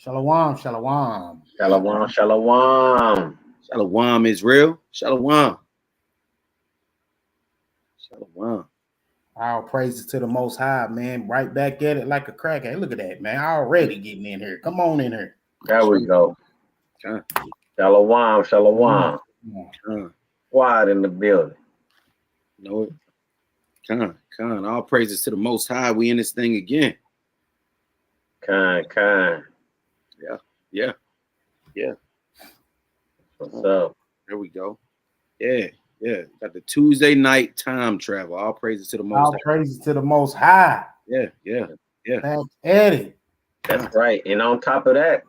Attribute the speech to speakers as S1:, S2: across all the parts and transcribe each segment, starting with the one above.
S1: Shalom, shalom.
S2: Shalom, shalom.
S3: Shalom is real. Shalom. Shalom.
S1: All praises to the Most High, man. Right back at it like a crackhead. Look at that, man. Already getting in here. Come on in here.
S2: There we go.
S3: Con,
S2: Shalom, shalom.
S3: con,
S2: Wide in the building.
S3: know it. Con. All praises to the Most High. We in this thing again.
S2: Kind.
S3: Yeah.
S2: What's up?
S3: There we go. Yeah. Got the Tuesday night time travel. All praises to the Most
S1: All
S3: High.
S1: praises to the Most High.
S3: Yeah.
S1: Back at it.
S2: That's right. And on top of that,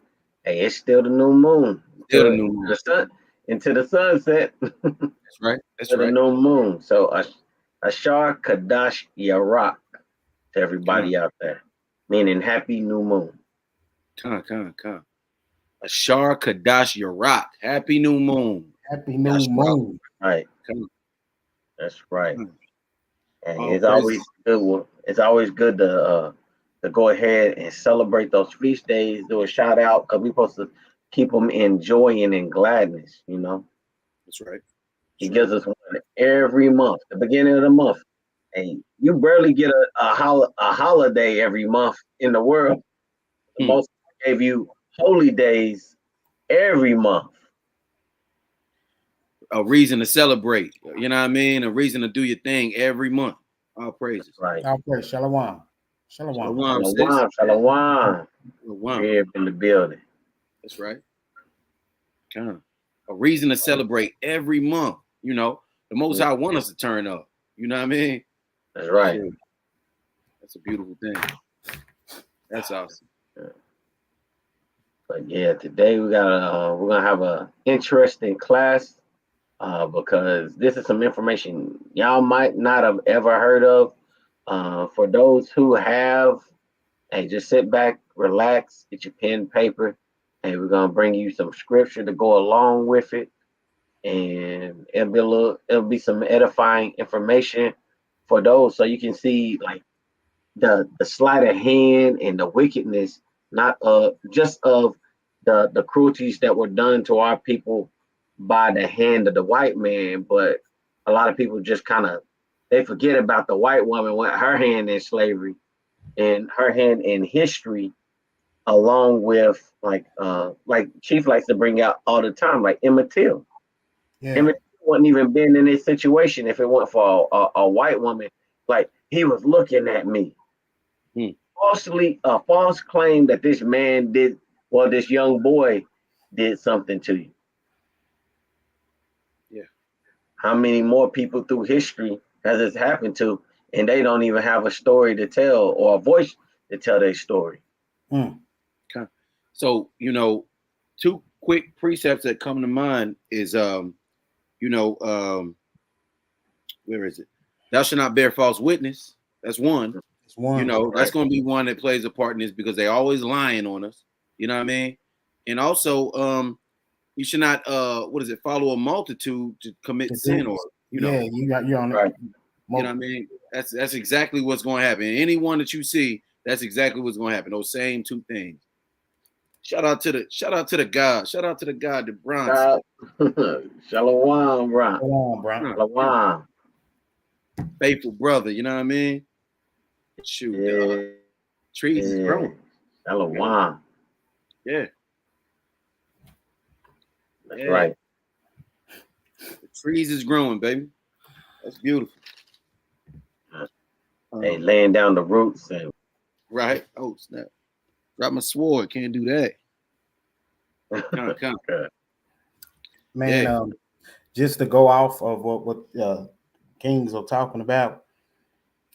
S2: hey, it's still the new moon.
S3: Still the new moon.
S2: The sun into the sunset.
S3: That's right.
S2: To the new moon. So Ashar Kadash Yarak to everybody out there. Meaning happy new moon.
S3: Con. Ashar Kadash Yarak. Happy new moon.
S1: Happy new moon.
S2: Right.
S3: Con.
S2: That's right. And
S3: Oh,
S2: it's always good. It's always good to go ahead and celebrate those feast days. Do a shout out because we're supposed to keep them in joy and in gladness. You know,
S3: That's right.
S2: He gives us one every month, the beginning of the month. And you barely get a holiday every month in the world. The Most gave you holy days every month.
S3: A reason to celebrate. You know what I mean? A reason to do your thing every month. All praises.
S2: Right.
S1: All praise. Shalom.
S3: Shalom.
S2: Shalom. Here in the building.
S3: That's right. Kind. A reason to celebrate every month. You know, the Most High want us to turn up. You know what I mean?
S2: That's right.
S3: That's a beautiful thing. That's awesome.
S2: But yeah, today we're gonna have a interesting class because this is some information y'all might not have ever heard of. For those who have, hey, just sit back, relax, get your pen and paper, and we're gonna bring you some scripture to go along with it, and it'll be some edifying information for those, so you can see like the sleight of hand and the wickedness, not just of the cruelties that were done to our people by the hand of the white man, but a lot of people just kind of they forget about the white woman with her hand in slavery and her hand in history, along with like Chief likes to bring out all the time, like Emmett Till.
S1: Yeah.
S2: Emmett Till wouldn't even been in this situation if it weren't for a white woman. Like he was looking at me. A false claim that this man did, well, this young boy did something to you.
S3: Yeah.
S2: How many more people through history has this happened to, and they don't even have a story to tell or a voice to tell their story?
S3: Okay. So, you know, two quick precepts that come to mind is, where is it? Thou shalt not bear false witness. That's one. You know, that's going to be one that plays a part in this because they always lying on us. You know what I mean? And also, you should not, follow a multitude to commit sin or,
S1: you're on it.
S2: Right.
S3: You know what I mean? That's exactly what's going to happen. Anyone that you see, that's exactly what's going to happen. Those same two things. Shout out to the God. Shout out to the God, the Bronx.
S2: Shalom, Bron.
S1: Shalom.
S3: Faithful brother, you know what I mean? Shoot,
S2: yeah.
S3: Trees is growing.
S2: Shalom.
S3: Yeah.
S2: That's right.
S3: The trees is growing, baby. That's beautiful.
S2: Hey, laying down the roots and
S3: right. Oh snap! Drop my sword. Can't do that. Come.
S1: Man, just to go off of what Kings are talking about,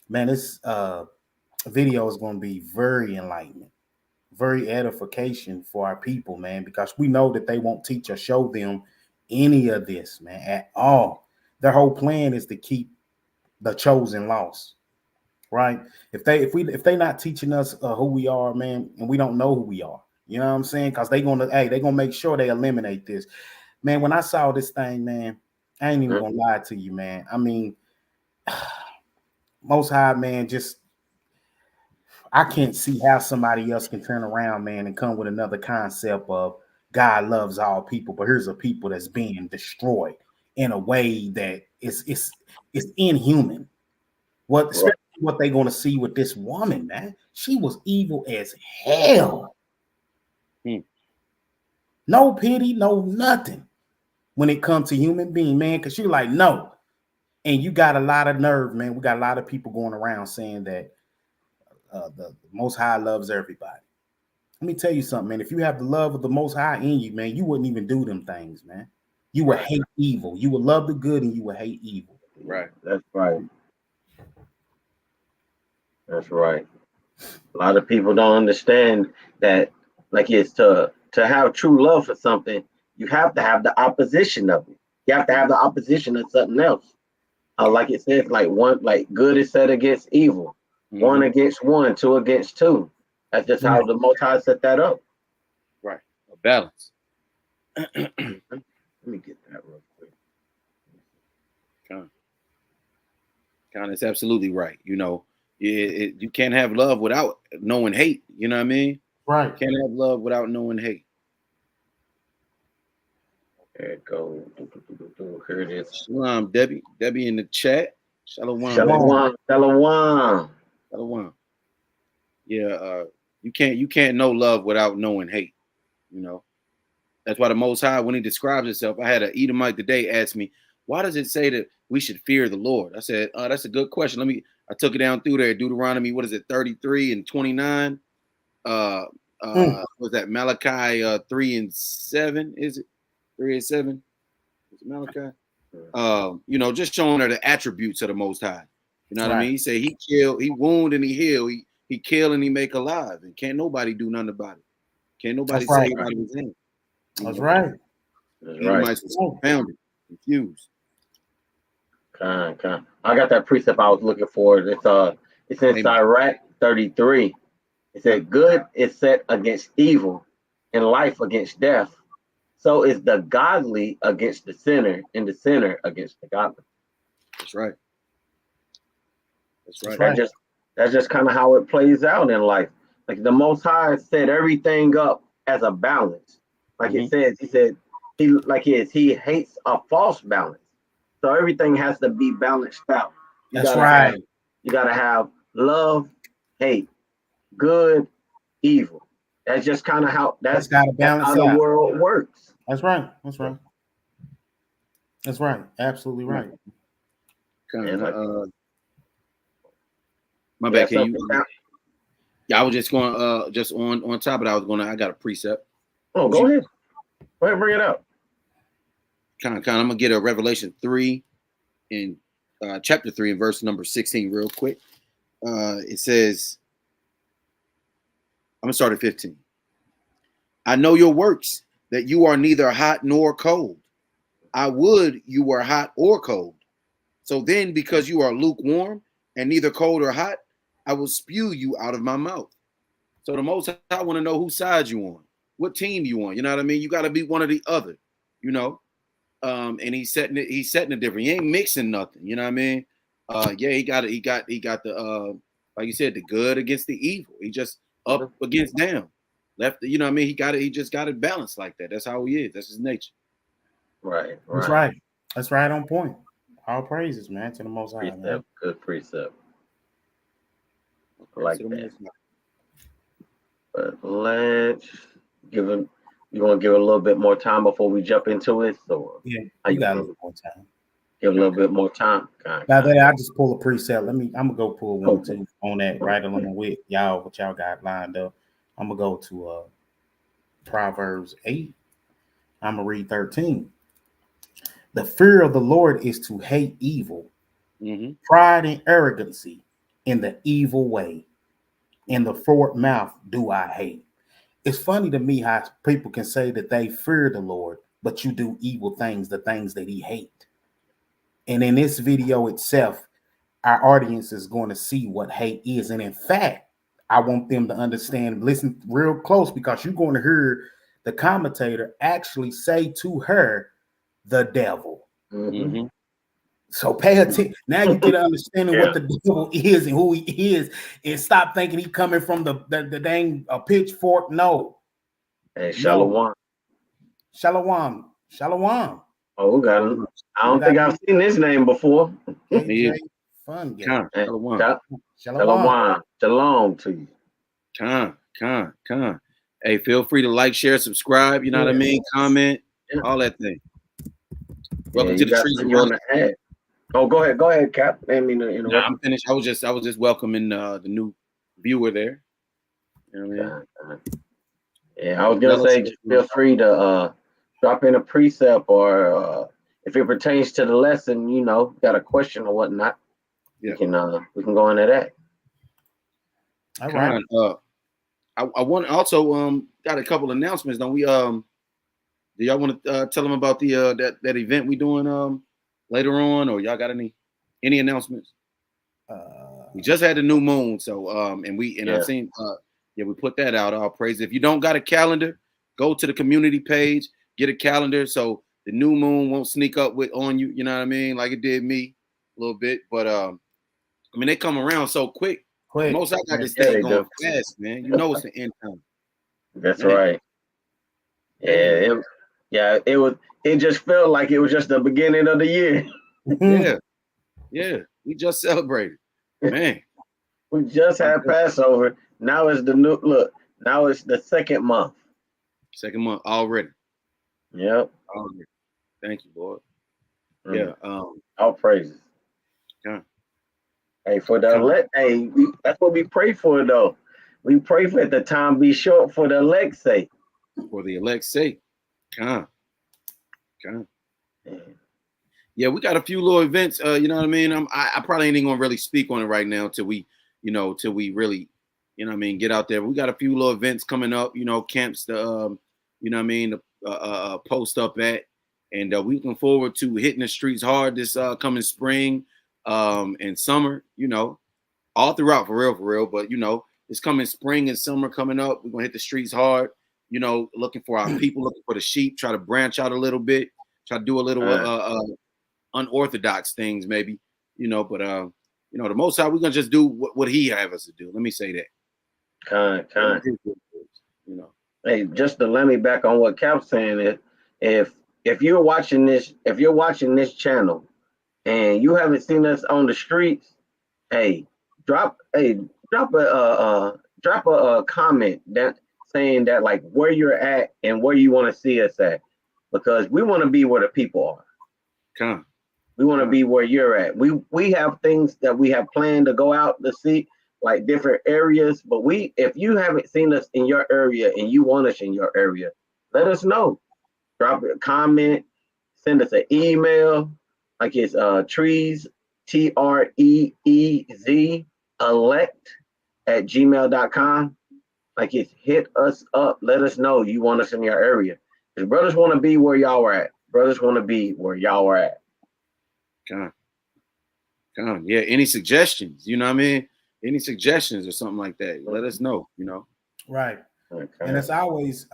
S1: man, this video is going to be very enlightening, very edification for our people, man, because we know that they won't teach or show them any of this, man, at all. Their whole plan is to keep the chosen lost, right? If they not teaching us who we are, man, and we don't know who we are, you know what I'm saying? Because they're gonna make sure they eliminate this. Man, when I saw this thing, man, I ain't even gonna lie to you, man. I mean, Most High, man, just I can't see how somebody else can turn around, man, and come with another concept of God loves all people, but here's a people that's being destroyed in a way that is inhuman. What especially what they're gonna see with this woman, man. She was evil as hell. No pity, no nothing when it comes to human being, man. Because you're like, no. And you got a lot of nerve, man. We got a lot of people going around saying that the Most High loves everybody. Let me tell you something, man. If you have the love of the Most High in you, man, you wouldn't even do them things, man. You would hate evil. You would love the good and you would hate evil.
S2: Right. That's right. That's right. A lot of people don't understand that, like, it's to have true love for something, you have to have the opposition of it. You have to have the opposition of something else. Like it says, like good is set against evil, one against one, two against two. That's just how the Most High set that up.
S3: Right. A balance.
S2: Let me get that real quick.
S3: Con, it's absolutely right. You know, you can't have love without knowing hate. You know what I mean?
S1: Right.
S3: Can't have love without knowing hate.
S2: There it goes. Here it is.
S3: Shalom, Debbie. Debbie in the chat. Shalom.
S2: Shalom. Shalom.
S3: Shalom. Yeah, you can't know love without knowing hate. You know, that's why the Most High, when He describes Himself, I had an Edomite today ask me, why does it say that we should fear the Lord? I said, that's a good question. I took it down through there. Deuteronomy, what is it, 33 and 29? Was that Malachi 3 and 7? Is it 3 and 7? Is it Malachi? You know, just showing her the attributes of the Most High. You know what I mean? He said He kill, He wound and He heal, He kill and He make alive, and can't nobody do nothing about it. Can't nobody say about His name.
S1: That's right.
S2: That's right.
S3: Confounded, confused.
S2: I got that precept I was looking for. It's in Sirach 33. It said, "Good is set against evil, and life against death. So is the godly against the sinner, and the sinner against the godly."
S3: That's right. That's right.
S2: That's just kind of how it plays out in life. Like the Most High set everything up as a balance. Like it says, He said He hates a false balance. So everything has to be balanced out. You gotta have love, hate, good, evil. That's just kind of how that's how the world works.
S1: That's right. Absolutely right.
S3: My bad. Can you? Yeah, I was just going. Just on top of that, I got a precept.
S2: Oh, go ahead. Go ahead, bring it up.
S3: Kind of. I'm gonna get a Revelation 3 in chapter 3 and verse number 16 real quick. It says, I'm gonna start at 15. I know your works, that you are neither hot nor cold. I would you were hot or cold. So then, because you are lukewarm and neither cold or hot, I will spew you out of my mouth. So the Most High want to know whose side you on, what team you on. You know what I mean? You got to be one or the other. You know. And he's setting it different. He ain't mixing nothing. You know what I mean? He got the like you said, the good against the evil. He just up against down, left. You know what I mean? He just got it balanced like that. That's how he is. That's his nature.
S2: Right.
S1: That's right on point. All praises, man, to the Most High.
S2: Precept, good precept. I like that. But let's give him. You want to give it a little bit more time before we jump into it? So
S1: yeah, you got a little more time.
S2: Give a little bit more time.
S1: Now that I just pull a precept. I'm gonna go pull one too on that right along with y'all. What y'all got lined up? I'm gonna go to Proverbs 8. I'm gonna read 13. The fear of the Lord is to hate evil, pride and arrogancy in the evil way, in the forward mouth do I hate. It's funny to me how people can say that they fear the Lord, but you do evil things, the things that He hate. And in this video itself, our audience is going to see what hate is. And in fact, I want them to understand, listen real close, because you're going to hear the commentator actually say to her, the devil. So pay attention. Now you get an understanding what the devil is and who he is, and stop thinking he coming from the dang pitchfork. No.
S2: Hey,
S1: No.
S2: Shalom.
S1: Shalom.
S2: Oh, we got him. I don't think I've seen this name before.
S1: AJ Fun Game.
S2: Shalom. Shalom to you.
S3: Con. Hey, feel free to like, share, subscribe. You know what I mean? Comment, all that thing. Welcome to the Trees of
S2: Life. Oh, go ahead, Cap. I mean,
S3: nah, I'm finished. I was just welcoming the new viewer there. You know what I mean?
S2: Yeah, I was gonna say, just feel free to drop in a precept, or if it pertains to the lesson, got a question or whatnot, we can go into that.
S1: All right.
S3: I want also got a couple announcements. Don't we? Do y'all want to tell them about the that event we doing later on, or y'all got any announcements? We just had the new moon, so I've seen we put that out. I'll praise it. If you don't got a calendar, go to the community page, get a calendar so the new moon won't sneak up on you. You know what I mean? Like it did me a little bit, but I mean they come around so quick. Most I got this thing going fast, man. You know it's the end time.
S2: That's right. Yeah, it just felt like it was just the beginning of the year.
S3: Yeah. We just celebrated. Man.
S2: We just had Passover. Now it's the new look. Now it's the second month.
S3: Second month already.
S2: Yep.
S3: Already. Thank you, Lord. Yeah.
S2: All praises.
S3: Yeah.
S2: Hey, for the elect, that's what we pray for, though. We pray for the time be short for the elect's sake.
S3: For the elect's sake. Yeah, we got a few little events. You know what I mean? I probably ain't even gonna really speak on it right now till we really, you know what I mean, get out there. We got a few little events coming up, camps to you know what I mean, post up at. And we looking forward to hitting the streets hard this coming spring and summer, all throughout for real. But it's coming spring and summer coming up. We're gonna hit the streets hard, looking for our people, looking for the sheep, try to branch out a little bit, try to do a little unorthodox things, maybe, but the Most High, we're gonna just do what He have us to do. Let me say that.
S2: Hey, just to let me back on what Cap's saying, if you're watching this channel and you haven't seen us on the streets, drop a comment that saying that, like, where you're at and where you want to see us at, because we want to be where the people are. We want to be where you're at. We have things that we have planned to go out to see, like different areas. But if you haven't seen us in your area and you want us in your area, let us know. Drop a comment, send us an email, like it's trees, TREEZ, elect@gmail.com. Like it's hit us up. Let us know you want us in your area. Because brothers want to be where y'all are at. Brothers want to be where y'all are at.
S3: Yeah. Any suggestions? You know what I mean? Any suggestions or something like that? Let us know.
S1: Right. Okay. And it's always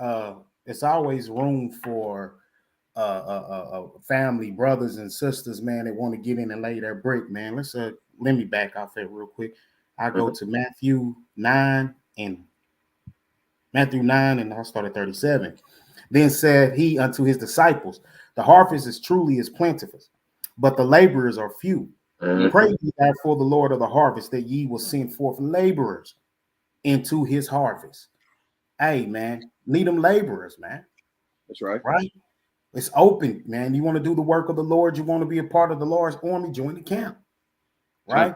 S1: room for family, brothers and sisters, man, that want to get in and lay their brick, man. Let me back off that real quick. I go to Matthew 9 and I'll start at 37. Then said he unto his disciples, the harvest is plentiful, but the laborers are few. Pray ye therefore the Lord of the harvest that ye will send forth laborers into his harvest. Hey, man, need them laborers, man.
S3: That's right.
S1: Right? It's open, man. You want to do the work of the Lord, you want to be a part of the Lord's army, join the camp. Right?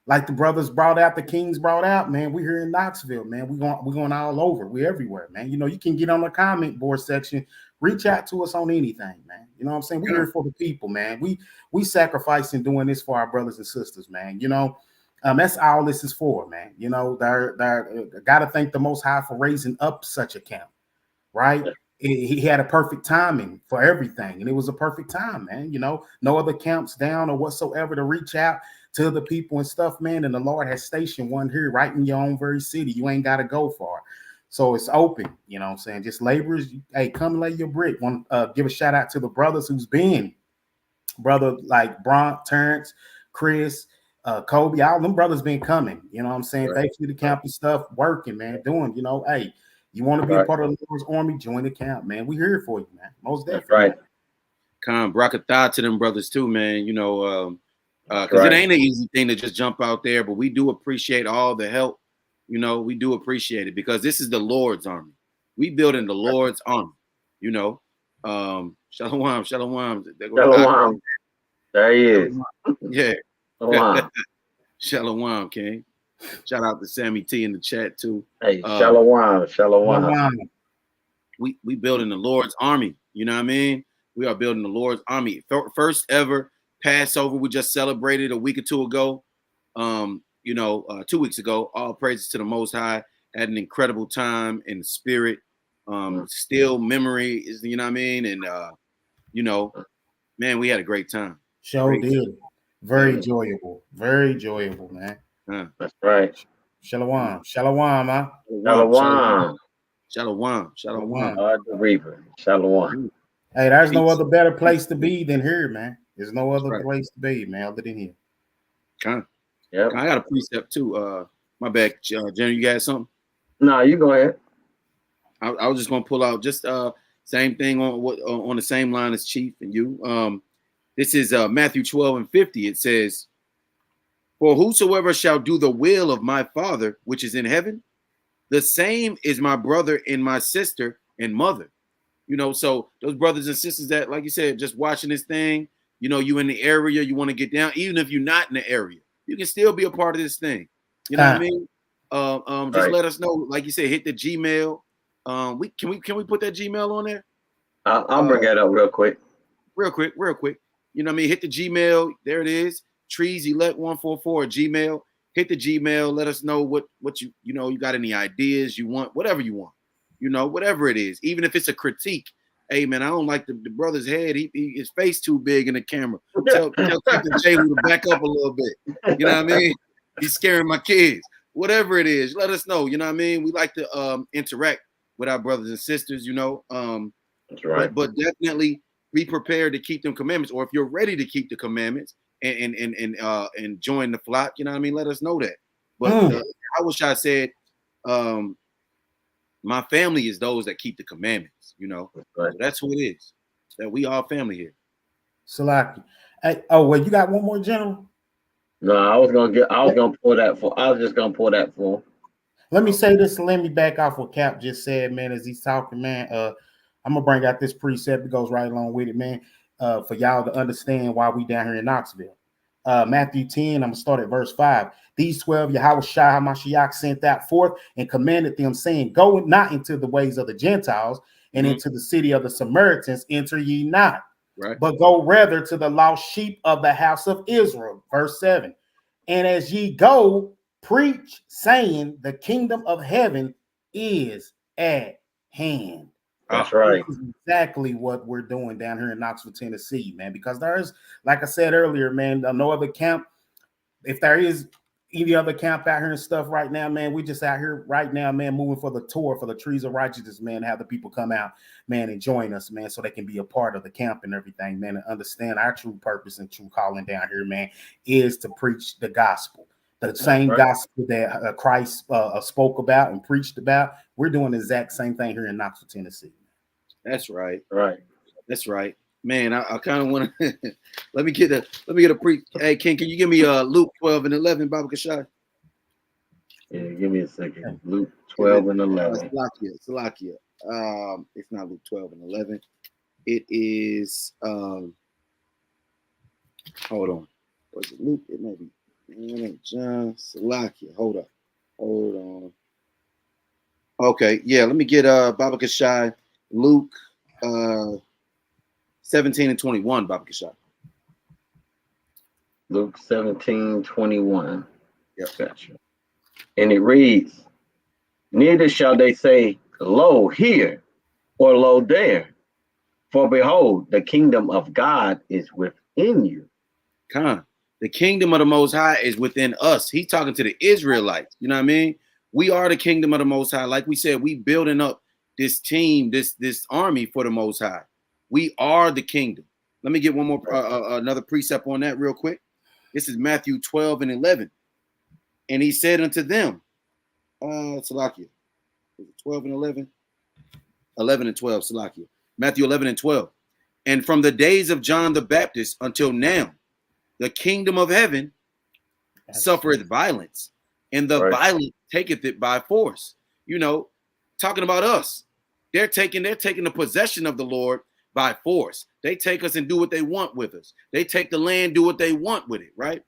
S1: Like the brothers brought out, the kings brought out, man. We're here in Knoxville, man. We're going all over. We're everywhere, man. You can get on the comment board section, reach out to us on anything, man. You know what I'm saying? We're here for the people, man. We sacrificing doing this for our brothers and sisters, man. That's all this is for, man. Got to thank the Most High for raising up such a camp, right? He had a perfect timing for everything, and it was a perfect time, man. No other camps down or whatsoever to reach out to the people and stuff, man. And the Lord has stationed one here right in your own very city. You ain't got to go far. So it's open, you know what I'm saying? Just laborers, hey, come lay your brick. Want give a shout out to the brothers who's been brother like Bronk, Terrence, Chris, Kobe, all them brothers been coming. You know what I'm saying?
S2: Right.
S1: Faithfully the camp and stuff, working, man, doing. You know, hey, you want to be a part of the Lord's army? Join the camp, man. We here for you, man. Most definitely.
S2: That's right.
S3: Brakatha to them brothers too, man. You know, because it ain't an easy thing to just jump out there, but we do appreciate all the help. You know, we do appreciate it because this is the Lord's army. We building the Lord's army. You know, Shalom.
S2: Shalom. There he is.
S3: Yeah.
S2: Shalom.
S3: Shalom, King. Shout out to Sammy T in the chat too.
S2: Hey, Shalom. Shalom.
S3: We building the Lord's army. You know what I mean? We are building the Lord's army. First ever Passover we just celebrated a week or two ago. 2 weeks ago. All praises to the Most High. Had an incredible time in the spirit. Still memory is, you know what I mean? And man, we had a great time.
S1: Did. Very enjoyable. Very enjoyable, man.
S2: That's right.
S1: Shalom. Shalom, huh?
S2: Shalom.
S3: Shalom.
S2: The Reaper. Shalom.
S1: Hey, there's no other better place to be than here, man. There's no other place to be, man, other than here.
S2: Yeah.
S3: I got a precept too. My bad, Jenny, you got something?
S2: No, you go ahead.
S3: I was just gonna pull out just same thing on the same line as Chief and you. This is Matthew 12:50. It says, "For whosoever shall do the will of my Father which is in heaven, the same is my brother and my sister and mother." You know, so those brothers and sisters that, like you said, just watching this thing, you know, you in the area, you want to get down, even if you're not in the area, you can still be a part of this thing. You know what I mean? Just let us know, like you said, hit the Gmail. Can we put that Gmail on there?
S2: I'll bring that up real quick.
S3: Real quick. You know what I mean? Hit the Gmail. There it is. Trees144 Gmail. Hit the Gmail. Let us know what you got any ideas you want, whatever you want. You know, whatever it is, even if it's a critique. Hey man, I don't like the brother's head. His face too big in the camera. Tell Captain Jehu to back up a little bit. You know what I mean? He's scaring my kids. Whatever it is, let us know. You know what I mean? We like to interact with our brothers and sisters. You know,
S2: that's right.
S3: But definitely be prepared to keep them commandments. Or if you're ready to keep the commandments and join the flock, you know what I mean? Let us know that. But I wish I said. My family is those that keep the commandments, you know.
S2: Right.
S3: So that's who it is. That we all family here.
S1: Salaki. Hey, wait, you got one more, General?
S2: No, I was gonna pull that for. I was just gonna pull that for.
S1: Let me say this and let me back off what Cap just said, man, as he's talking, man. I'm gonna bring out this precept that goes right along with it, man. For y'all to understand why we down here in Knoxville. Matthew 10, I'm gonna start at verse 5. These 12 Yahweh Shai HaMashiach sent out forth and commanded them, saying, "Go not into the ways of the Gentiles and into the city of the Samaritans enter ye not, but go rather to the lost sheep of the house of Israel." Verse 7. And as ye go, preach, saying, the kingdom of heaven is at hand.
S2: That's right.
S1: This is exactly what we're doing down here in Knoxville, Tennessee, man, because there's, like I said earlier, man, no other camp. If there is any other camp out here and stuff right now, man, we just out here right now, man, moving for the tour for the trees of righteousness, man, have the people come out, man, and join us, man, so they can be a part of the camp and everything, man, and understand our true purpose and true calling down here, man, is to preach the gospel. The same gospel that Christ spoke about and preached about. We're doing the exact same thing here in Knoxville, Tennessee.
S3: That's right.
S2: That's
S3: right. Man, I kind of want to let me get a pre. Hey, King, can you give me Luke 12:11, Baba Kashai?
S2: Yeah, give me a second. Luke 12:11.
S3: Salakia. It's not Luke 12:11. It is hold on. Was it Luke? It may be John. Salakia. Hold on. Okay, yeah, let me get Baba Kashai, Luke 17:21, Baba Kashai.
S2: Luke 17:21.
S3: Yep.
S2: Gotcha. And it reads, "Neither shall they say, Lo here, or Lo there, for behold, the kingdom of God is within you."
S3: The kingdom of the Most High is within us. He's talking to the Israelites. You know what I mean? We are the kingdom of the Most High. Like we said, we building up this team, this army for the Most High. We are the kingdom. Let me get one more another precept on that real quick. This is Matthew 12 and 11. And he said unto them, Salakia, 12 and 11? 11 and 12, Salakia. Matthew 11 and 12. And from the days of John the Baptist until now, the kingdom of heaven suffereth violence, and the violent taketh it by force. You know, talking about us. They're taking the possession of the Lord by force. They take us and do what they want with us. They take the land, do what they want with it, right?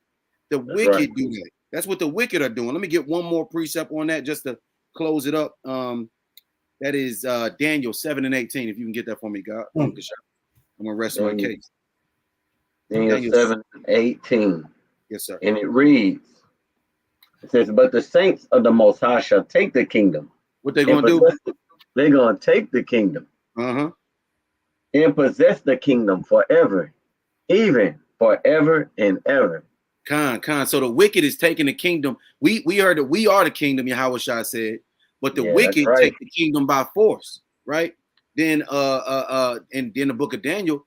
S3: The wicked do that. That's what the wicked are doing. Let me get one more precept on that just to close it up. That is Daniel 7 and 18. If you can get that for me, God. I'm gonna rest my case.
S2: Daniel 7 and 18.
S3: Yes, sir.
S2: And it reads, it says, but the saints of the Most High shall take the kingdom.
S3: What they gonna do?
S2: They're gonna take the kingdom. And possess the kingdom forever, even forever and ever.
S3: Khan. So the wicked is taking the kingdom. We heard that we are the kingdom, Yahweh Shai said, but the wicked take the kingdom by force, right? Then and then the book of Daniel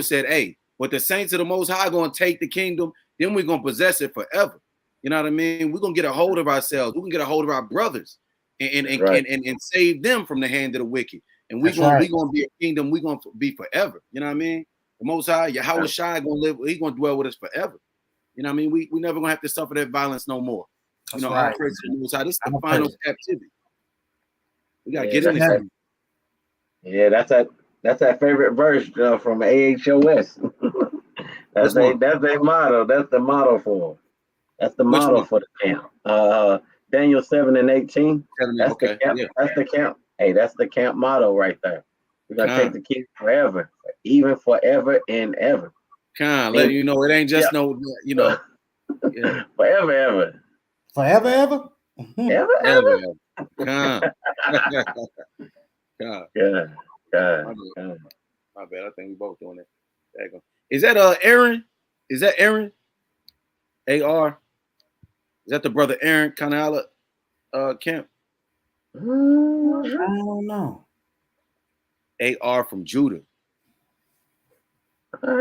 S3: said, hey, but the saints of the Most High are gonna take the kingdom, then we're gonna possess it forever. You know what I mean? We're gonna get a hold of ourselves, we can get a hold of our brothers and save them from the hand of the wicked. And we're gonna be a kingdom, we're gonna be forever. You know what I mean? The Most High, Yahweh Shai gonna live, he's gonna dwell with us forever. You know what I mean? We never gonna have to suffer that violence no more. You know, all praise to the Most High. This is the final captivity. We gotta get in there.
S2: Yeah, that's that favorite verse from AHOS. that's their motto. That's the motto for them. That's the motto for the camp. Daniel 7 and 18. That's the camp. Yeah. That's the camp. Hey, that's the camp motto right there. We're gonna take the king forever, even forever and ever.
S3: Let you know it ain't just forever,
S2: ever.
S1: Forever, ever?
S2: Ever.
S3: My bad. I think we both doing it. Is that Aaron? Is that Aaron? AR? Is that the brother Aaron Kanala Camp?
S1: I don't know.
S3: AR from Judah.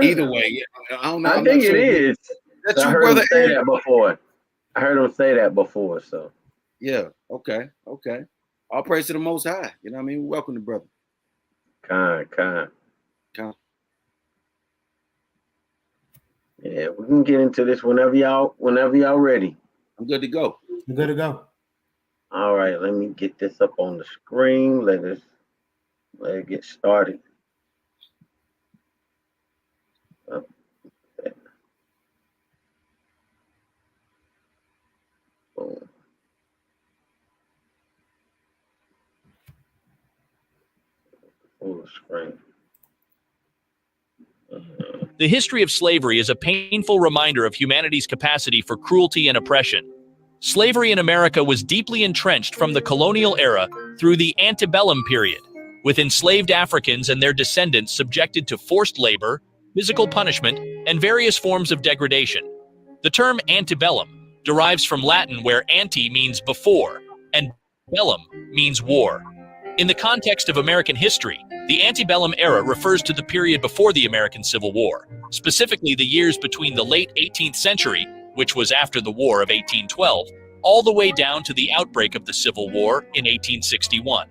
S3: Either way, I don't know.
S2: I think it is.
S3: That's your brother
S2: Aaron. That before. I heard him say that before. So
S3: yeah, okay. All praise to the Most High. You know what I mean? Welcome to brother.
S2: Con. Yeah, we can get into this whenever y'all ready.
S3: I'm good to go.
S1: I'm good to go.
S2: All right, let me get this up on the screen. Let it get started. Full screen.
S4: The history of slavery is a painful reminder of humanity's capacity for cruelty and oppression. Slavery in America was deeply entrenched from the colonial era through the antebellum period, with enslaved Africans and their descendants subjected to forced labor, physical punishment, and various forms of degradation. The term antebellum derives from Latin, where ante means before and bellum means war. In the context of American history, the antebellum era refers to the period before the American Civil War, specifically the years between the late 18th century, which was after the War of 1812, all the way down to the outbreak of the Civil War in 1861.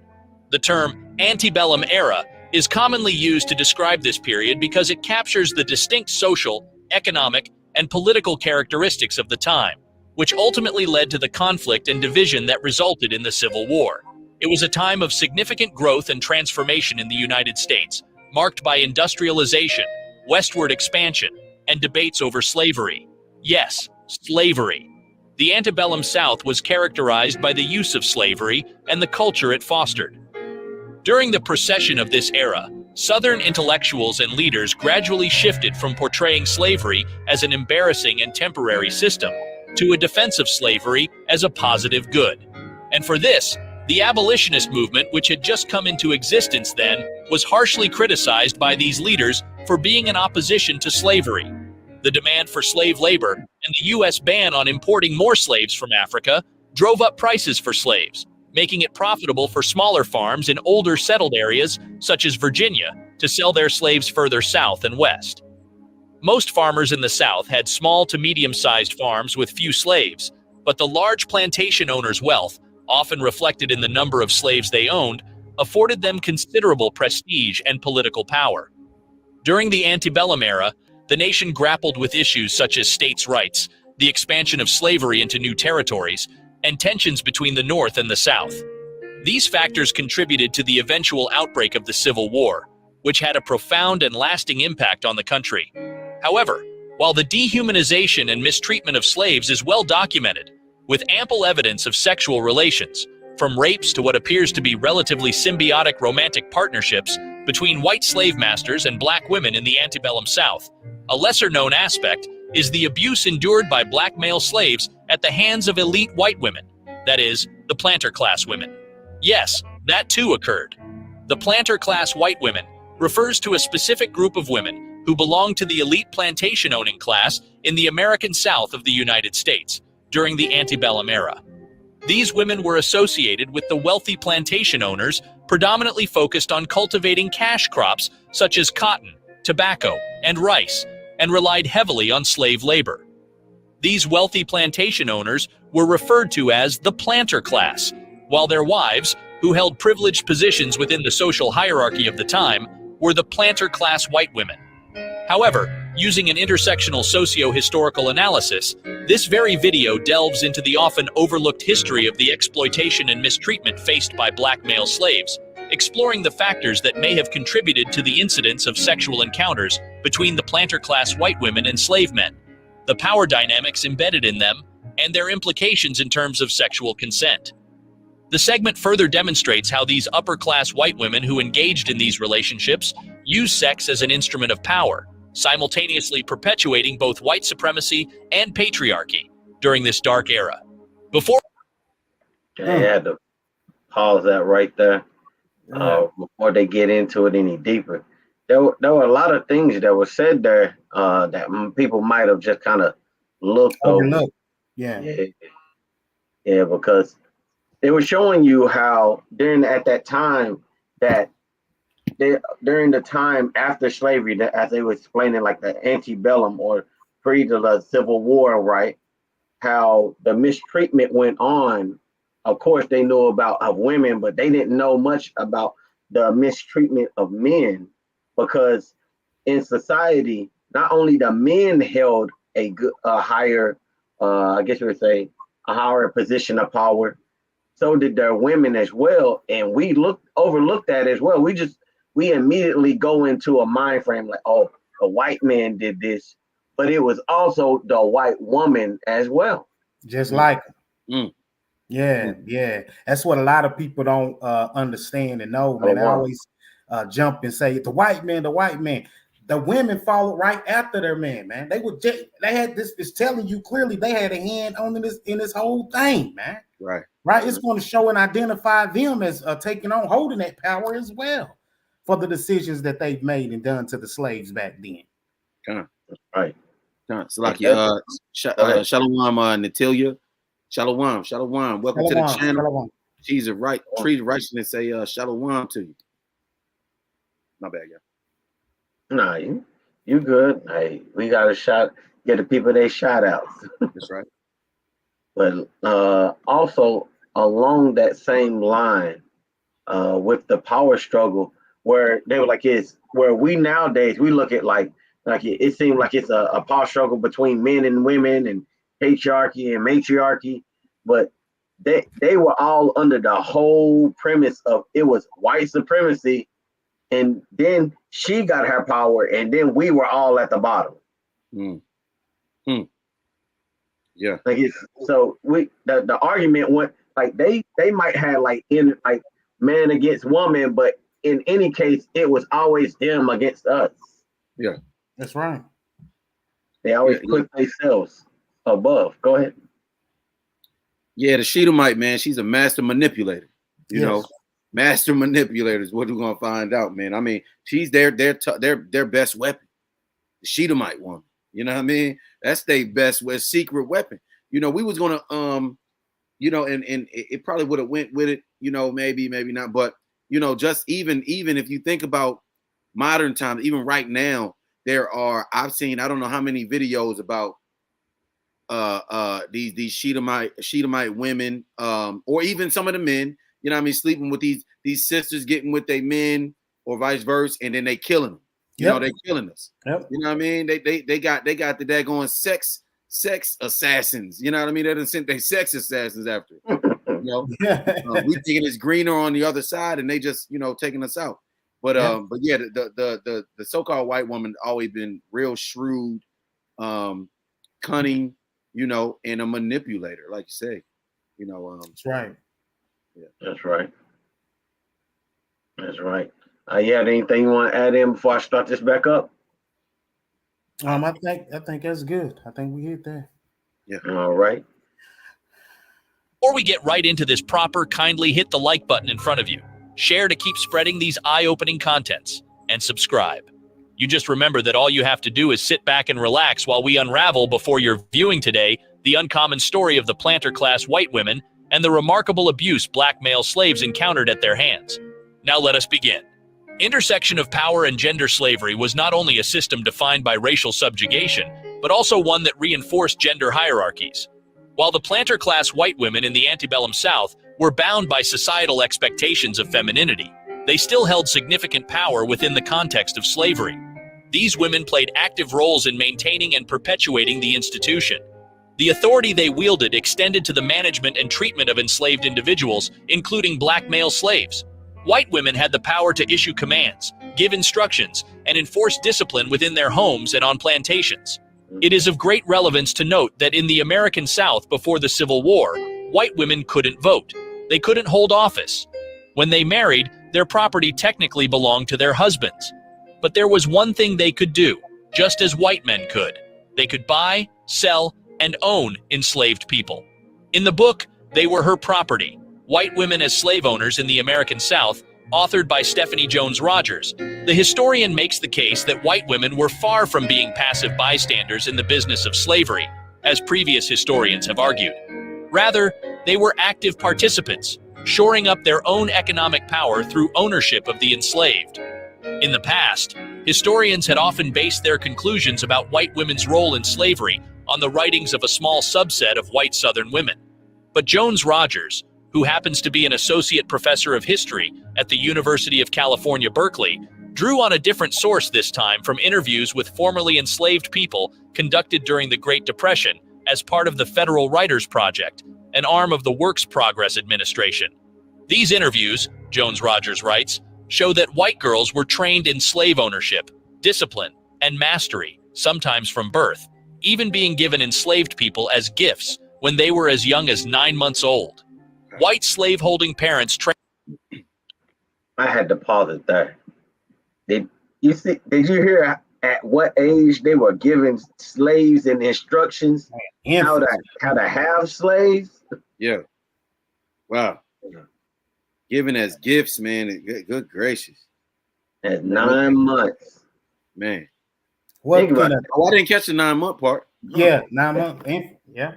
S4: The term antebellum era is commonly used to describe this period because it captures the distinct social, economic, and political characteristics of the time, which ultimately led to the conflict and division that resulted in the Civil War. It was a time of significant growth and transformation in the United States, marked by industrialization, westward expansion, and debates over slavery. Yes, slavery. The antebellum South was characterized by the use of slavery and the culture it fostered. During the procession of this era, Southern intellectuals and leaders gradually shifted from portraying slavery as an embarrassing and temporary system to a defense of slavery as a positive good. And for this, the abolitionist movement, which had just come into existence then, was harshly criticized by these leaders for being in opposition to slavery. The demand for slave labor and the U.S. ban on importing more slaves from Africa drove up prices for slaves, making it profitable for smaller farms in older settled areas, such as Virginia, to sell their slaves further south and west. Most farmers in the South had small to medium-sized farms with few slaves, but the large plantation owners' wealth, often reflected in the number of slaves they owned, afforded them considerable prestige and political power. During the antebellum era, the nation grappled with issues such as states' rights, the expansion of slavery into new territories, and tensions between the North and the South. These factors contributed to the eventual outbreak of the Civil War, which had a profound and lasting impact on the country. However, while the dehumanization and mistreatment of slaves is well documented, with ample evidence of sexual relations, from rapes to what appears to be relatively symbiotic romantic partnerships between white slave masters and black women in the antebellum South, a lesser-known aspect is the abuse endured by black male slaves at the hands of elite white women, that is, the planter class women. Yes, that too occurred. The planter class white women refers to a specific group of women who belonged to the elite plantation-owning class in the American South of the United States during the antebellum era. These women were associated with the wealthy plantation owners, predominantly focused on cultivating cash crops such as cotton, tobacco, and rice, and relied heavily on slave labor. These wealthy plantation owners were referred to as the planter class, while their wives, who held privileged positions within the social hierarchy of the time, were the planter class white women. However, using an intersectional socio-historical analysis, this very video delves into the often overlooked history of the exploitation and mistreatment faced by black male slaves, exploring the factors that may have contributed to the incidence of sexual encounters between the planter-class white women and slave men, the power dynamics embedded in them, and their implications in terms of sexual consent. The segment further demonstrates how these upper-class white women who engaged in these relationships use sex as an instrument of power, simultaneously perpetuating both white supremacy and patriarchy during this dark era. Before
S2: I had to pause that right there before they get into it any deeper. There were a lot of things that were said there that people might have just kind of looked over.
S1: Yeah,
S2: because they were showing you how at that time that during the time after slavery, that as they were explaining, like the antebellum or pre to the Civil War, right? How the mistreatment went on. Of course, they knew about of women, but they didn't know much about the mistreatment of men, because in society, not only the men held a higher, I guess you would say, a higher position of power, so did their women as well, and we overlooked that as well. We immediately go into a mind frame like, oh, the white man did this, but it was also the white woman as well.
S1: Just like Yeah. That's what a lot of people don't understand and know, man. I always jump and say the white man. The women followed right after their man, man. They had this. It's telling you clearly they had a hand on in this whole thing, man. Right. It's going to show and identify them as holding that power as well for the decisions that they've made and done to the slaves back then.
S2: Right.
S3: So like Shalom, Natalia. Shalom. Welcome to the channel.
S1: Shalom.
S3: She's a treat righteousness say shalom to you. My bad, y'all.
S2: Nah, you good. Hey, we got to get the people they shout outs.
S3: That's right.
S2: But also along that same line, with the power struggle, where they were like, where we nowadays we look at like it seemed like it's a power struggle between men and women and patriarchy and matriarchy, but they were all under the whole premise of it was white supremacy, and then she got her power, and then we were all at the bottom.
S3: Yeah.
S2: Like so the argument went like they might have like in like man against woman, but in any case it was always them against us.
S3: Yeah,
S1: that's right.
S2: They always put themselves above. Go ahead.
S3: Yeah, the Sheetamite, man, she's a master manipulator. You know, master manipulator is what we're gonna find out, man. I mean, she's their best weapon. The Sheetamite woman. You know what I mean? That's their best secret weapon. You know, we was gonna you know, and it probably would have went with it, you know, maybe not, but you know, just even if you think about modern times, even right now, I've seen, I don't know how many videos about these Shedemite women, or even some of the men, you know what I mean, sleeping with these sisters, getting with their men, or vice versa, and then they killing them. You know, they killing us.
S1: Yep.
S3: You know what I mean? They got the daggone sex assassins. You know what I mean? They done sent their sex assassins after it. You know, we thinking it's greener on the other side, and they just, you know, taking us out. But but yeah, the so-called white woman always been real shrewd, cunning, you know, and a manipulator, like you say. You know,
S1: that's right.
S2: Yeah, that's right. That's right. You had anything you want to add in before I start this back up?
S1: I think that's good. I think we hit that.
S3: Yeah.
S2: All right.
S4: Before we get right into this proper, kindly hit the like button in front of you, share to keep spreading these eye-opening contents, and subscribe. You just remember that all you have to do is sit back and relax while we unravel before your viewing today the uncommon story of the planter class white women and the remarkable abuse black male slaves encountered at their hands. Now let us begin. Intersection of power and gender slavery was not only a system defined by racial subjugation, but also one that reinforced gender hierarchies. While the planter class white women in the antebellum South were bound by societal expectations of femininity, they still held significant power within the context of slavery. These women played active roles in maintaining and perpetuating the institution. The authority they wielded extended to the management and treatment of enslaved individuals, including black male slaves. White women had the power to issue commands, give instructions, and enforce discipline within their homes and on plantations. It is of great relevance to note that in the American South before the Civil War, white women couldn't vote. They couldn't hold office. When they married, their property technically belonged to their husbands. But there was one thing they could do, just as white men could. They could buy, sell, and own enslaved people. In the book, They Were Her Property, White Women as Slave Owners in the American South, authored by Stephanie Jones Rogers, the historian makes the case that white women were far from being passive bystanders in the business of slavery, as previous historians have argued. Rather, they were active participants, shoring up their own economic power through ownership of the enslaved. In the past, historians had often based their conclusions about white women's role in slavery on the writings of a small subset of white Southern women. But Jones Rogers, who happens to be an associate professor of history at the University of California, Berkeley, drew on a different source this time from interviews with formerly enslaved people conducted during the Great Depression as part of the Federal Writers Project, an arm of the Works Progress Administration. These interviews, Jones Rogers writes, show that white girls were trained in slave ownership, discipline, and mastery, sometimes from birth, even being given enslaved people as gifts when they were as young as 9 months old. White slaveholding parents
S2: I had to pause it there. Did you hear at what age they were giving slaves and instructions how to have slaves?
S3: Yeah. Wow. Given as gifts, man. Good gracious.
S2: At 9 months.
S3: Man.
S1: What
S3: I didn't catch the 9-month part.
S1: Yeah, 9 months. Yeah.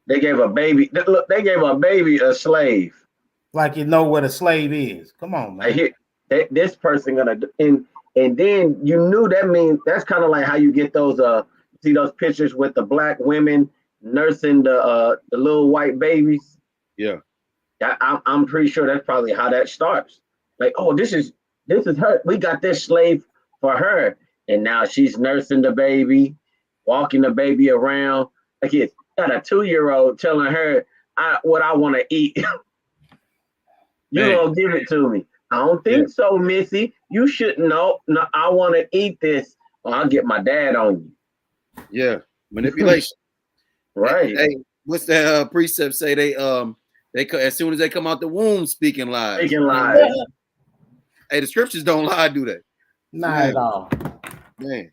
S2: They gave a baby. Look, they gave a baby a slave.
S1: Like you know what a slave is. Come on, man.
S2: This person gonna and then you knew that means that's kind of like how you get those see those pictures with the black women nursing the little white babies.
S3: Yeah.
S2: I'm pretty sure that's probably how that starts. Like, oh, this is her. We got this slave for her, and now she's nursing the baby, walking the baby around. Like it's got a 2-year-old telling her what I want to eat. You gonna give it to me? I don't think so, Missy. You shouldn't know. No, I want to eat this. Well, I'll get my dad on you.
S3: Yeah, manipulation.
S2: Right.
S3: Hey, what's that precept say? They as soon as they come out the womb speaking lies.
S2: Speaking lies.
S3: Hey, the scriptures don't lie, do they?
S1: Not at all.
S3: Man.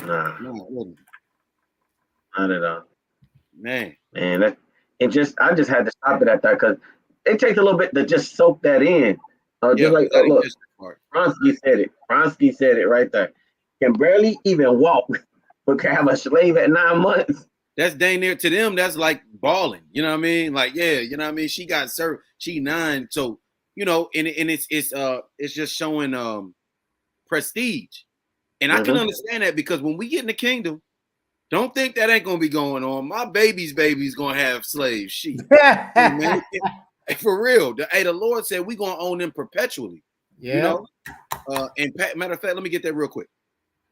S2: Nah. Not at all.
S3: Man.
S2: Man, I just had to stop it at that because it takes a little bit to just soak that in. Just like, look, Bronsky said it. Bronsky said it right there. Can barely even walk, but can have a slave at 9 months.
S3: That's dang near to them. That's like balling. You know what I mean? Like, yeah, you know what I mean? She got served. She 9. So, you know, and it's just showing prestige. And I can understand that because when we get in the kingdom, don't think that ain't gonna be going on. My baby's gonna have slave sheep. Man, for real. The Lord said we gonna own them perpetually. Yeah. You know. And matter of fact, let me get that real quick.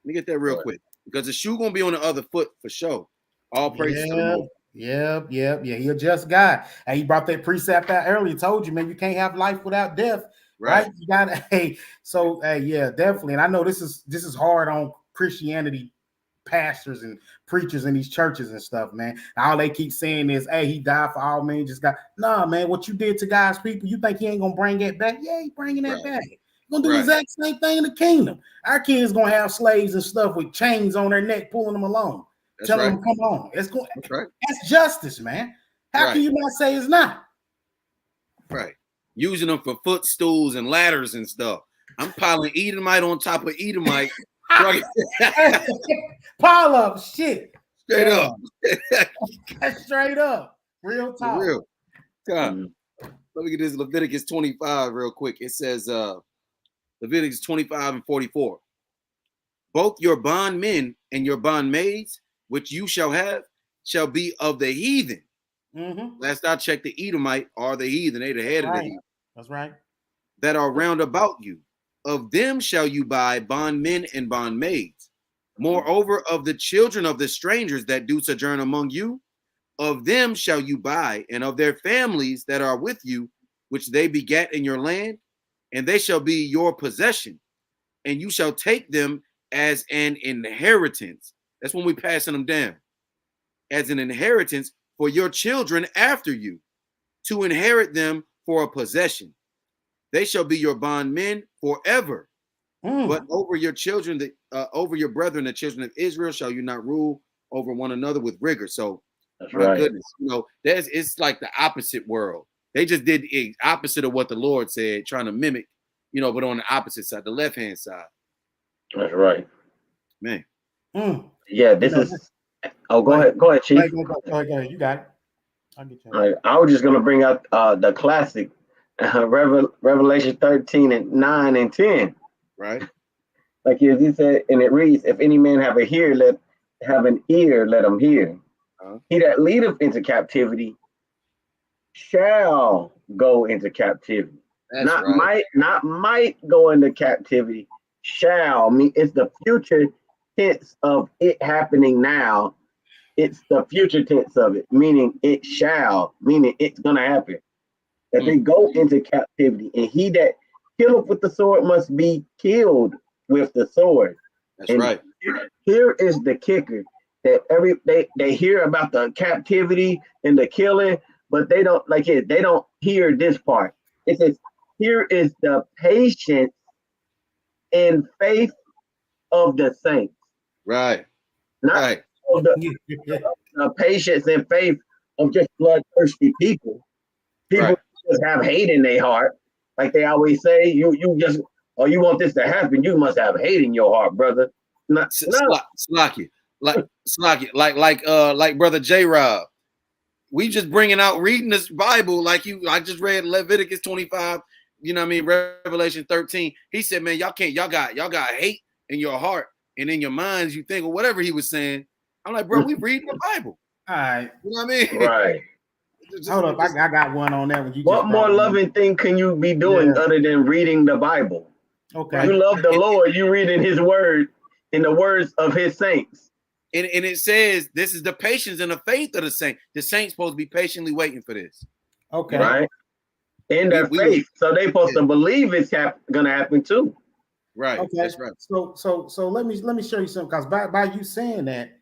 S3: Because the shoe gonna be on the other foot for sure. All praise to the Lord.
S1: Yeah. He a just God. And he brought that precept out earlier. Told you, man, you can't have life without death. Right? You gotta. Yeah, definitely. And I know this is hard on Christianity pastors and preachers in these churches and stuff, man. All they keep saying is, hey, he died for all men. Just got man. What you did to God's people, you think he ain't gonna bring that back? Yeah, he bringing that back. Gonna do the exact same thing in the kingdom. Our kids gonna have slaves and stuff with chains on their neck, pulling them along, telling them, "Come on." That's justice, man. How can you not say it's not?
S3: Right. Using them for footstools and ladders and stuff. I'm piling Edomite on top of Edomite.
S1: Pile up shit.
S3: Straight up.
S1: Straight up. Real talk.
S3: Real. God. Let me get this Leviticus 25 real quick. It says Leviticus 25 and 44. Both your bondmen and your bondmaids, which you shall have, shall be of the heathen. Last I checked, the Edomite are the heathen. They the head of the heathen.
S1: That's right.
S3: That are round about you. Of them shall you buy bondmen and bondmaids. Moreover, of the children of the strangers that do sojourn among you, of them shall you buy, and of their families that are with you, which they begat in your land, and they shall be your possession, and you shall take them as an inheritance. That's when we passing them down. As an inheritance for your children after you, to inherit them for a possession. They shall be your bondmen forever. But over your children, over your brethren, the children of Israel, shall you not rule over one another with rigor. So,
S2: that's
S3: my goodness, it's like the opposite world. They just did the opposite of what the Lord said, trying to mimic, but on the opposite side, the left-hand side.
S2: That's right.
S3: Man.
S2: Yeah, this is. Oh, go ahead, Chief.
S1: Go ahead. You got it. I'll get you.
S2: All right. I was just gonna bring out the classic, Revelation 13 and 9 and 10.
S3: Right.
S2: Like he said, and it reads, "If any man have an ear, let him hear. He that leadeth into captivity shall go into captivity." That's not might go into captivity. Shall mean it's the future tense of it happening now. It's the future tense of it, meaning it shall, meaning it's gonna happen. That they go into captivity, and he that killeth with the sword must be killed with the sword.
S3: That's right.
S2: Here is the kicker: that they hear about the captivity and the killing, but they don't they don't hear this part. It says, "Here is the patience and faith of the saints."
S3: Right.
S2: Not the patience and faith of just bloodthirsty people. People just have hate in their heart. Like they always say, you want this to happen, you must have hate in your heart, brother.
S3: Slacky. Like brother J-Rob. We just bringing out reading this Bible I just read Leviticus 25, Revelation 13. He said, man, y'all got hate in your heart and in your minds, you think, or whatever he was saying. I'm like, bro, we reading the Bible.
S1: All right.
S3: You know what I mean?
S2: Right.
S1: Hold up, I got one on that one.
S2: What more loving thing can you be doing other than reading the Bible? Okay. You love the Lord, you reading his word in the words of his saints.
S3: And it says this is the patience and the faith of the saint. The saints supposed to be patiently waiting for this.
S2: Okay. Right. In their faith. So they supposed to believe it's gonna happen too.
S3: Right. Okay. That's right.
S1: So let me show you something, because by you saying that,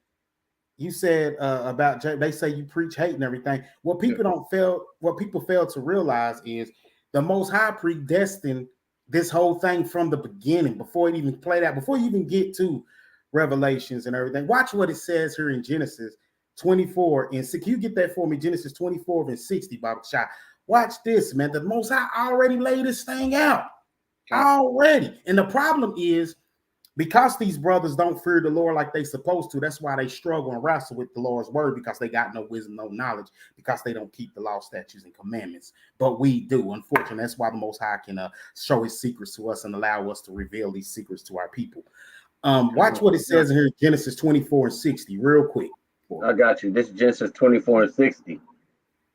S1: you said about they say you preach hate and everything. What people fail to realize is the Most High predestined this whole thing from the beginning, before it even played out, before you even get to Revelations and everything. Watch what it says here in Genesis 24 and 6. You get that for me, Genesis 24 and 60, Baba Shah. Watch this, man. The Most High already laid this thing out. Already. And the problem is, because these brothers don't fear the Lord like they supposed to, that's why they struggle and wrestle with the Lord's word, because they got no wisdom, no knowledge, because they don't keep the law, statutes, and commandments. But we do. Unfortunately, that's why the Most High can show his secrets to us and allow us to reveal these secrets to our people. Watch what it says in here, Genesis 24:60, real quick.
S2: I got you. This is Genesis 24:60.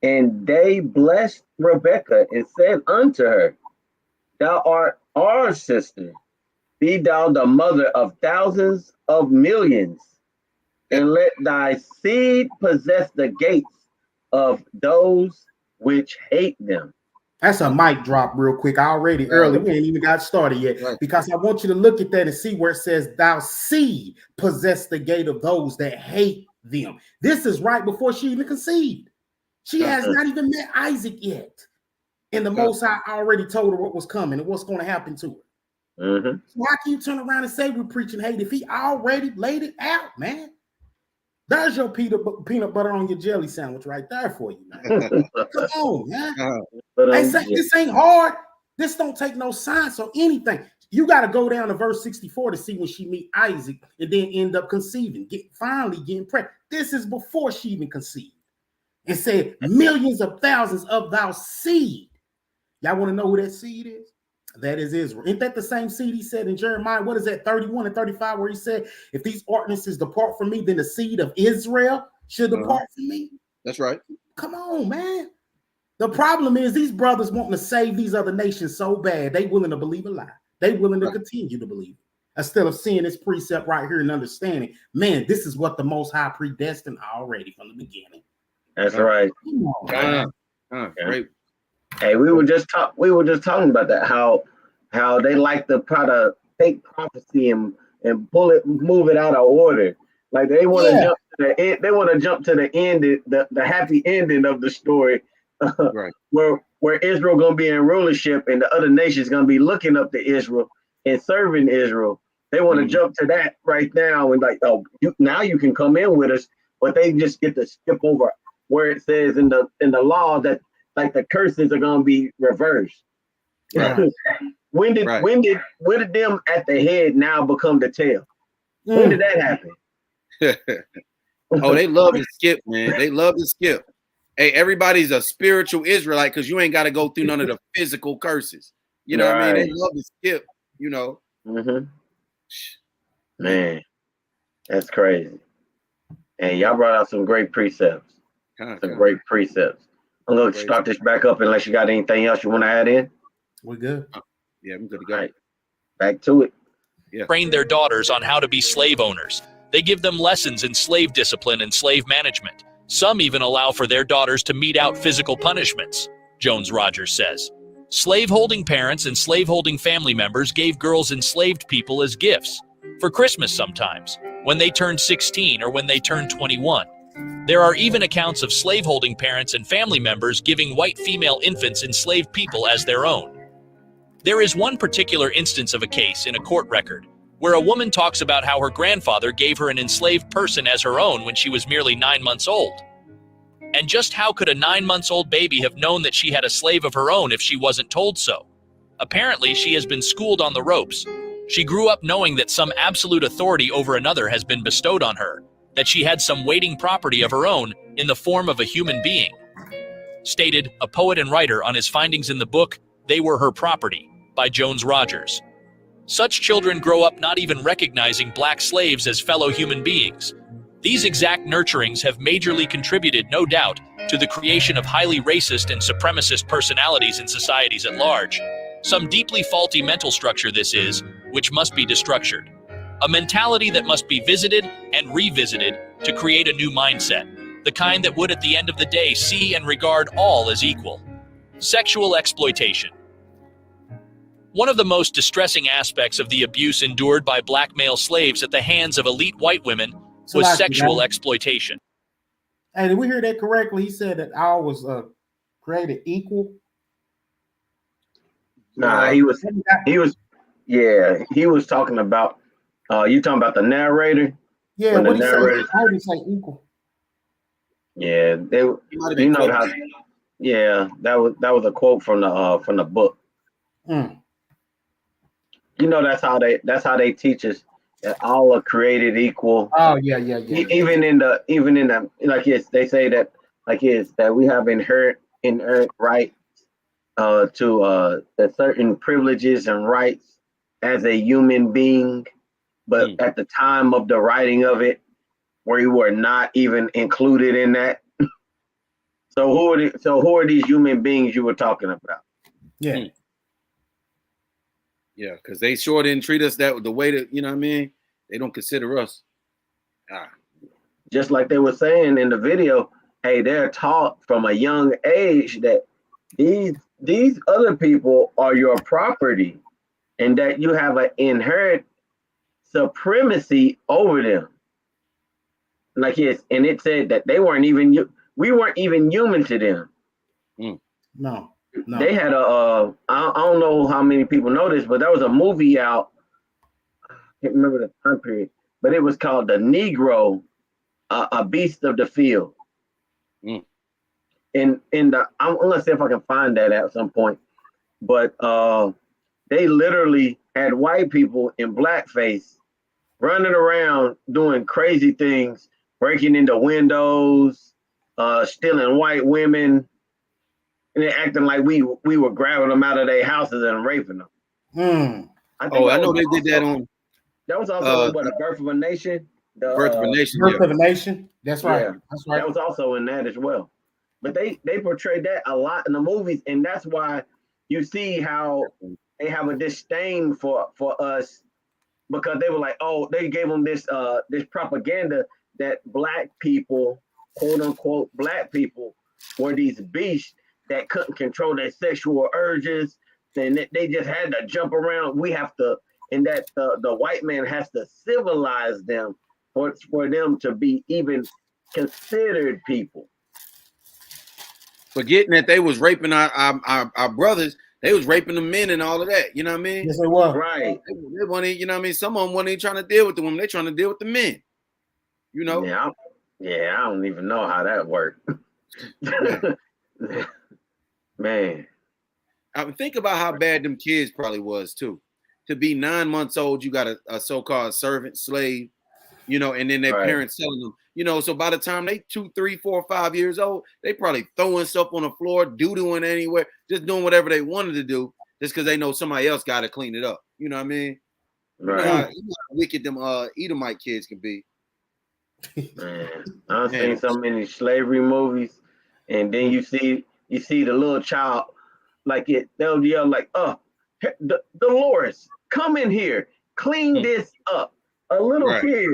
S2: And they blessed Rebekah and said unto her, Thou art our sister, be thou the mother of thousands of millions, and let thy seed possess the gates of those which hate them.
S1: That's a mic drop real quick. Already early. We ain't even got started yet. Because I want you to look at that and see where it says, Thou seed possess the gate of those that hate them. This is right before she even conceived. She has not even met Isaac yet. And the Most High already told her what was coming and what's going to happen to her. So how can you turn around and say we're preaching hate if he already laid it out, man? There's your peanut butter on your jelly sandwich right there for you, man. Come on, man. This ain't hard. This don't take no science or anything. You got to go down to verse 64 to see when she meet Isaac and then end up conceiving, finally getting pregnant. This is before she even conceived. And said, millions of thousands of thou seed. Y'all want to know who that seed is? That is Israel. Ain't that the same seed he said in Jeremiah? What is that, 31 and 35, where he said, if these ordinances depart from me, then the seed of Israel should depart from me?
S3: That's right.
S1: Come on, man. The problem is these brothers wanting to save these other nations so bad, they willing to believe a lie. They willing to continue to believe it. Instead of seeing this precept right here and understanding, man, this is what the Most High predestined already from the beginning.
S2: That's right.
S3: Great.
S2: Hey, we were just talking about that, how they like to try to take prophecy and move it out of order. Like they want to jump to the end, they want to jump to the end, the happy ending of the story,
S3: right?
S2: Where Israel gonna be in rulership and the other nations gonna be looking up to Israel and serving Israel. They want to jump to that right now and like, oh, now you can come in with us, but they just get to skip over where it says in the law that like the curses are gonna be reversed.
S1: Right.
S2: When did them at the head now become the tail? When did that happen?
S3: Oh, they love to skip, man. They love to skip. Hey, everybody's a spiritual Israelite because you ain't got to go through none of the physical curses. You know what I mean? They love to skip, you know.
S2: Man, that's crazy. And y'all brought out some great precepts. Great precepts. I'm going to start this back up unless you got anything else you want to add in.
S1: We're good.
S3: Yeah, we're good to go.
S2: All right. Back to it.
S3: Yeah.
S4: Train their daughters on how to be slave owners. They give them lessons in slave discipline and slave management. Some even allow for their daughters to mete out physical punishments, Jones Rogers says. Slaveholding parents and slaveholding family members gave girls enslaved people as gifts, for Christmas sometimes, when they turned 16 or when they turned 21. There are even accounts of slaveholding parents and family members giving white female infants enslaved people as their own. There is one particular instance of a case in a court record where a woman talks about how her grandfather gave her an enslaved person as her own when she was merely 9 months old. And just how could a 9-month-old baby have known that she had a slave of her own if she wasn't told so? Apparently, she has been schooled on the ropes. She grew up knowing that some absolute authority over another has been bestowed on her, that she had some waiting property of her own in the form of a human being. Stated a poet and writer on his findings in the book, They Were Her Property, by Jones Rogers. Such children grow up not even recognizing black slaves as fellow human beings. These exact nurturings have majorly contributed, no doubt, to the creation of highly racist and supremacist personalities in societies at large. Some deeply faulty mental structure this is, which must be destructured. A mentality that must be visited and revisited to create a new mindset, the kind that would at the end of the day see and regard all as equal. Sexual exploitation. One of the most distressing aspects of the abuse endured by black male slaves at the hands of elite white women was sexual exploitation.
S1: Hey, did we hear that correctly? He said that all was created equal.
S2: Nah, he was talking about you talking about the narrator?
S1: Yeah, what he said, I heard him say equal.
S2: Yeah, you know how that was a quote from the book. You know that's how they teach us that all are created equal.
S1: Oh yeah.
S2: Even in the like they say that that we have inherent right to the certain privileges and rights as a human being but at the time of the writing of it, we were not even included in that. So who are these human beings you were talking about?
S1: Yeah.
S3: Yeah, because they sure didn't treat us the way that, you know what I mean? They don't consider us.
S2: Just like they were saying in the video, hey, they're taught from a young age that these other people are your property and that you have an inherent supremacy over them. Like and it said that we weren't even human to them.
S1: No.
S2: They had I don't know how many people know this, but there was a movie out. I can't remember the time period, but it was called The Negro, a Beast of the Field. I'm gonna see if I can find that at some point. But they literally had white people in blackface running around doing crazy things, breaking into windows, stealing white women, and they acting like we were grabbing them out of their houses and raping them.
S3: I know they did that on.
S2: That was also on The Birth of a Nation.
S3: Birth of a Nation.
S1: Birth of a Nation. That's right.
S2: Yeah,
S1: that's right.
S2: That was also in that as well. But they portrayed that a lot in the movies, and that's why you see how they have a disdain for us, because they were like, oh, they gave them this propaganda that black people, quote unquote, black people, were these beasts that couldn't control their sexual urges, and they just had to jump around. We have to, and that the white man has to civilize them for them to be even considered people.
S3: Forgetting that they was raping our brothers, they was raping the men and all of that. You know what I mean?
S1: Yes, they were.
S2: Right.
S3: They wanted, you know what I mean? Some of them weren't even trying to deal with the women. They're trying to deal with the men. You know?
S2: Yeah, I don't even know how that worked. Man.
S3: I mean, think about how bad them kids probably was too. To be 9 months old, you got a so-called servant, slave, you know, and then their parents telling them, you know, so by the time they 2, 3, 4, 5 years old, they probably throwing stuff on the floor, doo-dooing anywhere, just doing whatever they wanted to do, just because they know somebody else got to clean it up. You know what I mean?
S2: Right.
S3: You know how wicked them Edomite kids can be.
S2: Man, I've seen so many slavery movies, and then you see the little child, like they'll yell like, Dolores, come in here, clean this up. A little kid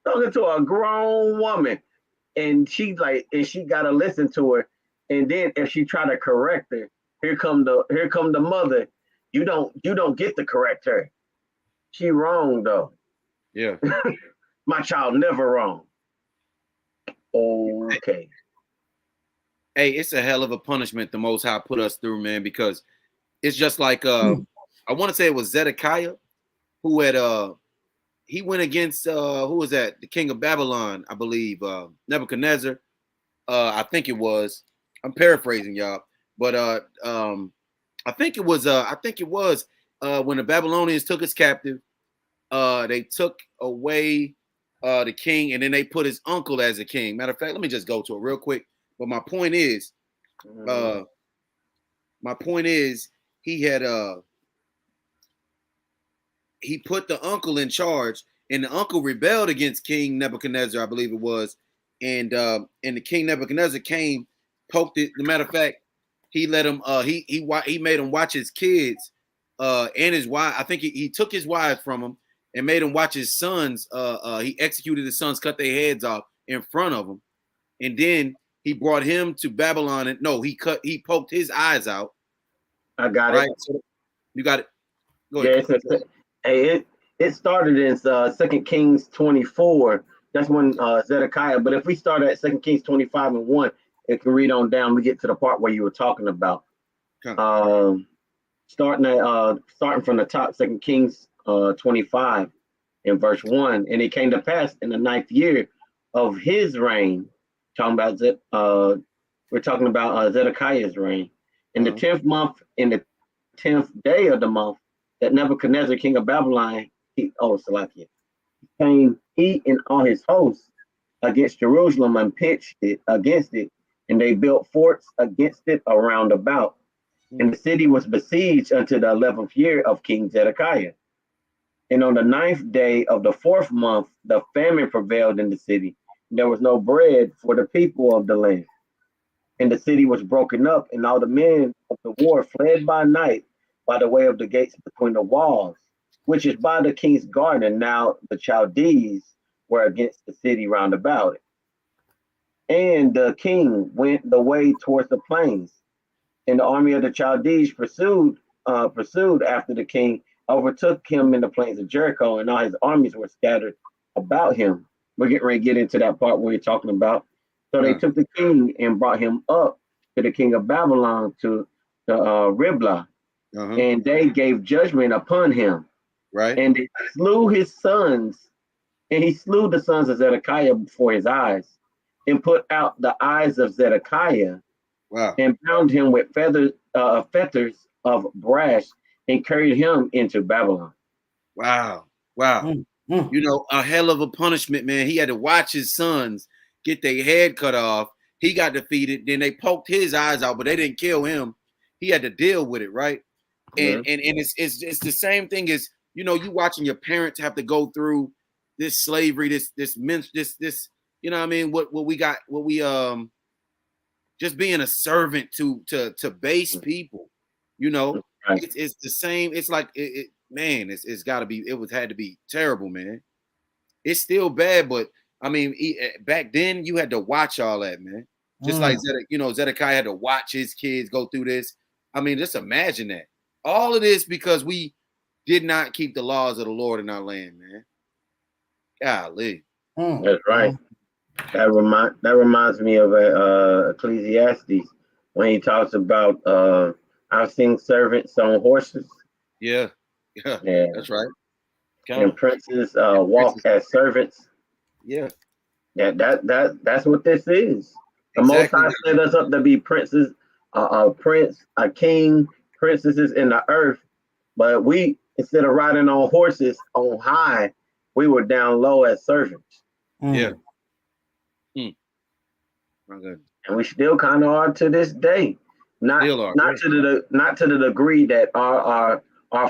S2: talking to a grown woman, and she gotta listen to her. And then if she try to correct her, here come the mother. You don't get to correct her. She wrong though.
S3: Yeah.
S2: My child never wrong. Okay.
S3: Hey, it's a hell of a punishment the Most High put us through, man, because it's just like I want to say it was Zedekiah who had he went against who was that? The king of Babylon, I believe, Nebuchadnezzar. I think it was. I'm paraphrasing, y'all, but I think it was when the Babylonians took us captive. They took away the king, and then they put his uncle as a king. Matter of fact, let me just go to it real quick. But my point is, he had he put the uncle in charge, and the uncle rebelled against King Nebuchadnezzar, I believe it was, and the King Nebuchadnezzar came, poked it. As a matter of fact, he let him he made him watch his kids and his wife. I think he took his wives from him and made him watch his sons. He executed his sons, cut their heads off in front of him, and then he brought him to Babylon. And no, he poked his eyes out.
S2: I got it.
S3: So you got it. Go ahead.
S2: It started in 2 Kings 24. That's when Zedekiah. But if we start at 2 Kings 25:1, it can read on down. We get to the part where you were talking about. Starting from the top, 2 Kings 25 in verse 1. And it came to pass in the 9th year of his reign. We're talking about Zedekiah's reign. In the 10th month, in the 10th day of the month, that Nebuchadnezzar, king of Babylon, came, he and all his hosts, against Jerusalem and pitched it against it, and they built forts against it around about. And the city was besieged until the 11th year of King Zedekiah. And on the 9th day of the 4th month, the famine prevailed in the city. There was no bread for the people of the land. And the city was broken up, and all the men of the war fled by night by the way of the gates between the walls, which is by the king's garden. Now the Chaldees were against the city round about it. And the king went the way towards the plains, and the army of the Chaldees pursued after the king, overtook him in the plains of Jericho, and all his armies were scattered about him. We're getting ready to get into that part where you're talking about. So they took the king and brought him up to the king of Babylon to Riblah, and they gave judgment upon him.
S3: Right.
S2: And they slew his sons, and he slew the sons of Zedekiah before his eyes, and put out the eyes of Zedekiah.
S3: Wow.
S2: And bound him with fetters of brass, and carried him into Babylon.
S3: Wow. Wow. You know, a hell of a punishment, man. He had to watch his sons get their head cut off. He got defeated. Then they poked his eyes out, but they didn't kill him. He had to deal with it, right? And it's the same thing as, you know, you watching your parents have to go through this slavery, this you know what I mean, what we got, what we just being a servant to base people, you know.
S2: Right.
S3: It's the same. It's like man, it's got to be. Had to be terrible, man. It's still bad, but I mean, back then you had to watch all that, man. Just like Zedekiah had to watch his kids go through this. I mean, just imagine that. All of this because we did not keep the laws of the Lord in our land, man. Golly.
S2: That's right. That reminds me of Ecclesiastes when he talks about I've seen servants on horses.
S3: Yeah,
S2: Yeah,
S3: that's right.
S2: And princes walk as servants.
S3: Yeah,
S2: that's what this is. The
S3: exactly.
S2: Most High set us up to be princes, a prince, a king, princesses in the earth. But we, instead of riding on horses on high, we were down low as servants.
S3: Yeah.
S2: And we still kind of are to this day. Not to the degree that our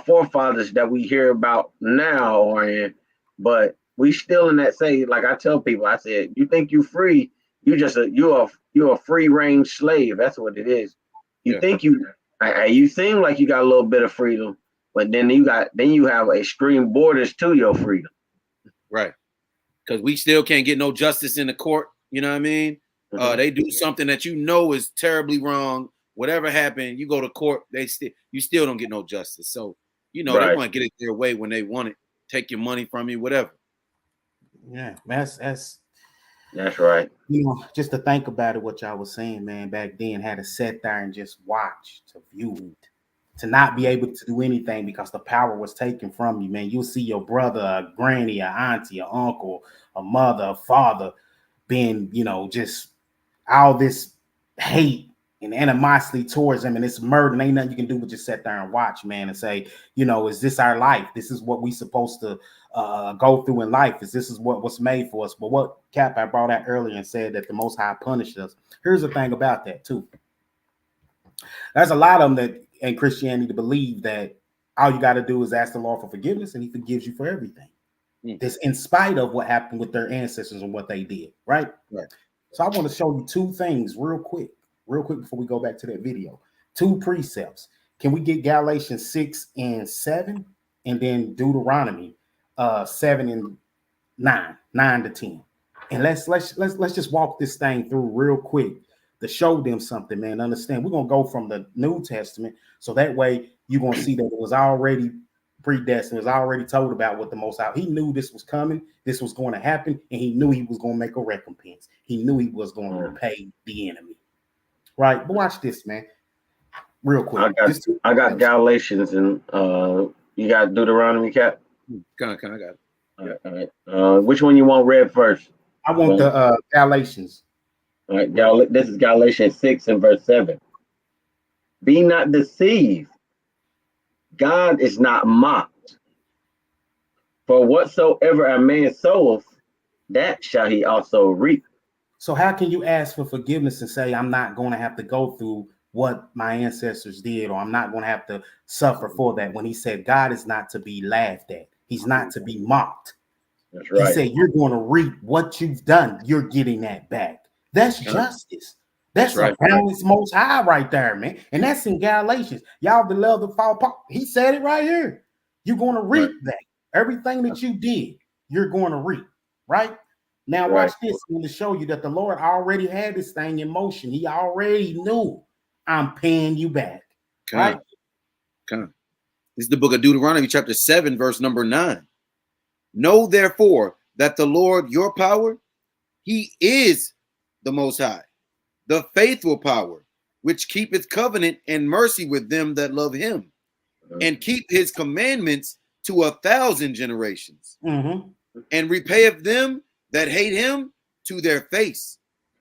S2: forefathers that we hear about now are in, but we still in that say, like I tell people, I said, you think you free, you're a free range slave. That's what it is. You think you seem like you got a little bit of freedom, but then you have extreme borders to your freedom.
S3: Right. Because we still can't get no justice in the court. You know what I mean? They do something that you know is terribly wrong. Whatever happened, you go to court, you still don't get no justice. So, you know, they want to get it their way when they want it, take your money from you, whatever.
S1: Yeah, that's
S2: right.
S1: You know, just to think about it, what y'all was saying, man, back then had to sit there and just watch, to view it, to not be able to do anything because the power was taken from you, man. You'll see your brother, a granny, a auntie, a uncle, a mother, a father being, you know, just all this hate and animosity towards them, and it's murder, and ain't nothing you can do but just sit there and watch, man, and say, you know, is this our life? This is what we supposed to go through in life. This is what's made for us. But what Cap I brought out earlier and said that the Most High punished us. Here's the thing about that too. There's a lot of them that in Christianity to believe that all you got to do is ask the Lord for forgiveness, and He forgives you for everything. This in spite of what happened with their ancestors and what they did, right?
S3: Right.
S1: So I want to show you two things real quick before we go back to that video. Two precepts. Can we get Galatians 6 and 7, and then Deuteronomy 7 and 9 to 10, and let's just walk this thing through real quick to show them something, man. Understand? We're gonna go from the New Testament, so that way you're gonna see that it was already predestined, it was already told about what the Most High. He knew this was coming, this was going to happen, and He knew He was going to make a recompense. He knew He was going to repay the enemy. Right? But watch this, man. Real quick.
S2: I got Galatians and you got Deuteronomy, Cap?
S3: I got it.
S2: All right. Which one you want read first?
S1: I want the Galatians.
S2: All right, this is Galatians 6 and verse 7. Be not deceived. God is not mocked. For whatsoever a man soweth, that shall he also reap.
S1: So how can you ask for forgiveness and say, I'm not going to have to go through what my ancestors did, or I'm not going to have to suffer for that, when He said God is not to be laughed at? He's not to be mocked.
S2: That's right.
S1: He said, you're going to reap what you've done. You're getting that back. That's justice. That's a balanced most high right there, man. And that's in Galatians. Y'all beloved fall apart. He said it right here. You're going to reap that. Everything that you did, you're going to reap, right? Now watch this. I'm going to show you that the Lord already had this thing in motion. He already knew I'm paying you back. Right?
S3: This is the book of Deuteronomy, chapter 7, verse number 9. Know therefore that the Lord your power, he is the most high, the faithful power, which keepeth covenant and mercy with them that love him, and keep his commandments to 1,000 generations, and repayeth them that hate him to their face,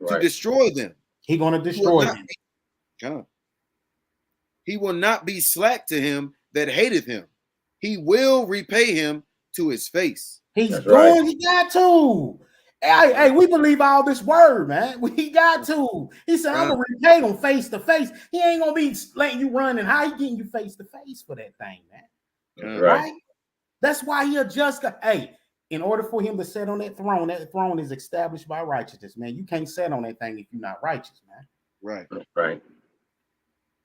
S3: to destroy them.
S1: He's going to destroy them.
S3: He will not be slack to him that hateth him. He will repay him to his face.
S1: He's going, he got to. Hey, we believe all this word, man. We got to. He said, I'm going to repay them face to face. He ain't going to be letting you run and how he getting you face to face for that thing, man. Right? That's why he adjusts. Hey, in order for him to sit on that throne is established by righteousness, man. You can't sit on that thing if you're not righteous, man.
S2: Right.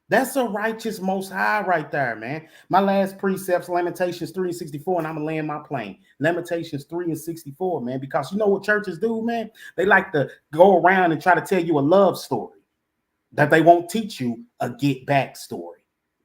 S1: That's a righteous most high right there, man. My last precepts, Lamentations 3 and 64, and I'm going to land my plane. Lamentations 3 and 64, man, because you know what churches do, man? They like to go around and try to tell you a love story that they won't teach you a get back story,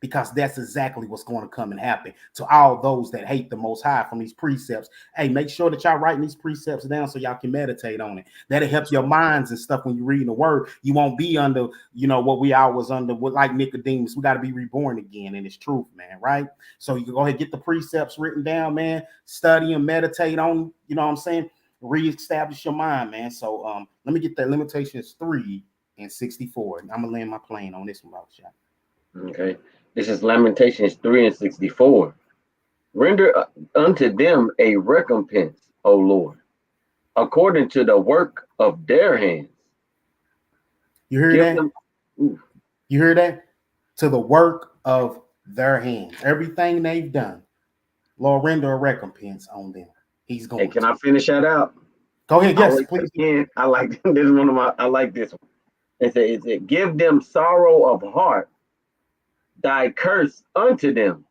S1: because that's exactly what's going to come and happen to all those that hate the most high from these precepts. Hey, make sure that y'all writing these precepts down so y'all can meditate on it. That'll help your minds and stuff when you're reading the word. You won't be under, what we always under, like Nicodemus. We got to be reborn again in his truth, man, right? So you can go ahead and get the precepts written down, man. Study and meditate on, you know what I'm saying? Reestablish your mind, man. So let me get that Lamentations 3 and 64. I'm going to land my plane on this one, shot.
S2: Okay. This is Lamentations 3 and 64. Render unto them a recompense, O Lord, according to the work of their hands.
S1: You hear that? You hear that? To the work of their hands. Everything they've done, Lord, render a recompense on them. He's going.
S2: Hey, can I finish that out?
S1: Go ahead. Yes, please.
S2: Again, I like this is one of my. I like this one. It said, give them sorrow of heart. Thy curse unto them,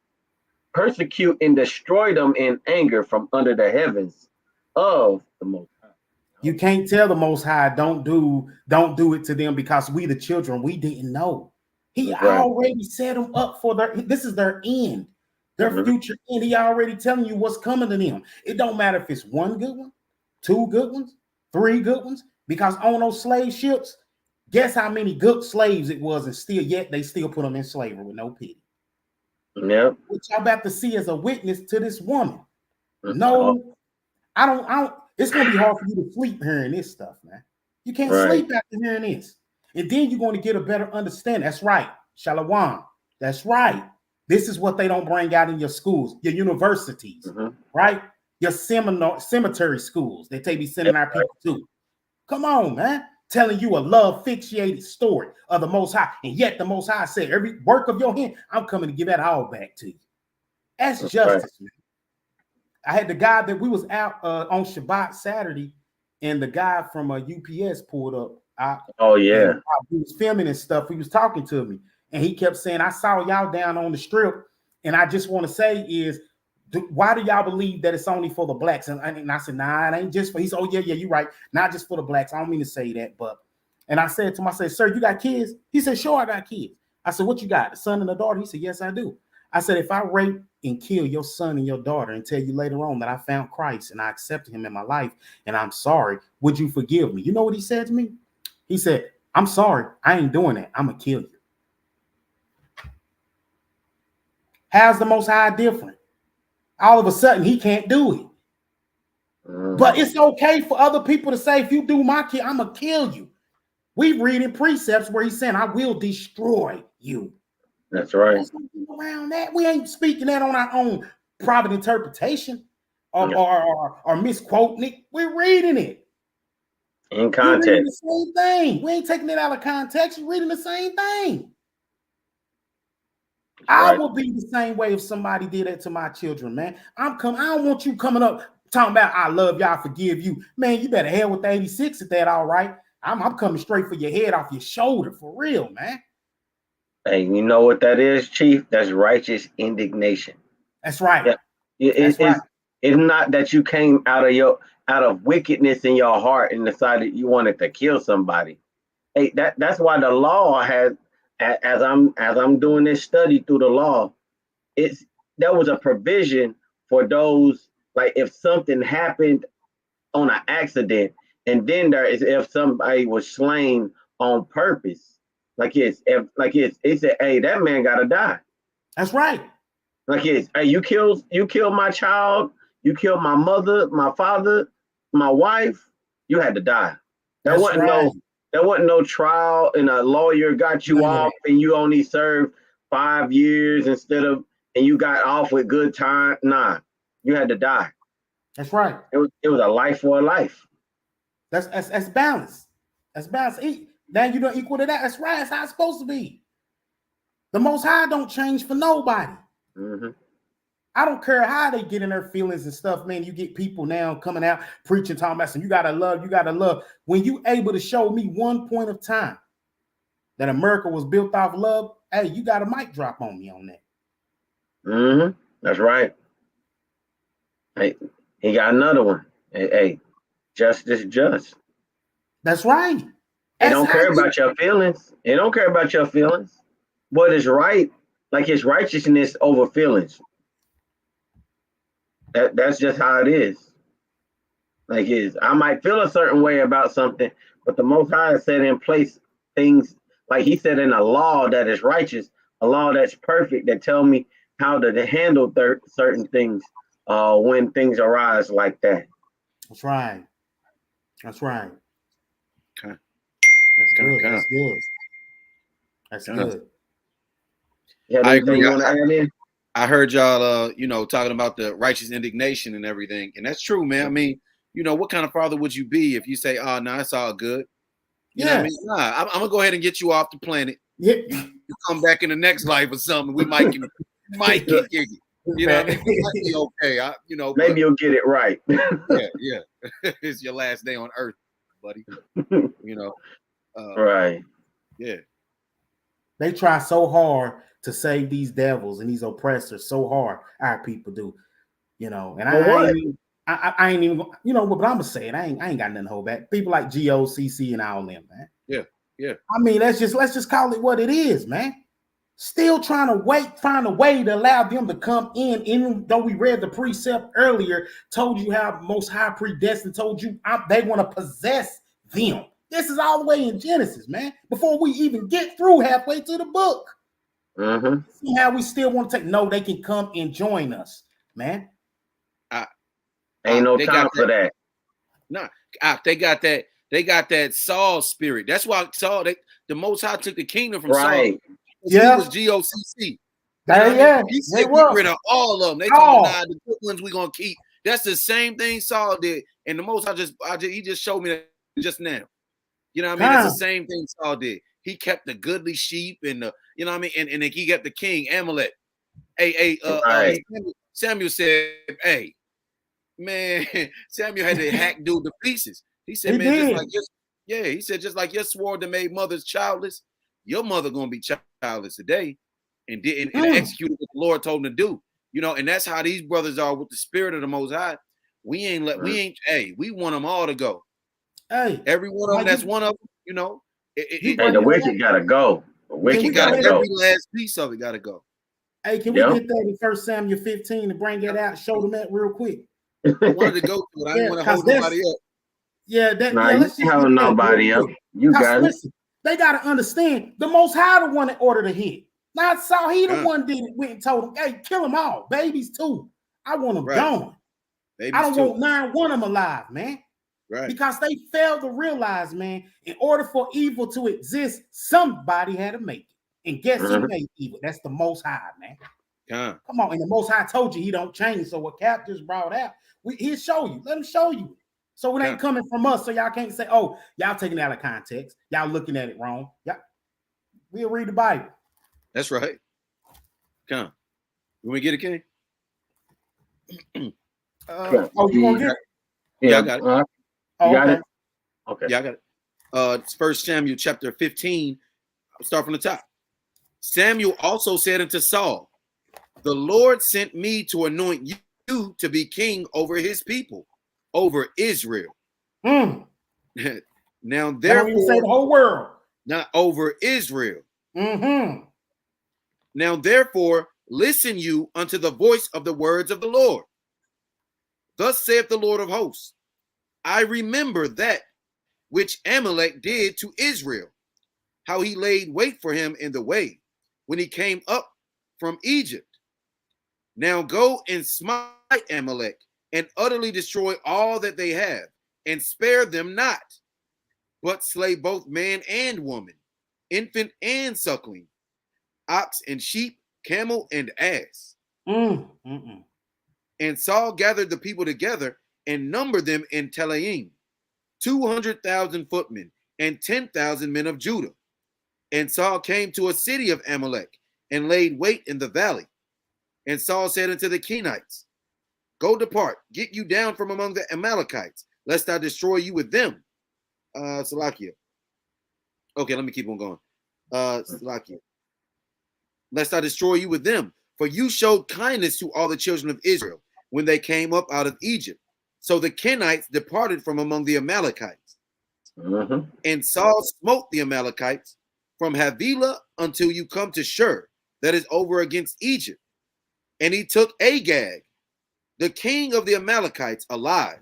S2: persecute and destroy them in anger from under the heavens of the Most High.
S1: You can't tell the Most High don't do it to them, because we the children, we didn't know. He already set them up for this is their end, their future end. He already telling you what's coming to them. It don't matter if it's one good one, two good ones, three good ones, because on those slave ships, guess how many good slaves it was, and yet they still put them in slavery with no pity.
S2: Yeah.
S1: What y'all about to see as a witness to this woman. No, I don't. It's gonna be hard for you to sleep hearing this stuff, man. You can't sleep after hearing this. And then you're going to get a better understanding. That's right. Shalom. That's right. This is what they don't bring out in your schools, your universities, right? Your cemetery schools that they be sending our people to. Come on, man. Telling you a love-fixated story of the Most High. And yet the Most High said, every work of your hand, I'm coming to give that all back to you. That's justice, man. I had the guy that we was out on Shabbat Saturday, and the guy from UPS pulled up. He was filming and stuff. He was talking to me, and he kept saying, I saw y'all down on the strip, and I just want to say is, why do y'all believe that it's only for the blacks? And I said, nah, it ain't just for. He said, oh, yeah, you're right. Not just for the blacks. I don't mean to say that, but. And I said to him, I said, sir, you got kids? He said, sure, I got kids. I said, what you got, a son and a daughter? He said, yes, I do. I said, if I rape and kill your son and your daughter and tell you later on that I found Christ and I accepted him in my life and I'm sorry, would you forgive me? You know what he said to me? He said, I'm sorry, I ain't doing that. I'm going to kill you. How's the Most High different? All of a sudden, he can't do it. But it's okay for other people to say, if you do my kid, I'm going to kill you. We read in precepts where he's saying, I will destroy you.
S2: That's right.
S1: There's nothing around that. We ain't speaking that on our own private interpretation or misquoting it. We're reading it.
S2: In context.
S1: We're reading the same thing. We ain't taking it out of context. We're reading the same thing. I will be the same way if somebody did that to my children, man. I don't want you coming up talking about I love y'all, forgive you. Man, you better hell with the 86 at that, all right? I'm coming straight for your head off your shoulder, for real, man.
S2: Hey, you know what that is, Chief? That's righteous indignation.
S1: That's right.
S2: Yeah. That's right. It's not that you came out of wickedness in your heart and decided you wanted to kill somebody. Hey, that's why the law has, as I'm doing this study through the law, there was a provision for those, like if something happened on an accident, and then there is if somebody was slain on purpose, it said, hey, that man gotta die.
S1: That's right.
S2: Hey, you killed my child, you killed my mother, my father, my wife, you had to die. There wasn't no trial and a lawyer got you off and you only served 5 years and you got off with good time. Nah, you had to die.
S1: That's right.
S2: It was a life for a life.
S1: That's balance. That's balance. Now you don't equal to that. That's right. That's how it's supposed to be. The Most High don't change for nobody.
S2: Mm-hmm.
S1: I don't care how they get in their feelings and stuff, man. You get people now coming out preaching, talking about some you gotta love. When you able to show me one point of time that America was built off love, hey, you got a mic drop on me on that.
S2: Mm-hmm. That's right. Hey, he got another one. Hey, justice just. That's right. They don't care about your feelings. They don't care about your feelings. What is right, like his righteousness over feelings. That's just how it is. Like I might feel a certain way about something, but the Most High set in place things, like he said in a law that is righteous, a law that's perfect, that tell me how to handle certain things when things arise like that.
S1: That's right. That's right.
S3: Okay.
S1: That's good. That's good. That's good.
S2: Yeah,
S3: I agree.
S2: You want to add in?
S3: I heard y'all, talking about the righteous indignation and everything, and that's true, man. I mean, what kind of father would you be if you say, "Oh, no, it's all good"? You know what I mean? Nah, I'm gonna go ahead and get you off the planet.
S1: Yeah.
S3: You come back in the next life or something. We might get you. You know what I mean? It might be okay.
S2: Maybe you'll get it right.
S3: Yeah. It's your last day on earth, buddy.
S2: Right.
S3: Yeah.
S1: They try so hard to save these devils and these oppressors so hard. Our people do, and I ain't even, but I'm gonna say it. I ain't got nothing to hold back. People like GOCC and all them, man.
S3: Yeah.
S1: I mean, let's just call it what it is, man. Still trying to find a way to allow them to come in, even though we read the precept earlier, told you how Most High predestined, told you they want to possess them. This is all the way in Genesis, man. Before we even get through halfway to the book.
S2: Mm-hmm.
S1: See how we still want to take? No, they can come and join us, man.
S2: Ain't no time for that.
S3: No, they got that. They got that Saul spirit. That's why the Most High took the kingdom from Saul.
S1: Yeah,
S3: he was GOCC.
S1: He
S3: said get rid of all of them. They told him, the good ones we gonna keep. That's the same thing Saul did, and the Most High he just showed me that just now. You know what I mean? It's the same thing Saul did. He kept the goodly sheep and and he kept the king Amalek. Samuel said, "Hey, man," Samuel had to hack dude to pieces. He said, "Man, he said just like your sword that made mothers childless, your mother gonna be childless today, and executed what the Lord told him to do." And that's how these brothers are with the spirit of the Most High. We want them all to go.
S1: Hey,
S3: every one of them. That's one of them.
S2: The wicked gotta go. The wicked gotta go.
S3: Every last piece of it gotta go.
S1: Hey, can we get that in 1 Samuel 15 to bring that out? Show them that real quick.
S3: I wanted to go to it. I didn't want to hold nobody up.
S1: Let's just
S2: hold nobody up. You got it.
S1: They gotta understand the Most High the one that ordered the hit. Not Saul. He the one did it. Went and told them, "Hey, kill them all, babies too. I want them gone. I don't want none one of them alive, man."
S3: Right.
S1: Because they failed to realize, man, in order for evil to exist, somebody had to make it. And guess who made evil? That's the Most High, man. Come on. And the Most High told you he don't change. So what Cap just brought out, he'll show you. Let him show you. So it ain't coming from us. So y'all can't say, "Oh, y'all taking it out of context. Y'all looking at it wrong." We'll read the Bible.
S3: That's right. Come. You want to get it, King?
S1: Oh, you want to get it?
S3: Yeah, I got it.
S2: You got
S1: okay.
S2: it? Okay.
S3: Yeah, I got it. It's 1 Samuel chapter 15. I'll start from the top. Samuel also said unto Saul, the Lord sent me to anoint you to be king over his people, over Israel.
S1: Mm.
S3: Now,
S1: That don't even say
S3: therefore,
S1: the whole world.
S3: not over Israel.
S1: Mm-hmm.
S3: Now, therefore, listen you unto the voice of the words of the Lord. Thus saith the Lord of hosts, I remember that which Amalek did to Israel, how he laid wait for him in the way when he came up from Egypt. Now go and smite Amalek and utterly destroy all that they have, and spare them not, but slay both man and woman, infant and suckling, ox and sheep, camel and ass. And Saul gathered the people together and numbered them in Telaim, 200,000 footmen and 10,000 men of Judah. And Saul came to a city of Amalek and laid wait in the valley. And Saul said unto the Kenites, go depart, get you down from among the Amalekites, lest I destroy you with them. Salakia. Okay, let me keep on going. Salakia. Lest I destroy you with them. For you showed kindness to all the children of Israel when they came up out of Egypt. So the Kenites departed from among the Amalekites. And Saul smote the Amalekites from Havilah until you come to Shur, that is over against Egypt. And he took Agag, the king of the Amalekites, alive,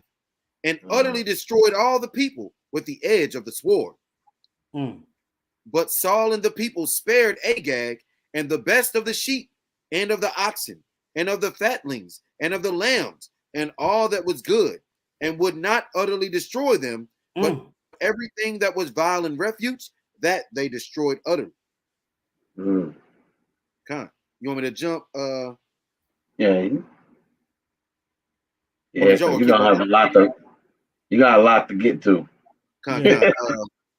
S3: and utterly destroyed all the people with the edge of the sword. But Saul and the people spared Agag and the best of the sheep and of the oxen and of the fatlings and of the lambs and all that was good, and would not utterly destroy them, but everything that was vile and refuge, that they destroyed utterly. Con, you want me to jump?
S2: Yeah.
S3: Yeah,
S2: because you got a lot to get to.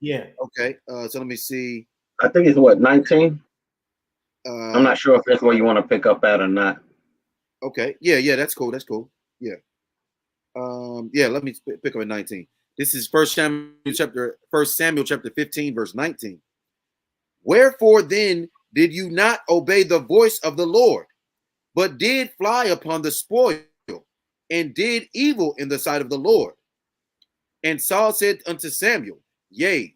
S1: Yeah.
S3: Okay. So let me see.
S2: I think it's what, 19? I'm not sure if that's where you want to pick up at or not.
S3: Okay. Yeah, that's cool. That's cool. Yeah. Yeah, let me pick up at 19. This is 1 Samuel chapter 15, verse 19. Wherefore then did you not obey the voice of the Lord, but did fly upon the spoil, and did evil in the sight of the Lord? And Saul said unto Samuel, yea,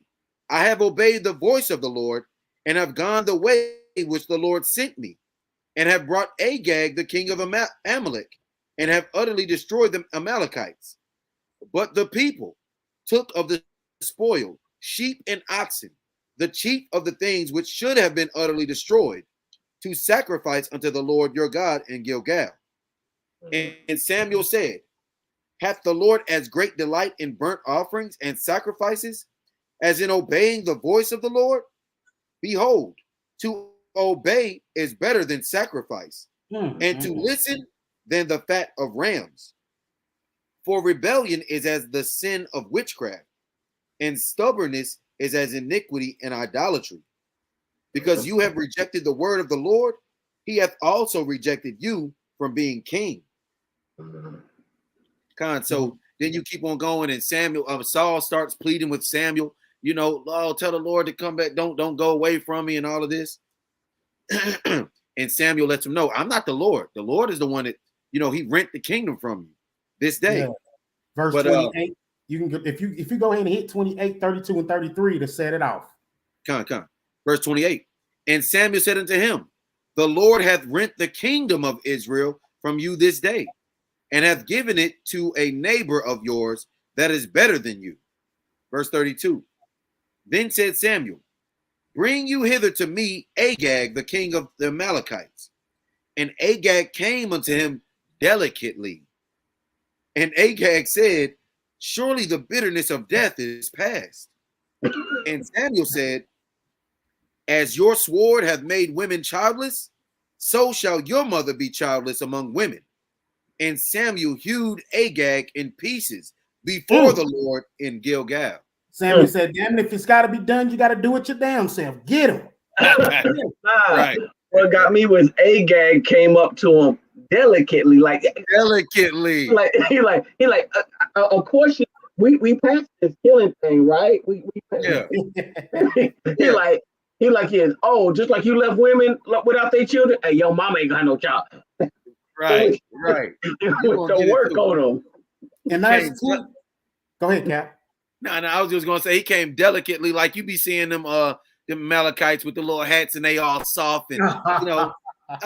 S3: I have obeyed the voice of the Lord, and have gone the way which the Lord sent me, and have brought Agag the king of Amalek, and have utterly destroyed the Amalekites. But the people took of the spoil sheep and oxen, the chief of the things which should have been utterly destroyed, to sacrifice unto the Lord your God in Gilgal. And Samuel said, hath the Lord as great delight in burnt offerings and sacrifices as in obeying the voice of the Lord? Behold, to obey is better than sacrifice, and to listen than the fat of rams. For rebellion is as the sin of witchcraft, and stubbornness is as iniquity and idolatry. Because you have rejected the word of the Lord, he hath also rejected you from being king. So then you keep on going, and Saul starts pleading with Samuel, oh, tell the Lord to come back, don't go away from me, and all of this. And Samuel lets him know, I'm not the Lord. The Lord is the one that, he rent the kingdom from you this day.
S1: Yeah. Verse 28. You can if you go ahead and hit 28, 32, and 33 to set it off.
S3: Verse 28. And Samuel said unto him, the Lord hath rent the kingdom of Israel from you this day, and hath given it to a neighbor of yours that is better than you. Verse 32. Then said Samuel, bring you hither to me Agag, the king of the Amalekites. And Agag came unto him delicately. And Agag said, surely the bitterness of death is past. And Samuel said, as your sword hath made women childless, so shall your mother be childless among women. And Samuel hewed Agag in pieces before the Lord in Gilgal.
S1: Samuel said, damn it, if it's got to be done, you got to do it your damn self. Get him.
S3: Right.
S2: what got me was Agag came up to him delicately,
S3: delicately.
S2: Of course, we passed this killing thing, right? We
S3: Yeah.
S2: he like, yes. Oh, just like you left women without their children. Hey, your mama ain't got no child.
S3: Right.
S2: It was to work on them.
S1: And that's too. Go ahead, Cap.
S3: No, I was just gonna say he came delicately, like you be seeing them Amalekites with the little hats and they all soft and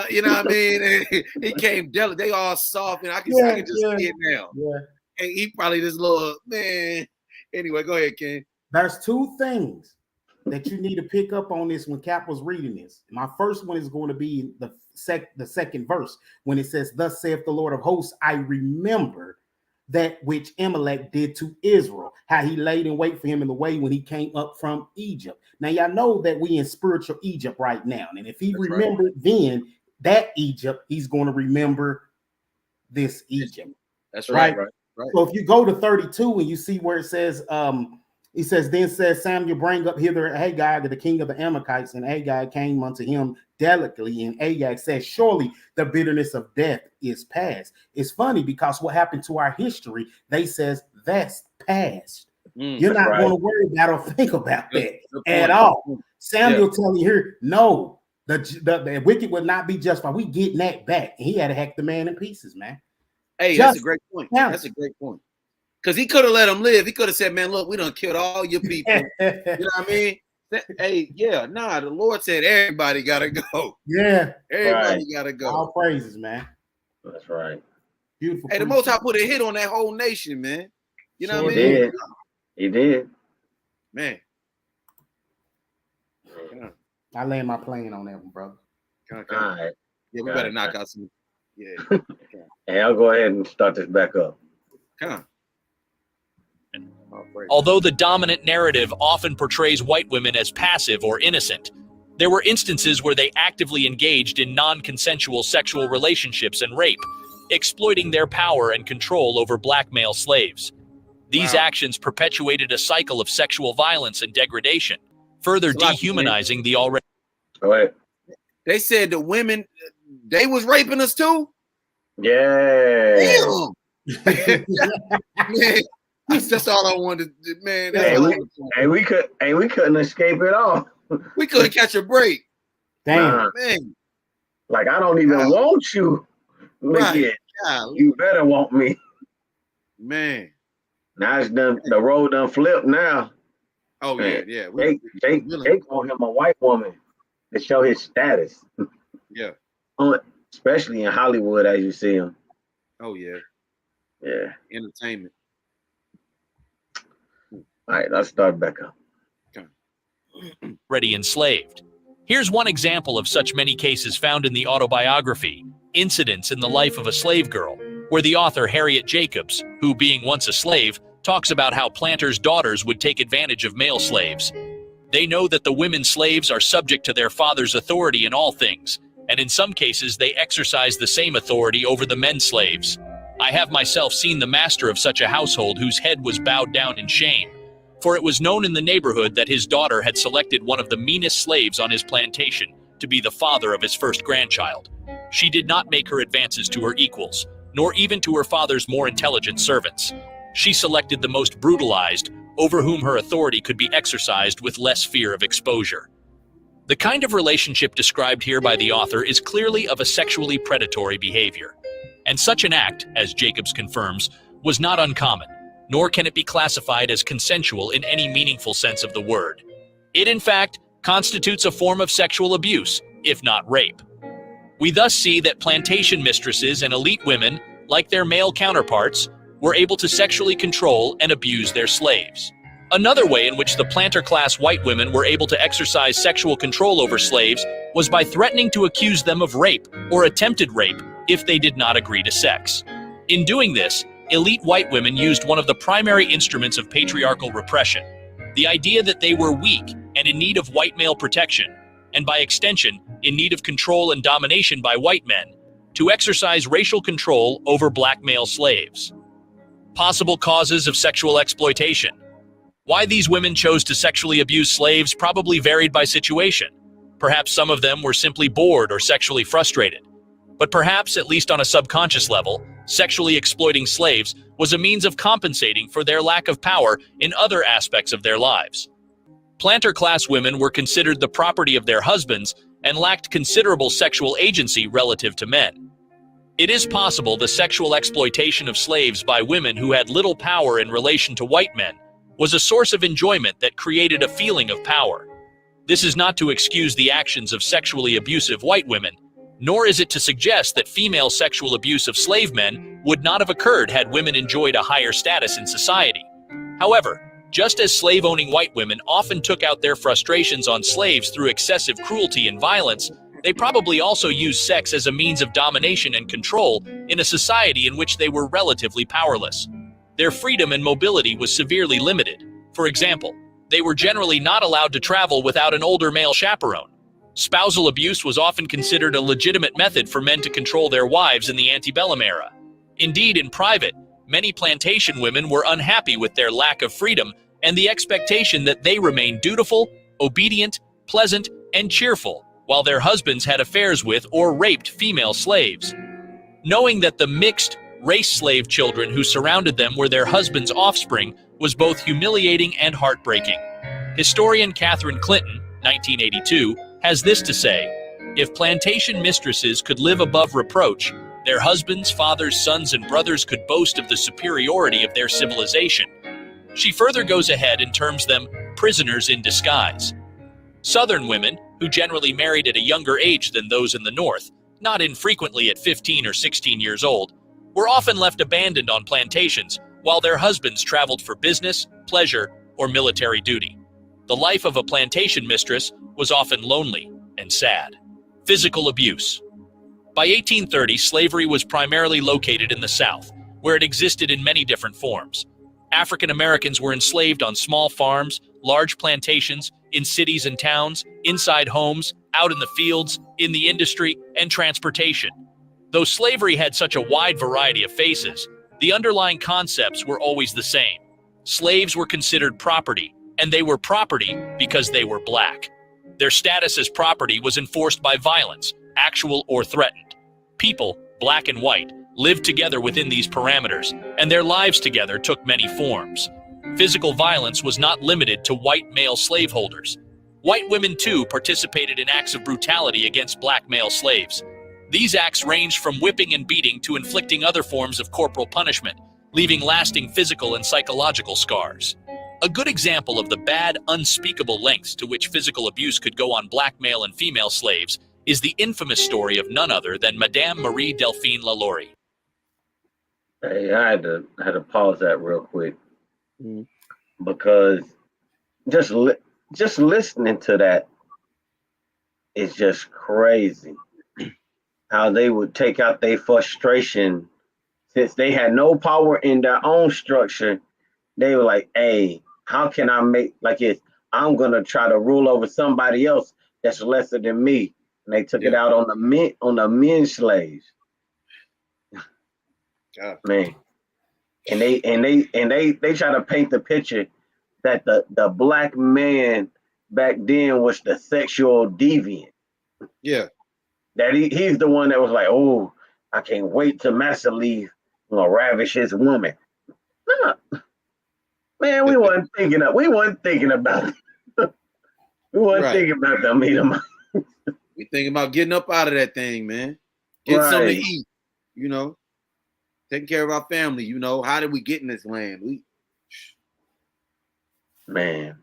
S3: you know what I mean. He came delicate. They all soft and I can just see it now.
S1: Yeah.
S3: And he probably this little man. Anyway, go ahead, Ken.
S1: There's two things that you need to pick up on this when Cap was reading this. My first one is going to be the second verse when it says, "Thus saith the Lord of hosts, I remember that which Amalek did to Israel, how he laid in wait for him in the way when he came up from Egypt." Now, y'all know that we in spiritual Egypt right now. And if he remembered then that Egypt, he's going to remember this Egypt.
S3: That's right.
S1: So if you go to 32 and you see where it says, he says, "Then says Samuel, bring up hither Agag, the king of the Amalekites, and Agag came unto him delicately, and Agag says, surely the bitterness of death is past." It's funny because what happened to our history, they says that's past. You're not going to worry about or think about that at all. Samuel telling you here, no, the wicked will not be justified. We getting that back. And he had to hack the man in pieces, man.
S3: Hey, that's a great point. That's a great point. Because he could have let him live. He could have said, man, look, we done killed all your people. You know what I mean? The Lord said everybody got to go.
S1: Yeah.
S3: Everybody got to go.
S1: All praises, man.
S2: That's right.
S1: Beautiful.
S3: Hey, the Most High put a hit on that whole nation, man. You know what I mean?
S2: He did.
S3: Man.
S1: I land my plane on that one, brother.
S2: All right.
S3: Yeah, we better knock out some. Yeah.
S2: Hey, I'll go ahead and start this back up.
S3: Come on.
S4: Although the dominant narrative often portrays white women as passive or innocent, there were instances where they actively engaged in non-consensual sexual relationships and rape, exploiting their power and control over black male slaves. These actions perpetuated a cycle of sexual violence and degradation, further dehumanizing the already...
S2: Go ahead.
S3: They said the women, they was raping us too?
S2: Yeah.
S3: Damn. Man. That's all I wanted, man.
S2: We couldn't escape it all.
S3: We couldn't catch a break.
S1: Damn,
S3: man.
S2: Like I don't even want you.
S3: Right.
S2: You better want me,
S3: man.
S2: Now it's done. The road done flipped now.
S3: Oh
S2: man.
S3: Yeah.
S2: They call him a white woman to show his status.
S3: Yeah.
S2: Especially in Hollywood, as you see him.
S3: Oh yeah.
S2: Yeah.
S3: Entertainment.
S2: All right, let's start back up.
S4: Already enslaved. Here's one example of such many cases found in the autobiography, Incidents in the Life of a Slave Girl, where the author Harriet Jacobs, who being once a slave, talks about how planters' daughters would take advantage of male slaves. They know that the women slaves are subject to their father's authority in all things, and in some cases they exercise the same authority over the men slaves. I have myself seen the master of such a household whose head was bowed down in shame, for it was known in the neighborhood that his daughter had selected one of the meanest slaves on his plantation to be the father of his first grandchild. She did not make her advances to her equals, nor even to her father's more intelligent servants. She selected the most brutalized, over whom her authority could be exercised with less fear of exposure. The kind of relationship described here by the author is clearly of a sexually predatory behavior. And such an act, as Jacobs confirms, was not uncommon, nor can it be classified as consensual in any meaningful sense of the word. It, in fact, constitutes a form of sexual abuse, if not rape. We thus see that plantation mistresses and elite women, like their male counterparts, were able to sexually control and abuse their slaves. Another way in which the planter-class white women were able to exercise sexual control over slaves was by threatening to accuse them of rape or attempted rape if they did not agree to sex. In doing this, elite white women used one of the primary instruments of patriarchal repression, the idea that they were weak and in need of white male protection, and by extension, in need of control and domination by white men, to exercise racial control over black male slaves. Possible causes of sexual exploitation. Why these women chose to sexually abuse slaves probably varied by situation. Perhaps some of them were simply bored or sexually frustrated. But perhaps, at least on a subconscious level, sexually exploiting slaves was a means of compensating for their lack of power in other aspects of their lives. Planter-class women were considered the property of their husbands and lacked considerable sexual agency relative to men. It is possible the sexual exploitation of slaves by women who had little power in relation to white men was a source of enjoyment that created a feeling of power. This is not to excuse the actions of sexually abusive white women, nor is it to suggest that female sexual abuse of slave men would not have occurred had women enjoyed a higher status in society. However, just as slave-owning white women often took out their frustrations on slaves through excessive cruelty and violence, they probably also used sex as a means of domination and control in a society in which they were relatively powerless. Their freedom and mobility was severely limited. For example, they were generally not allowed to travel without an older male chaperone. Spousal abuse was often considered a legitimate method for men to control their wives in the antebellum era. Indeed, in private, many plantation women were unhappy with their lack of freedom and the expectation that they remain dutiful, obedient, pleasant, and cheerful, while their husbands had affairs with or raped female slaves. Knowing that the mixed, race slave children who surrounded them were their husbands' offspring was both humiliating and heartbreaking. Historian Catherine Clinton, 1982, has this to say: "If plantation mistresses could live above reproach, their husbands, fathers, sons, and brothers could boast of the superiority of their civilization." She further goes ahead and terms them prisoners in disguise. Southern women, who generally married at a younger age than those in the North, not infrequently at 15 or 16 years old, were often left abandoned on plantations while their husbands traveled for business, pleasure, or military duty. The life of a plantation mistress was often lonely and sad. Physical abuse. By 1830, slavery was primarily located in the South, where it existed in many different forms. African Americans were enslaved on small farms, large plantations, in cities and towns, inside homes, out in the fields, in the industry, and transportation. Though slavery had such a wide variety of faces, the underlying concepts were always the same. Slaves were considered property, and they were property because they were black. Their status as property was enforced by violence, actual or threatened. People, black and white, lived together within these parameters, and their lives together took many forms. Physical violence was not limited to white male slaveholders. White women, too, participated in acts of brutality against black male slaves. These acts ranged from whipping and beating to inflicting other forms of corporal punishment, leaving lasting physical and psychological scars. A good example of the bad, unspeakable lengths to which physical abuse could go on black male and female slaves is the infamous story of none other than Madame Marie Delphine Lalaurie.
S2: Hey, I had to pause that real quick because just listening to that is just crazy. How they would take out their frustration since they had no power in their own structure. They were like, "Hey, how can I make like it? I'm gonna try to rule over somebody else that's lesser than me." And they took it out on the men slaves.
S3: God.
S2: Man, and they try to paint the picture that the black man back then was the sexual deviant.
S3: Yeah,
S2: That he's the one that was like, "Oh, I can't wait till Master leave. I'm gonna ravish his woman." Nah. Man, we wasn't thinking about it. We wasn't thinking about them either.
S3: We thinking about getting up out of that thing, man. Getting something to eat, taking care of our family, how did we get in this land?
S2: Man,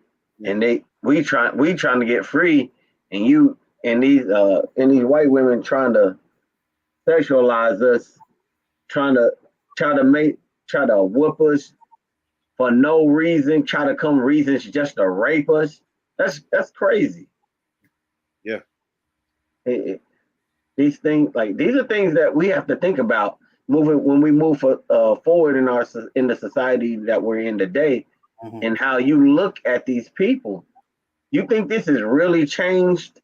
S2: and we trying to get free, and these white women trying to sexualize us, trying to whoop us for no reason, try to come reasons just to rape us. That's crazy.
S3: Yeah.
S2: These are things that we have to think about when we move forward in the society that we're in today, and how you look at these people. You think this has really changed?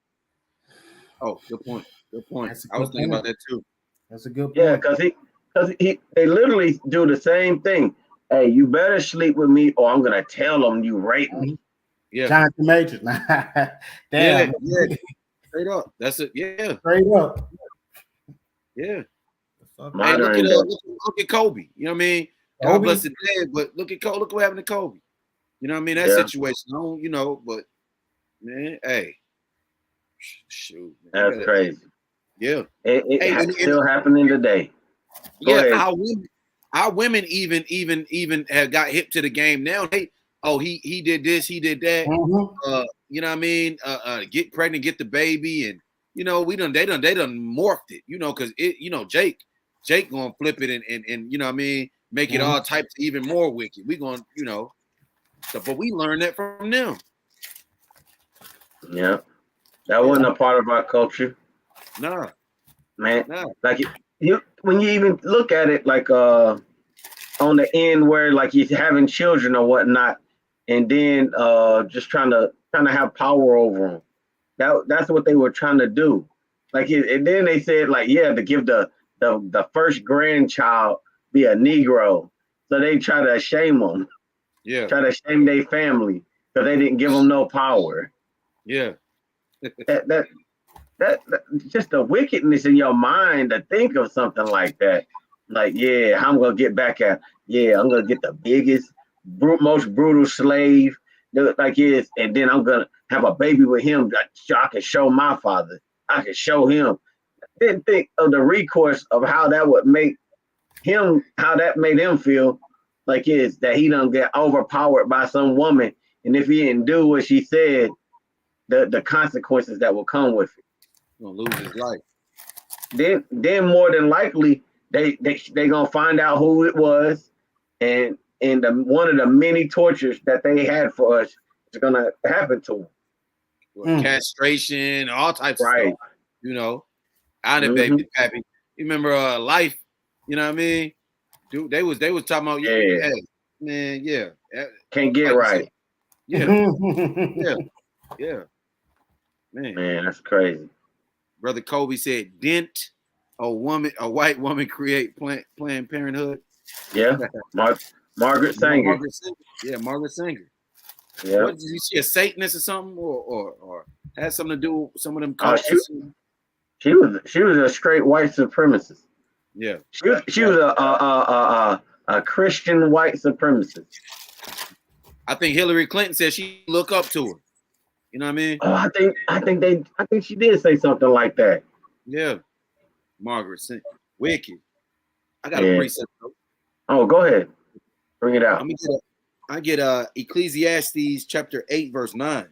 S3: Oh, good point. Good point. I was thinking about that too.
S1: That's a good point.
S2: Yeah, because they literally do the same thing. Hey, you better sleep with me, or I'm gonna tell them you raped me.
S3: Yeah.
S1: Jonathan Majors. Damn.
S3: Yeah. Straight up. That's it. Yeah.
S1: Straight up.
S3: Yeah. Hey,
S2: Modern day.
S3: look at Kobe. You know what I mean? God
S1: Kobe?
S3: bless the dead, but look at Kobe. Look what happened to Kobe. You know what I mean? That situation. You know, but man, hey, shoot. Man,
S2: That's crazy.
S3: Yeah.
S2: It's still happening today.
S3: Yeah, our women even have got hip to the game now. He did this, he did that.
S1: Mm-hmm.
S3: You know what I mean? Get pregnant, get the baby, and you know, they done morphed it, you know, because Jake gonna flip it and you know what I mean, make it all types of even more wicked. We gonna, you know, but we learned that from them.
S2: Yeah. That wasn't a part of our culture.
S3: Nah.
S2: Man. Nah. Like when you even look at it like on the end where like he's having children or whatnot, and then just trying to have power over them. That's what they were trying to do. Like, and then they said like, yeah, to give the first grandchild be a Negro, so they try to shame them.
S3: Yeah.
S2: Try to shame their family because they didn't give them no power.
S3: Yeah.
S2: that just the wickedness in your mind to think of something like that. Like, yeah, I'm gonna get back at. Yeah, I'm gonna get the biggest, most brutal slave. Like is, and then I'm gonna have a baby with him. I can show my father. I can show him. Didn't think of the recourse of how that would make him, how that made him feel. Like is that he don't get overpowered by some woman, and if he didn't do what she said, the consequences that will come with it.
S3: He's gonna lose his life.
S2: Then more than likely they gonna find out who it was, and one of the many tortures that they had for us is gonna happen to
S3: them. Castration, all types of stuff. You know, out of baby pappy. You remember Life? You know what I mean? Dude, they was talking about hey, man, yeah.
S2: Can't get like right.
S3: Yeah. Yeah.
S2: Man, that's crazy.
S3: Brother Kobe said, "Didn't a white woman create Planned Parenthood?"
S2: Yeah, Margaret Sanger.
S3: Margaret Sanger.
S2: Yeah.
S3: What, did you see a Satanist or something, or had something to do with some of them cults?
S2: She was a straight white supremacist.
S3: Yeah.
S2: She was a Christian white supremacist.
S3: I think Hillary Clinton said she look up to her. You know what I mean?
S2: Oh, I think she did say something like that.
S3: Yeah. Margaret Sanger. Wicked. I got a precept.
S2: Oh, go ahead. Bring it out.
S3: I get Ecclesiastes chapter 8, verse 9.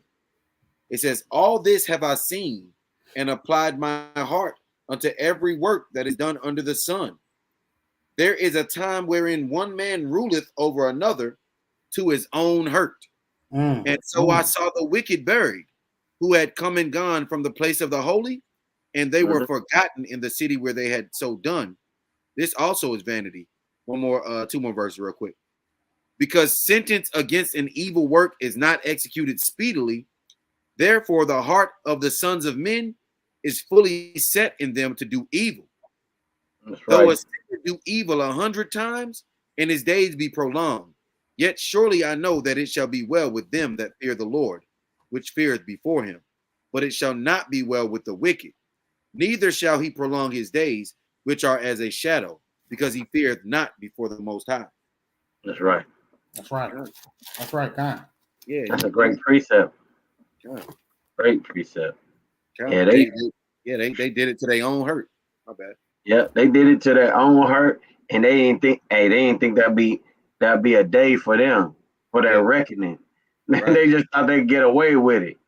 S3: It says, "All this have I seen and applied my heart unto every work that is done under the sun. There is a time wherein one man ruleth over another to his own hurt. And so I saw the wicked buried, who had come and gone from the place of the holy, and they were forgotten in the city where they had so done. This also is vanity." Two more verses real quick. "Because sentence against an evil work is not executed speedily, therefore the heart of the sons of men is fully set in them to do evil. Though a sinner do evil 100 times, and his days be prolonged, yet surely I know that it shall be well with them that fear the Lord, which feareth before him. But it shall not be well with the wicked, neither shall he prolong his days, which are as a shadow, because he feareth not before the Most High."
S2: That's right.
S1: That's right. That's right, God.
S2: Yeah, that's a great precept. God. Great precept.
S3: God. Yeah, they did it to their own hurt. My bad.
S2: Yeah, they did it to their own hurt, and they didn't think that'd be a day for them, for their reckoning. Right. They just thought they'd get away with it.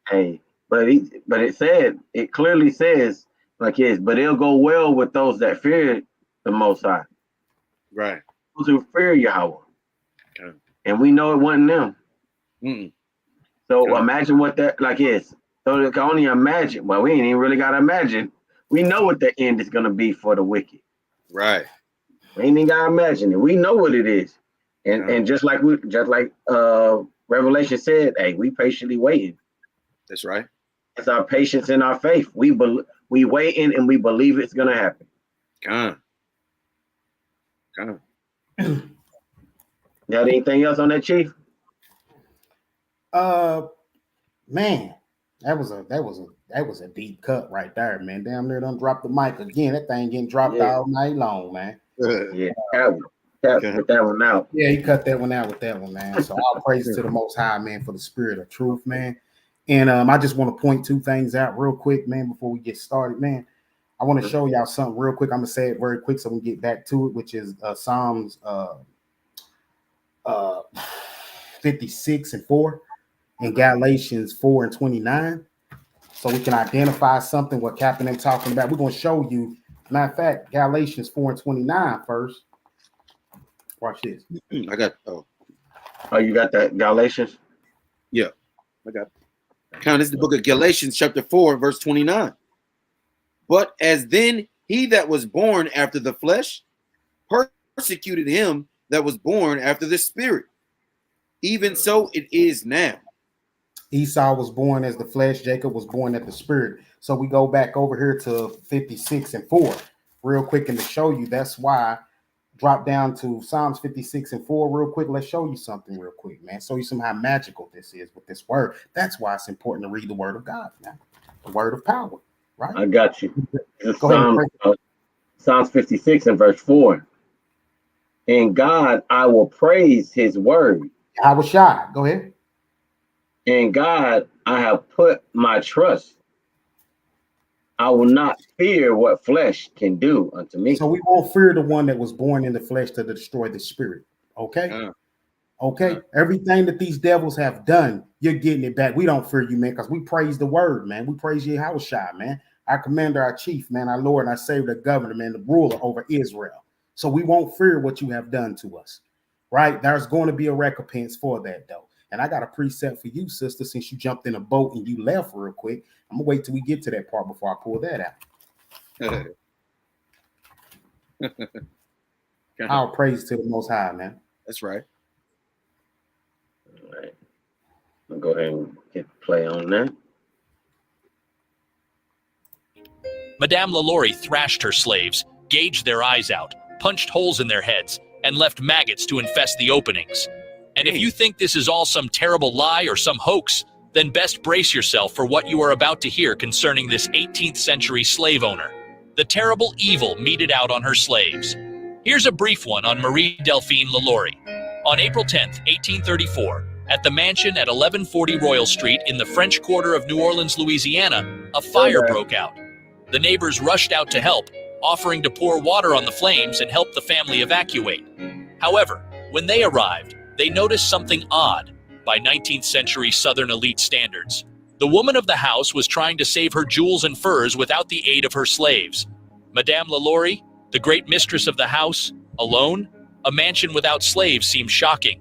S2: Hey, but it clearly says like this, but it'll go well with those that fear the Most High.
S3: Right.
S2: Those who fear Yahweh. Okay. And we know it wasn't them. So imagine what that like is. So you can only imagine. Well, we ain't even really gotta imagine. We know what the end is gonna be for the wicked.
S3: Right.
S2: We ain't even gotta imagine it. We know what it is. And just like Revelation said, hey, we patiently waiting.
S3: That's right.
S2: It's our patience and our faith. We waiting and we believe it's gonna happen. Got anything else on that, Chief?
S1: Man, That was a deep cut right there, man. Damn near done dropped the mic again. That thing getting dropped
S2: Yeah,
S1: all night long, man.
S2: yeah. Cap
S3: Okay.
S2: with that one out.
S1: Yeah, he cut that one out with that one, man. So all praise to the Most High, man, for the spirit of truth, man. And I just want to point two things out real quick, man, before we get started, man. I want to show y'all something real quick. I'm gonna say it very quick so we can get back to it, which is Psalms uh, 56 and 4 and Galatians 4 and 29. So we can identify something what Captain them talking about. We're gonna show you. Matter of fact, Galatians 4 and 29 first. Watch this.
S3: I got
S2: Oh, you got that Galatians?
S3: yeah, I got count. This is the book of Galatians, chapter 4, verse 29. But as then he that was born after the flesh persecuted him that was born after the spirit, even so it is now.
S1: Esau was born as the flesh, Jacob was born as the spirit. So we go back over here to 56 and 4 real quick, and to show you that's why. Drop down to Psalms 56 and 4 real quick. Let's show you something real quick, man. Show you some how magical this is with this word. That's why it's important to read the word of God, man. The word of power, right?
S2: I got you.
S1: Go ahead.
S2: Psalms 56 and verse 4. In God I will praise his word.
S1: I was shy. Go ahead.
S2: In God I have put my trust. I will not fear what flesh can do unto me.
S1: So we won't fear the one that was born in the flesh to destroy the spirit. Okay. Okay. Everything that these devils have done, you're getting it back. We don't fear you, man, because we praise the word, man. We praise Yahushua, man. Our commander, our chief, man, our Lord, and our Savior, the governor, man, the ruler over Israel. So we won't fear what you have done to us. Right? There's going to be a recompense for that, though. And I got a preset for you, sister, since you jumped in a boat and you left real quick. I'm gonna wait till we get to that part before I pull that out. All praise to the Most High, man.
S3: That's right.
S2: All right. I'll go ahead and hit play on that.
S4: Madame LaLaurie thrashed her slaves, gauged their eyes out, punched holes in their heads, and left maggots to infest the openings. And if you think this is all some terrible lie or some hoax, then best brace yourself for what you are about to hear concerning this 18th century slave owner, the terrible evil meted out on her slaves. Here's a brief one on Marie Delphine LaLaurie. On April 10th, 1834, at the mansion at 1140 Royal Street in the French Quarter of New Orleans, Louisiana, a fire broke out. The neighbors rushed out to help, offering to pour water on the flames and help the family evacuate. However, when they arrived, they noticed something odd by 19th century Southern elite standards. The woman of the house was trying to save her jewels and furs without the aid of her slaves. Madame LaLaurie, the great mistress of the house, alone, a mansion without slaves seemed shocking.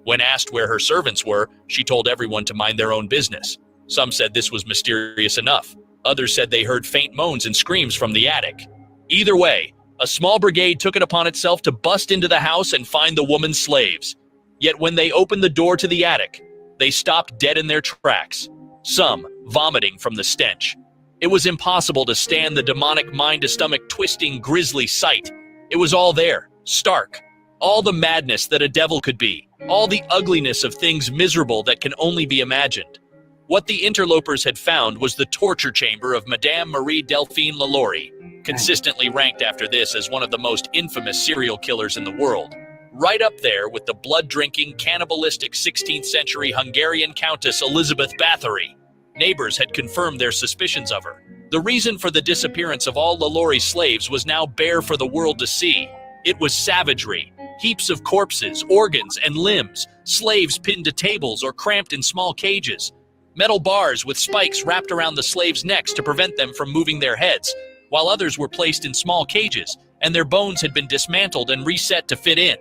S4: When asked where her servants were, she told everyone to mind their own business. Some said this was mysterious enough. Others said they heard faint moans and screams from the attic. Either way, a small brigade took it upon itself to bust into the house and find the woman's slaves. Yet when they opened the door to the attic, they stopped dead in their tracks, some vomiting from the stench. It was impossible to stand the demonic mind-to-stomach twisting grisly sight. It was all there, stark. All the madness that a devil could be, all the ugliness of things miserable that can only be imagined. What the interlopers had found was the torture chamber of Madame Marie Delphine LaLaurie, consistently ranked after this as one of the most infamous serial killers in the world. Right up there with the blood-drinking, cannibalistic 16th century Hungarian Countess Elizabeth Bathory. Neighbors had confirmed their suspicions of her. The reason for the disappearance of all LaLaurie's slaves was now bare for the world to see. It was savagery. Heaps of corpses, organs, and limbs, slaves pinned to tables or cramped in small cages, metal bars with spikes wrapped around the slaves' necks to prevent them from moving their heads, while others were placed in small cages, and their bones had been dismantled and reset to fit in.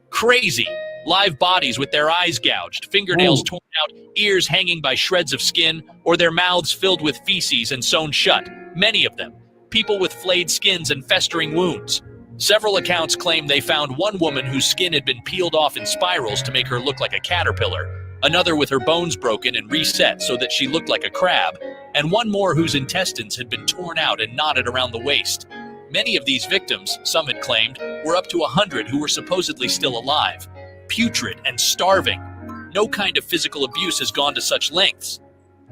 S4: Crazy! Live bodies with their eyes gouged, fingernails torn out, ears hanging by shreds of skin, or their mouths filled with feces and sewn shut, many of them. People with flayed skins and festering wounds. Several accounts claim they found one woman whose skin had been peeled off in spirals to make her look like a caterpillar, another with her bones broken and reset so that she looked like a crab, and one more whose intestines had been torn out and knotted around the waist. Many of these victims, some had claimed, were up to 100 who were supposedly still alive, putrid and starving. No kind of physical abuse has gone to such lengths.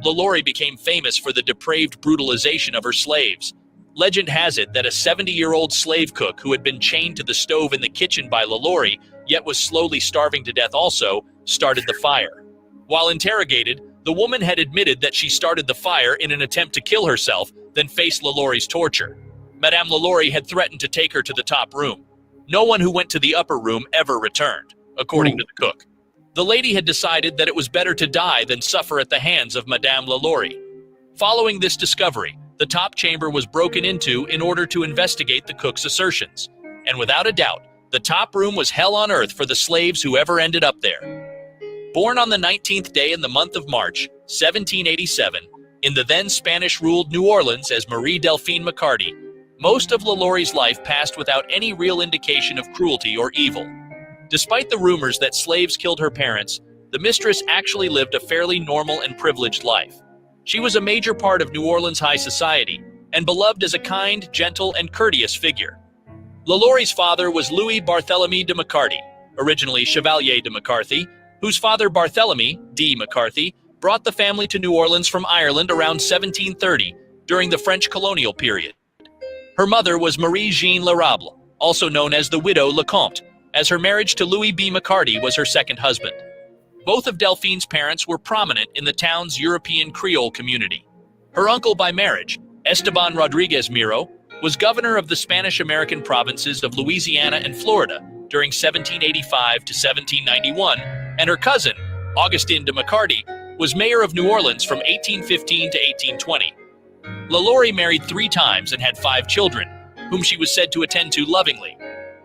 S4: LaLaurie became famous for the depraved brutalization of her slaves. Legend has it that a 70-year-old slave cook who had been chained to the stove in the kitchen by LaLaurie, yet was slowly starving to death also, started the fire. While interrogated, the woman had admitted that she started the fire in an attempt to kill herself, then faced LaLaurie's torture. Madame LaLaurie had threatened to take her to the top room. No one who went to the upper room ever returned, according to the cook. The lady had decided that it was better to die than suffer at the hands of Madame LaLaurie. Following this discovery, the top chamber was broken into in order to investigate the cook's assertions. And without a doubt, the top room was hell on earth for the slaves who ever ended up there. Born on the 19th day in the month of March, 1787, in the then Spanish-ruled New Orleans as Marie Delphine McCarty, most of LaLaurie's life passed without any real indication of cruelty or evil. Despite the rumors that slaves killed her parents, the mistress actually lived a fairly normal and privileged life. She was a major part of New Orleans high society, and beloved as a kind, gentle, and courteous figure. LaLaurie's father was Louis Barthélemy de McCarty, originally Chevalier de McCarthy, whose father Barthélemy D. McCarthy brought the family to New Orleans from Ireland around 1730 during the French colonial period. Her mother was Marie-Jeanne Larable, also known as the widow Lecomte, as her marriage to Louis B. McCarty was her second husband. Both of Delphine's parents were prominent in the town's European Creole community. Her uncle by marriage, Esteban Rodriguez Miro, was governor of the Spanish-American provinces of Louisiana and Florida during 1785 to 1791, and her cousin, Augustin de McCarty, was mayor of New Orleans from 1815 to 1820. LaLaurie married 3 times and had 5 children, whom she was said to attend to lovingly.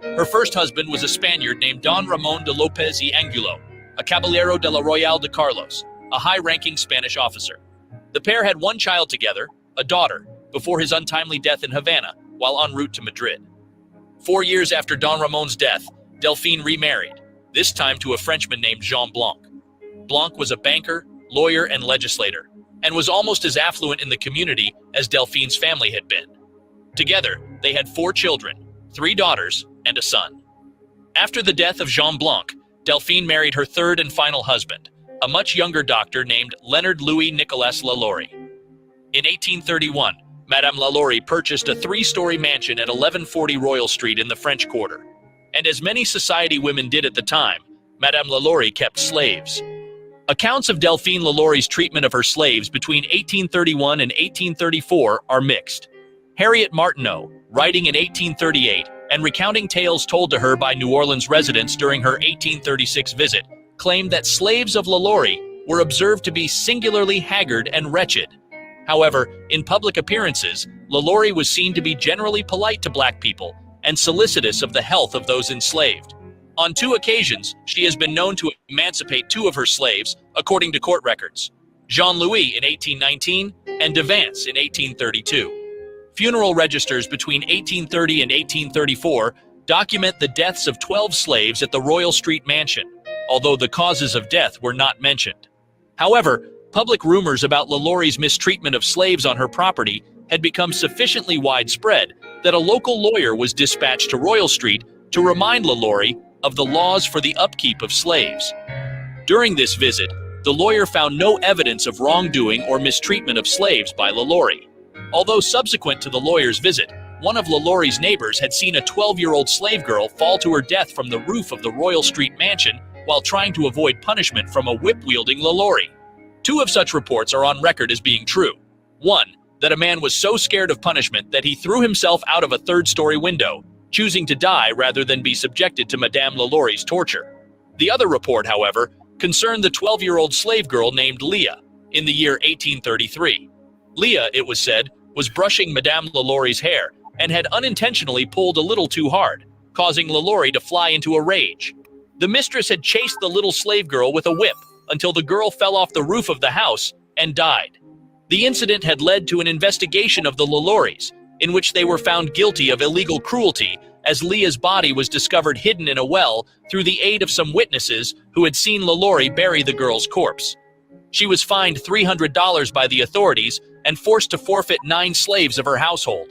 S4: Her first husband was a Spaniard named Don Ramon de López y Angulo, a Caballero de la Royal de Carlos, a high-ranking Spanish officer. The pair had 1 child together, a daughter, before his untimely death in Havana while en route to Madrid. 4 years after Don Ramon's death, Delphine remarried, this time to a Frenchman named Jean Blanc. Blanc was a banker, lawyer, and legislator, and was almost as affluent in the community as Delphine's family had been. Together, they had 4 children, 3 daughters, and a son. After the death of Jean Blanc, Delphine married her third and final husband, a much younger doctor named Leonard Louis Nicolas LaLaurie. In 1831, Madame LaLaurie purchased a 3-story mansion at 1140 Royal Street in the French Quarter. And as many society women did at the time, Madame LaLaurie kept slaves. Accounts of Delphine LaLaurie's treatment of her slaves between 1831 and 1834 are mixed. Harriet Martineau, writing in 1838 and recounting tales told to her by New Orleans residents during her 1836 visit, claimed that slaves of LaLaurie were observed to be singularly haggard and wretched. However, in public appearances, LaLaurie was seen to be generally polite to black people and solicitous of the health of those enslaved. On 2 occasions, she has been known to emancipate 2 of her slaves, according to court records: Jean-Louis in 1819 and de Vance in 1832. Funeral registers between 1830 and 1834 document the deaths of 12 slaves at the Royal Street Mansion, although the causes of death were not mentioned. However, public rumors about LaLaurie's mistreatment of slaves on her property had become sufficiently widespread that a local lawyer was dispatched to Royal Street to remind LaLaurie of the laws for the upkeep of slaves. During this visit, the lawyer found no evidence of wrongdoing or mistreatment of slaves by LaLaurie. Although subsequent to the lawyer's visit, one of LaLaurie's neighbors had seen a 12-year-old slave girl fall to her death from the roof of the Royal Street Mansion while trying to avoid punishment from a whip-wielding LaLaurie. 2 of such reports are on record as being true. 1, that a man was so scared of punishment that he threw himself out of a 3rd-story window, choosing to die rather than be subjected to Madame LaLaurie's torture. The other report, however, concerned the 12-year-old slave girl named Leah in the year 1833. Leah, it was said, was brushing Madame LaLaurie's hair and had unintentionally pulled a little too hard, causing LaLaurie to fly into a rage. The mistress had chased the little slave girl with a whip until the girl fell off the roof of the house and died. The incident had led to an investigation of the LaLauries, in which they were found guilty of illegal cruelty, as Leah's body was discovered hidden in a well through the aid of some witnesses who had seen LaLaurie bury the girl's corpse. She was fined $300 by the authorities and forced to forfeit 9 slaves of her household.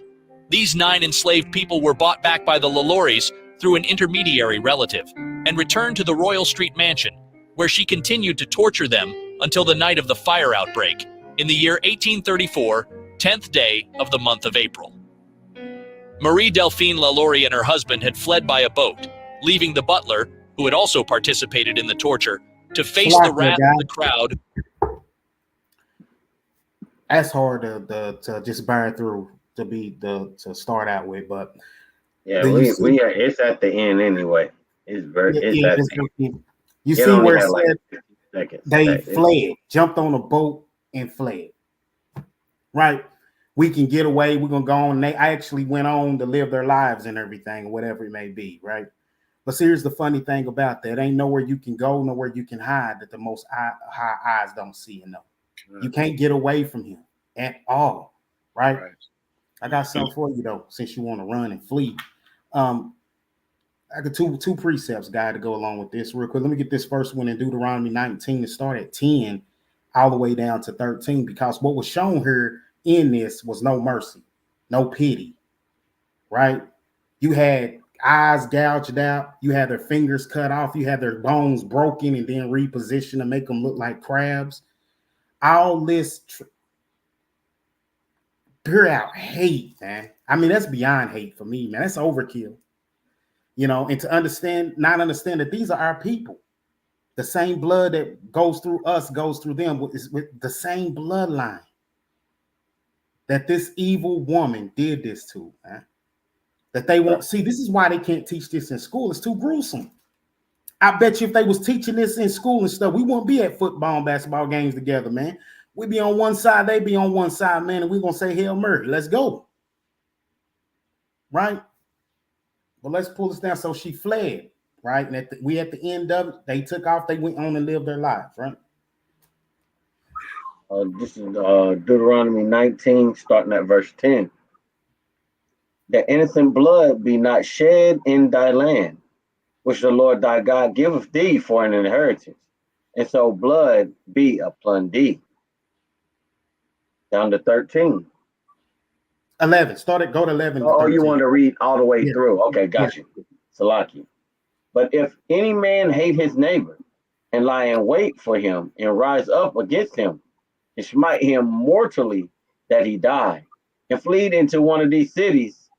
S4: These 9 enslaved people were bought back by the LaLauries through an intermediary relative and returned to the Royal Street Mansion, where she continued to torture them until the night of the fire outbreak in the year 1834, 10th day of the month of April. Marie Delphine Lalaurie and her husband had fled by a boat, leaving the butler, who had also participated in the torture, to face the wrath of the crowd.
S1: That's hard to just burn through to start out with, but
S2: yeah, we are. It's at the end anyway. It's very.
S1: Yeah,
S2: it's at the end.
S1: You see where it said
S2: seconds.
S1: They fled, jumped on a boat and fled. Right? We can get away. We're gonna go on. They actually went on to live their lives and everything, whatever it may be, right? But here's the funny thing about that: ain't nowhere you can go, nowhere you can hide that the most high eyes don't see and know. You can't get away from him at all, right? I got something for you though, since you want to run and flee. I got two precepts, guy, to go along with this real quick. Let me get this first one in Deuteronomy 19 to start at 10 all the way down to 13, because what was shown here in this was no mercy, no pity, right? You had eyes gouged out, you had their fingers cut off, you had their bones broken and then repositioned to make them look like crabs. All this pure out hate, man. I mean, that's beyond hate for me, man. That's overkill. You know, and to not understand that these are our people. The same blood that goes through us goes through them is with the same bloodline that this evil woman did this to, man. That they won't see. This is why they can't teach this in school. It's too gruesome. I bet you if they was teaching this in school and stuff, we wouldn't be at football and basketball games together, man. We'd be on one side, they be on one side, man, and we're going to say, Hail Mary, let's go. Right? But let's pull this down. So she fled, right? And we at the end of it, they took off, they went on and lived their lives, right?
S2: This is Deuteronomy 19, starting at verse 10. That innocent blood be not shed in thy land, which the Lord thy God giveth thee for an inheritance. And so blood be upon thee. Down to 13.
S1: 11. Go to 11.
S2: Oh, you want to read all the way through. Okay, got you. Salaki. But if any man hate his neighbor and lie in wait for him and rise up against him and smite him mortally that he die and flee into one of these cities.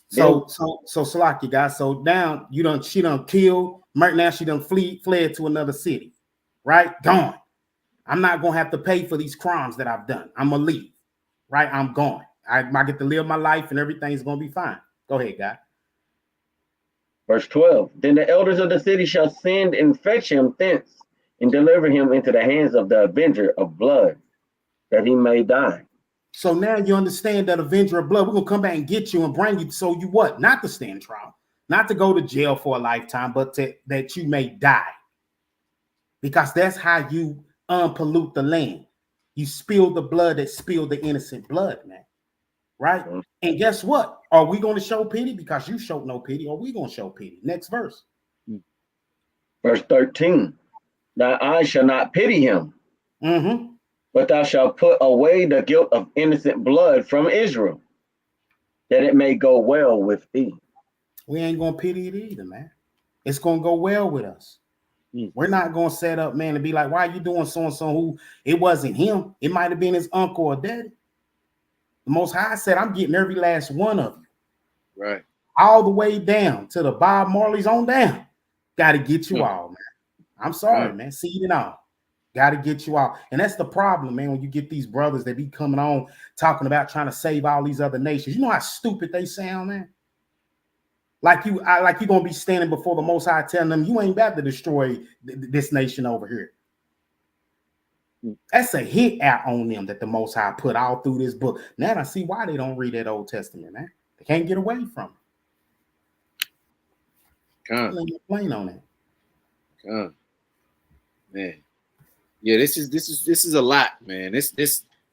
S1: So Salaki, guys. So now she done killed. Now she done fled to another city, right? Gone. I'm not gonna have to pay for these crimes that I've done. I'm gonna leave, right? I'm gone. I get to live my life and everything's going to be fine. Go ahead, guy.
S2: Verse 12. Then the elders of the city shall send and fetch him thence and deliver him into the hands of the avenger of blood, that he may die.
S1: So now you understand that avenger of blood, we're going to come back and get you and bring you. So you what? Not to stand trial, not to go to jail for a lifetime, but that you may die. Because that's how you unpollute the land. You spill the blood that spilled the innocent blood, man. Right? Mm-hmm. And guess what? Are we going to show pity? Because you showed no pity. Or are we going to show pity? Next verse.
S2: Verse 13. Thy eyes shall not pity him, but thou shalt put away the guilt of innocent blood from Israel, that it may go well with thee.
S1: We ain't going to pity it either, man. It's going to go well with us. We're not going to set up, man, and be like, why are you doing so-and-so who it wasn't him? It might have been his uncle or daddy. The Most High said, I'm getting every last one of you.
S3: Right.
S1: All the way down to the Bob Marley's on down. Got to get you all, man. I'm sorry, man. See it all. Got to get you all. And that's the problem, man, when you get these brothers that be coming on talking about trying to save all these other nations. You know how stupid they sound, man? Like you're going to be standing before the Most High telling them, you ain't about to destroy this nation over here. That's a hit out on them that the Most High put all through this book. Now I see why they don't read that Old Testament, man. They can't get away from it. Complain on it.
S3: Man. Yeah, this is a lot, man. This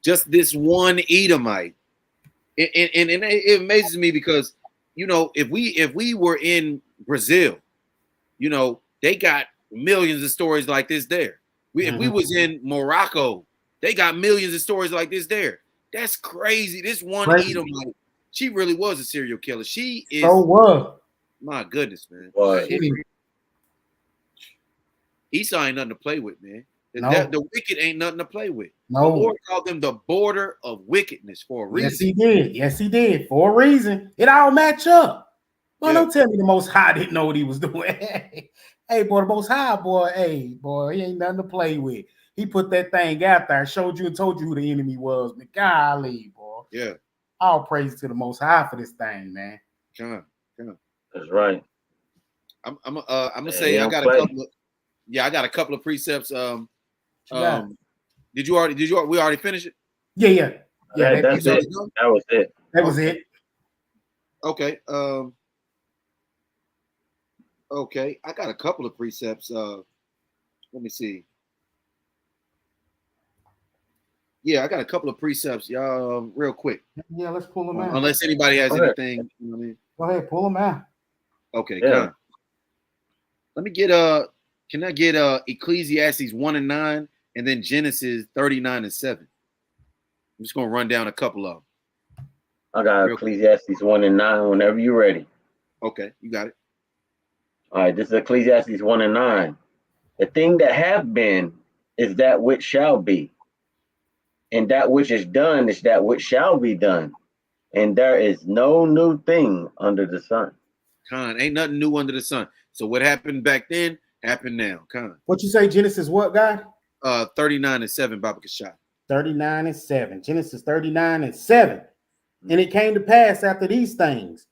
S3: just this one Edomite. And it amazes me because, you know, if we were in Brazil, you know, they got millions of stories like this there. If we was in Morocco, they got millions of stories like this there. That's crazy. This one Edomite, she really was a serial killer. She is.
S1: So what?
S3: My goodness, man.
S2: What?
S3: Esau ain't nothing to play with, man. The wicked ain't nothing to play with.
S1: No.
S3: The Lord called them the border of wickedness for a reason.
S1: Yes, he did. Yes, he did. For a reason. It all match up. Well, don't tell me the Most High didn't know what he was doing. Hey, boy, the Most High, boy, hey, boy, he ain't nothing to play with. He put that thing out there, showed you and told you who the enemy was. But golly, boy.
S3: Yeah.
S1: All praise to the Most High for this thing, man.
S2: Come on. That's right.
S3: I'm gonna say I got a couple of I got a couple of precepts. We already finished it?
S1: Yeah.
S2: That's it. That was it.
S1: That was it.
S3: Okay. Okay. I got a couple of precepts. Let me see. Yeah, I got a couple of precepts, y'all, real quick.
S1: Yeah, let's pull them out.
S3: Unless anybody has anything. You know what I mean?
S1: Go ahead, pull them out.
S3: Okay, let me get can I get Ecclesiastes 1:9 and then Genesis 39:7? I'm just gonna run down a couple of them.
S2: I got Ecclesiastes 1:9 whenever you're ready.
S3: Okay, you got it.
S2: All right, this is Ecclesiastes 1:9. The thing that have been is that which shall be, and that which is done is that which shall be done, and there is no new thing under the sun.
S3: Ain't nothing new under the sun. So what happened back then happened now.
S1: What you say, Genesis what, God?
S3: 39:7, Baba Kashai.
S1: 39:7. Genesis 39:7. And it came to pass after these things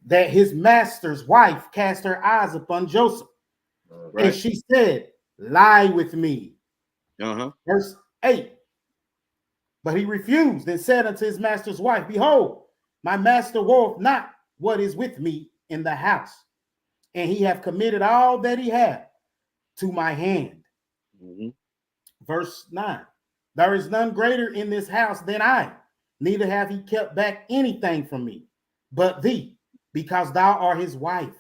S1: that his master's wife cast her eyes upon Joseph. Right. And she said, lie with me. Verse 8. But he refused and said unto his master's wife, behold, my master warreth not what is with me in the house, and he hath committed all that he hath to my hand. Verse 9. There is none greater in this house than I, neither have he kept back anything from me, but thee, because thou art his wife.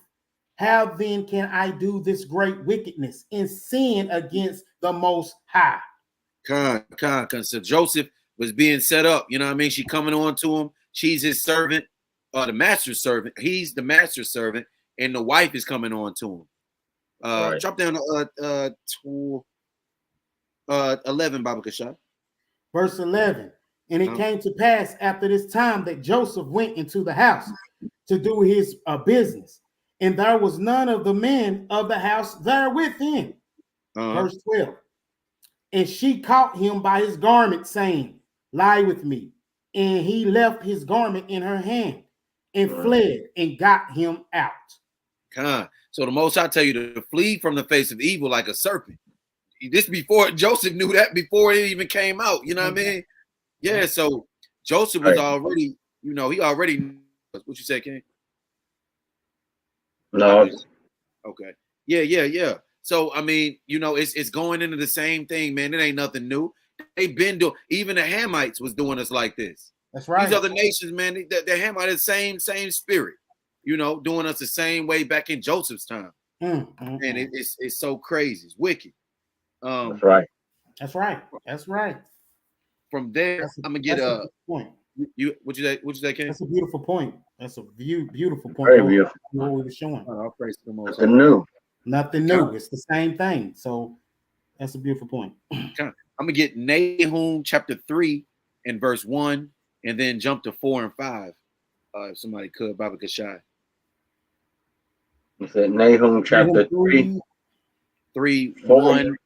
S1: How then can I do this great wickedness and sin against the Most High?
S3: So Joseph was being set up. You know what I mean? She coming on to him. She's his servant, the master's servant. He's the master's servant, and the wife is coming on to him. Right. Drop down to 11, Baba Kashai.
S1: Verse 11. And it came to pass after this time that Joseph went into the house to do his business, and there was none of the men of the house there within. Verse 12. And she caught him by his garment, saying, lie with me. And he left his garment in her hand and fled and got him out.
S3: So the Most High tell you to flee from the face of evil like a serpent. This before Joseph knew that before it even came out. You know what I mean? Yeah. So Joseph was already, he already knew. What you say, King?
S2: No.
S3: Okay. Yeah. So I mean, it's going into the same thing, man. It ain't nothing new. They've been doing. Even the Hamites was doing us like this.
S1: That's right.
S3: These other nations, man, the Hamites, same spirit. Doing us the same way back in Joseph's time. And it's so crazy. It's wicked.
S2: That's right.
S1: That's right.
S3: From there, I'm gonna get a point. What you say, Ken?
S1: That's a beautiful point. That's a beautiful point.
S2: Very beautiful.
S1: What we were showing.
S3: I'll praise the Most.
S1: Nothing new. It's the same thing. So that's a beautiful point.
S3: I'm gonna get Nahum chapter 3 and verse 1, and then jump to 4 and 5. If somebody could, Baba Kashai.
S2: You said Nahum chapter 3,
S3: 1,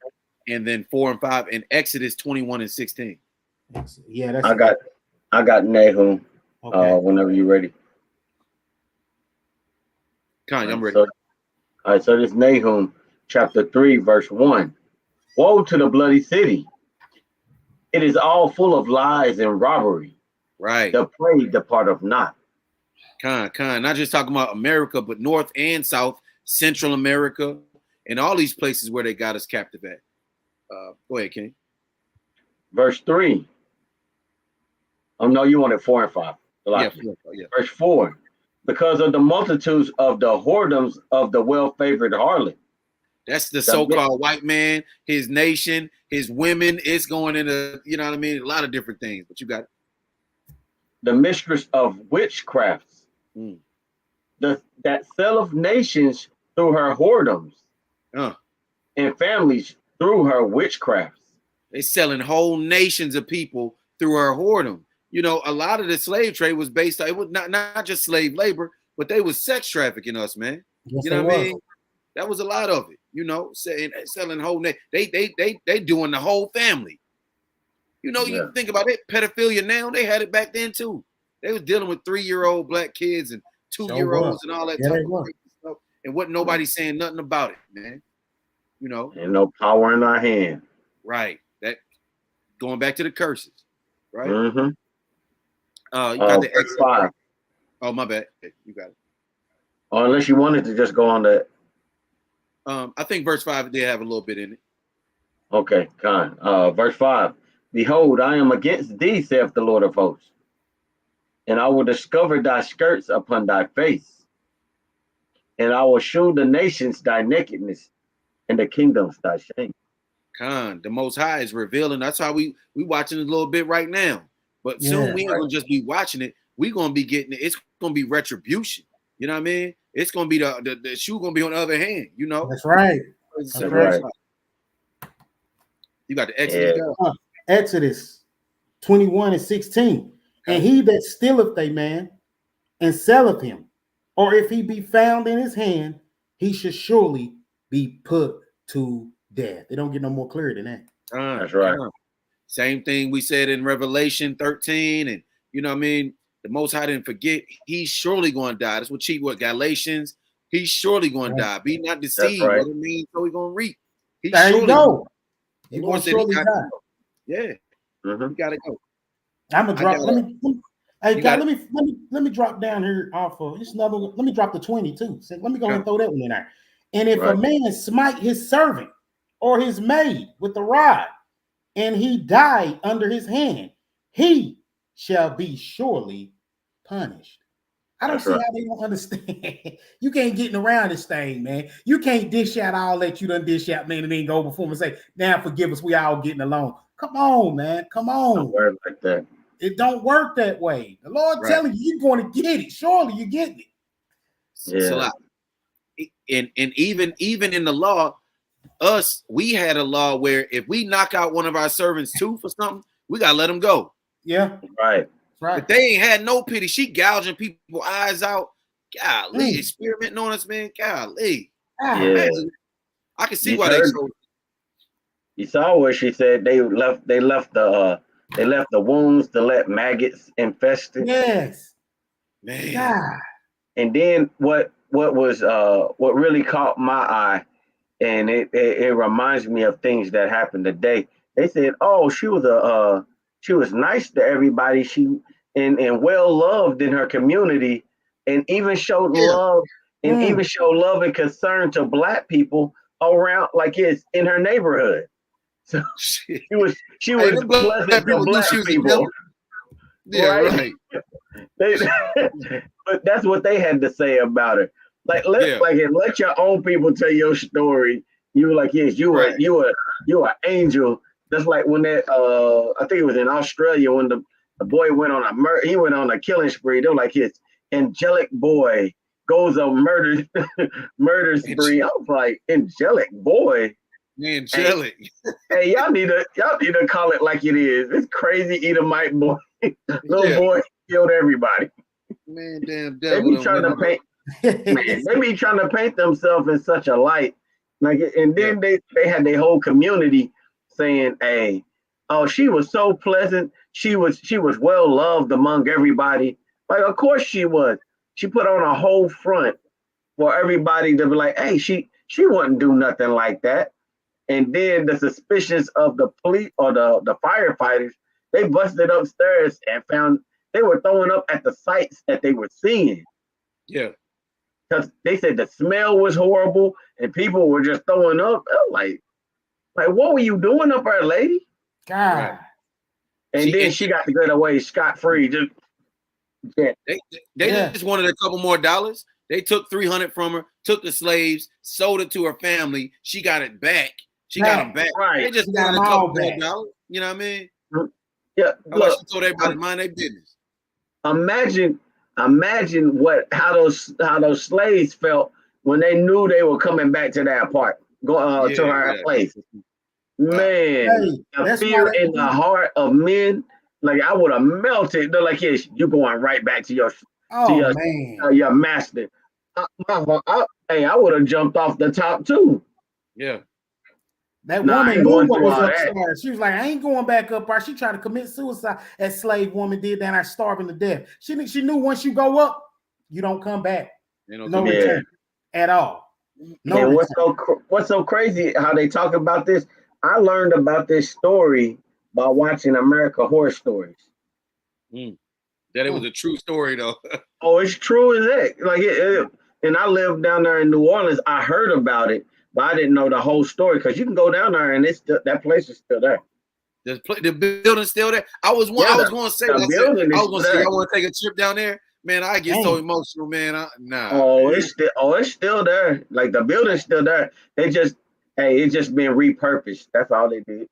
S3: and then 4 and 5, and Exodus 21 and 16.
S1: Yeah,
S2: I got Nahum.
S1: Okay.
S2: Whenever you're ready.
S3: I'm ready.
S2: All right, so this Nahum chapter 3, verse 1. Woe to the bloody city! It is all full of lies and robbery.
S3: Right.
S2: The prey departeth not.
S3: Not just talking about America, but North and South, Central America, and all these places where they got us captive at. Go ahead, King.
S2: Verse 3. Oh, no, you wanted 4 and 5.
S3: Yeah.
S2: Verse 4. Because of the multitudes of the whoredoms of the well-favored harlot.
S3: That's the so-called white man, his nation, his women. It's going into, a lot of different things. But you got it.
S2: The mistress of witchcrafts. That selleth nations through her whoredoms. And families through her witchcraft.
S3: They selling whole nations of people through her whoredom. You know, a lot of the slave trade was based on, it was not just slave labor, but they was sex trafficking us, man.
S1: Yes,
S3: You know what I mean?
S1: was.
S3: That was a lot of it. You know, selling whole they doing the whole family. You know, you think about it, pedophilia now, they had it back then too. They was dealing with 3-year-old black kids and 2-year-olds and all that type of crazy stuff. And wasn't nobody saying nothing about it, man. You know,
S2: and no power in our hand.
S3: Right. That going back to the curses, right?
S2: Mm-hmm.
S3: You got the
S2: verse 5.
S3: Oh, my bad. You got it.
S2: Or unless you wanted to just go on that.
S3: I think verse 5 did have a little bit in it.
S2: Okay, kind. Verse 5. Behold, I am against thee, saith the Lord of hosts, and I will discover thy skirts upon thy face, and I will shew the nations thy nakedness, and the kingdoms thy shame.
S3: The Most High is revealing. That's how we watching it a little bit right now. But soon we ain't gonna just be watching it. We gonna be getting it. It's gonna be retribution. You know what I mean? It's gonna be the shoe gonna be on the other hand. You know.
S1: That's right.
S2: That's right.
S3: You got the Exodus.
S1: Yeah. Exodus 21:16. And he that stealeth a man and selleth him, or if he be found in his hand, he should surely be put to death. They don't get no more clear than that.
S2: That's right.
S3: Same thing we said in Revelation 13, and you know what I mean. The Most High didn't forget. He's surely going to die. That's what Galatians. He's surely going to die. Be not deceived.
S2: Right.
S3: What it means, so he's going to reap. He's
S1: there you go.
S3: He wants to die. Yeah,
S2: Mm-hmm.
S3: You got to go.
S1: I'm gonna drop. Let me drop down here off of this another. Let me drop the 22. So let me go ahead and throw that one in there. And if a man smite his servant or his maid with a rod, and he die under his hand, he shall be surely punished. I don't see how they don't understand. You can't get around this thing, man. You can't dish out all that you done dish out, man, and then go before him and say, now forgive us, we all getting along. Come on, man. Come on.
S2: Don't work like that.
S1: It don't work that way. The Lord telling you, you're going to get it. Surely you get it.
S3: Yeah. And even in the law, we had a law where if we knock out one of our servants too for something, we gotta let them go.
S1: Yeah.
S2: Right.
S3: But they ain't had no pity. She gouging people's eyes out. Golly, experimenting on us, man. Golly.
S2: Yeah.
S3: I can see why they told.
S2: You saw where she said they left the wounds to let maggots infest it.
S1: Yes.
S3: Man.
S1: God.
S2: And then what really caught my eye, and it reminds me of things that happened today. They said, "Oh, she was nice to everybody. She and well loved in her community, and even showed love and concern to Black people around, like it's in her neighborhood." So she was pleasant to Black people.
S3: Yeah, right.
S2: But that's what they had to say about her. Let your own people tell your story. You were like, yes, you were angel. Just like when that I think it was in Australia when the boy went on a killing spree. They were like, his angelic boy goes on murder spree. I was like, angelic boy.
S3: Angelic.
S2: Hey, y'all need to call it like it is. It's crazy Edomite boy. Little boy killed everybody.
S3: Man, damn
S2: devil. They be trying to paint themselves in such a light. Like, and then they had their whole community saying, hey, oh, she was so pleasant. She was well loved among everybody. Like, of course she was. She put on a whole front for everybody to be like, hey, she wouldn't do nothing like that. And then the suspicions of the police or the firefighters, they busted upstairs and found they were throwing up at the sites that they were seeing.
S3: Yeah.
S2: Because they said the smell was horrible and people were just throwing up. Like what were you doing up there, lady?
S1: God. Right.
S2: And then she got to get away scot-free.
S3: They just wanted a couple more dollars. They took $300 from her, took the slaves, sold it to her family. She got it back. She got them back.
S2: Right.
S3: They just wanted a couple more dollars. You know what I mean?
S2: Yeah.
S3: Look, she told everybody to mind their business.
S2: Imagine how those slaves felt when they knew they were coming back to that apartment, to her place. Man, the
S1: that's why
S2: fear in the heart of men, like I would have melted. They're like, yes, you're going right back to your
S1: oh man.
S2: your master. Hey, I would have jumped off the top too.
S3: Yeah.
S1: That
S2: Nah, I
S1: woman
S2: ain't
S1: knew
S2: going
S1: what
S2: through
S1: was
S2: all that.
S1: upstairs. She was like, I ain't going back up there. She tried to commit suicide as slave woman did down there starving to death. She knew once you go up, you don't come back. No return at all. No
S2: and
S1: return.
S2: what's so crazy how they talk about this? I learned about this story by watching American Horror Stories.
S3: That it was a true story though.
S2: Oh, it's true as that. Like and I lived down there in New Orleans. I heard about it, but I didn't know the whole story because you can go down there and that place is still there.
S3: The building's still there. I was going to say, y'all want to take a trip down there? Man, I get so emotional, man.
S2: It's still there. Like the building's still there. It's just been repurposed. That's all they did.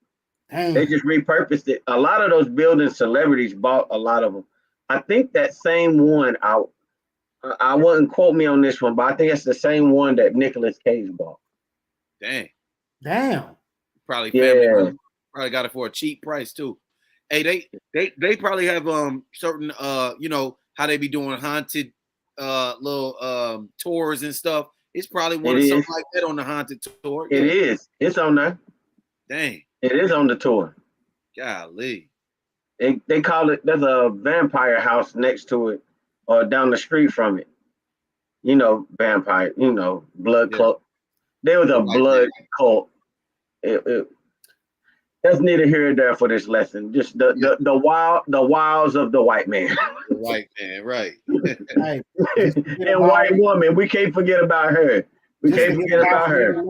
S2: They just repurposed it. A lot of those buildings, celebrities bought a lot of them. I think that same one. I wouldn't quote me on this one, but I think it's the same one that Nicolas Cage bought.
S1: Damn.
S3: Probably family money. Probably got it for a cheap price too. Hey, they probably have certain you know how they be doing haunted little tours and stuff. It's probably one of something like that on the haunted tour.
S2: It is. It's on there.
S3: Dang.
S2: It is on the tour.
S3: Golly.
S2: They call it. There's a vampire house next to it, or down the street from it. You know, vampire. You know, blood cult. There was a blood cult. That's neither here nor there for this lesson. Just the wilds of the white man.
S3: The white man, right?
S2: And white woman. We can't forget about her. We can't forget about her.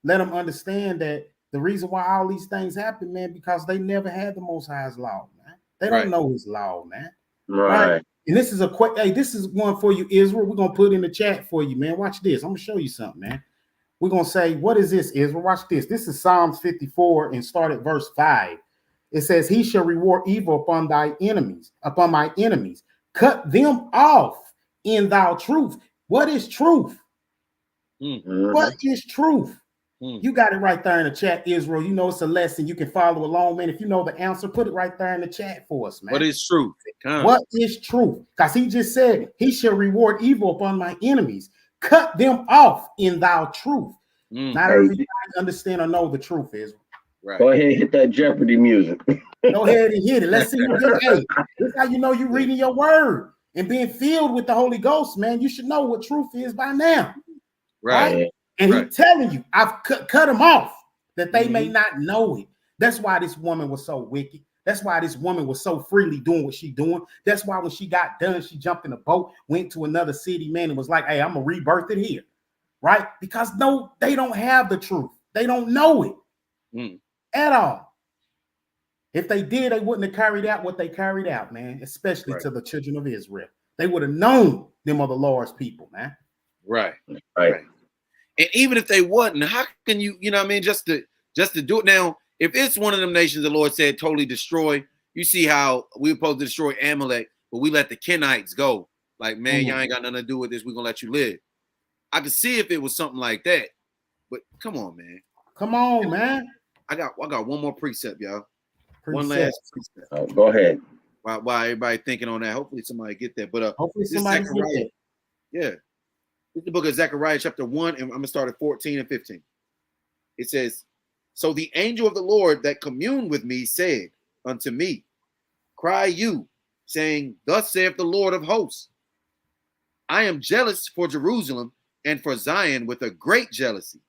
S1: Let them understand that the reason why all these things happen, man, because they never had the Most High's law, man. They don't know His law, man.
S2: Right.
S1: And this is this is one for you, Israel. We're gonna put in the chat for you, man. Watch this. I'm gonna show you something, man. We're going to say, what is this, Israel? Watch this. This is Psalms 54 and start at verse 5. It says, he shall reward evil upon my enemies. Cut them off in thou truth. What is truth? What is truth? You got it right there in the chat, Israel. You know it's a lesson. You can follow along, man. If you know the answer, put it right there in the chat for us, man.
S3: What is truth?
S1: What is truth? Because he just said, he shall reward evil upon my enemies. Cut them off in thou truth. Not everybody understand or know the truth is.
S2: Right. Go ahead and hit that Jeopardy music.
S1: Go ahead and hit it. Let's see you get it. This is how you know you're reading your word and being filled with the Holy Ghost, man. You should know what truth is by now. Right? And he's telling you, I've cut them off that they may not know it. That's why this woman was so wicked. That's why this woman was so freely doing what she's doing. That's why when she got done, she jumped in a boat, went to another city, man, and was like, hey, I'm going to rebirth it here. Right? Because no, they don't have the truth. They don't know it at all. If they did, they wouldn't have carried out what they carried out, man, especially to the children of Israel. They would have known them are the Lord's people, man.
S3: Right. And even if they wasn't, how can you know what I mean, just to do it now? If it's one of them nations the Lord said totally destroy, you see how we were supposed to destroy Amalek, but we let the Kenites go. Like, man, y'all ain't got nothing to do with this. We're going to let you live. I could see if it was something like that. But come on, man.
S1: Come on, man.
S3: I got one more precept, y'all. One last precept.
S2: Oh, go ahead.
S3: While everybody thinking on that, hopefully somebody get that. But
S1: hopefully somebody get that.
S3: Yeah. It's the book of Zechariah, chapter 1, and I'm going to start at 14 and 15. It says, so the angel of the Lord that communed with me said unto me, cry you, saying, thus saith the Lord of hosts, I am jealous for Jerusalem and for Zion with a great jealousy.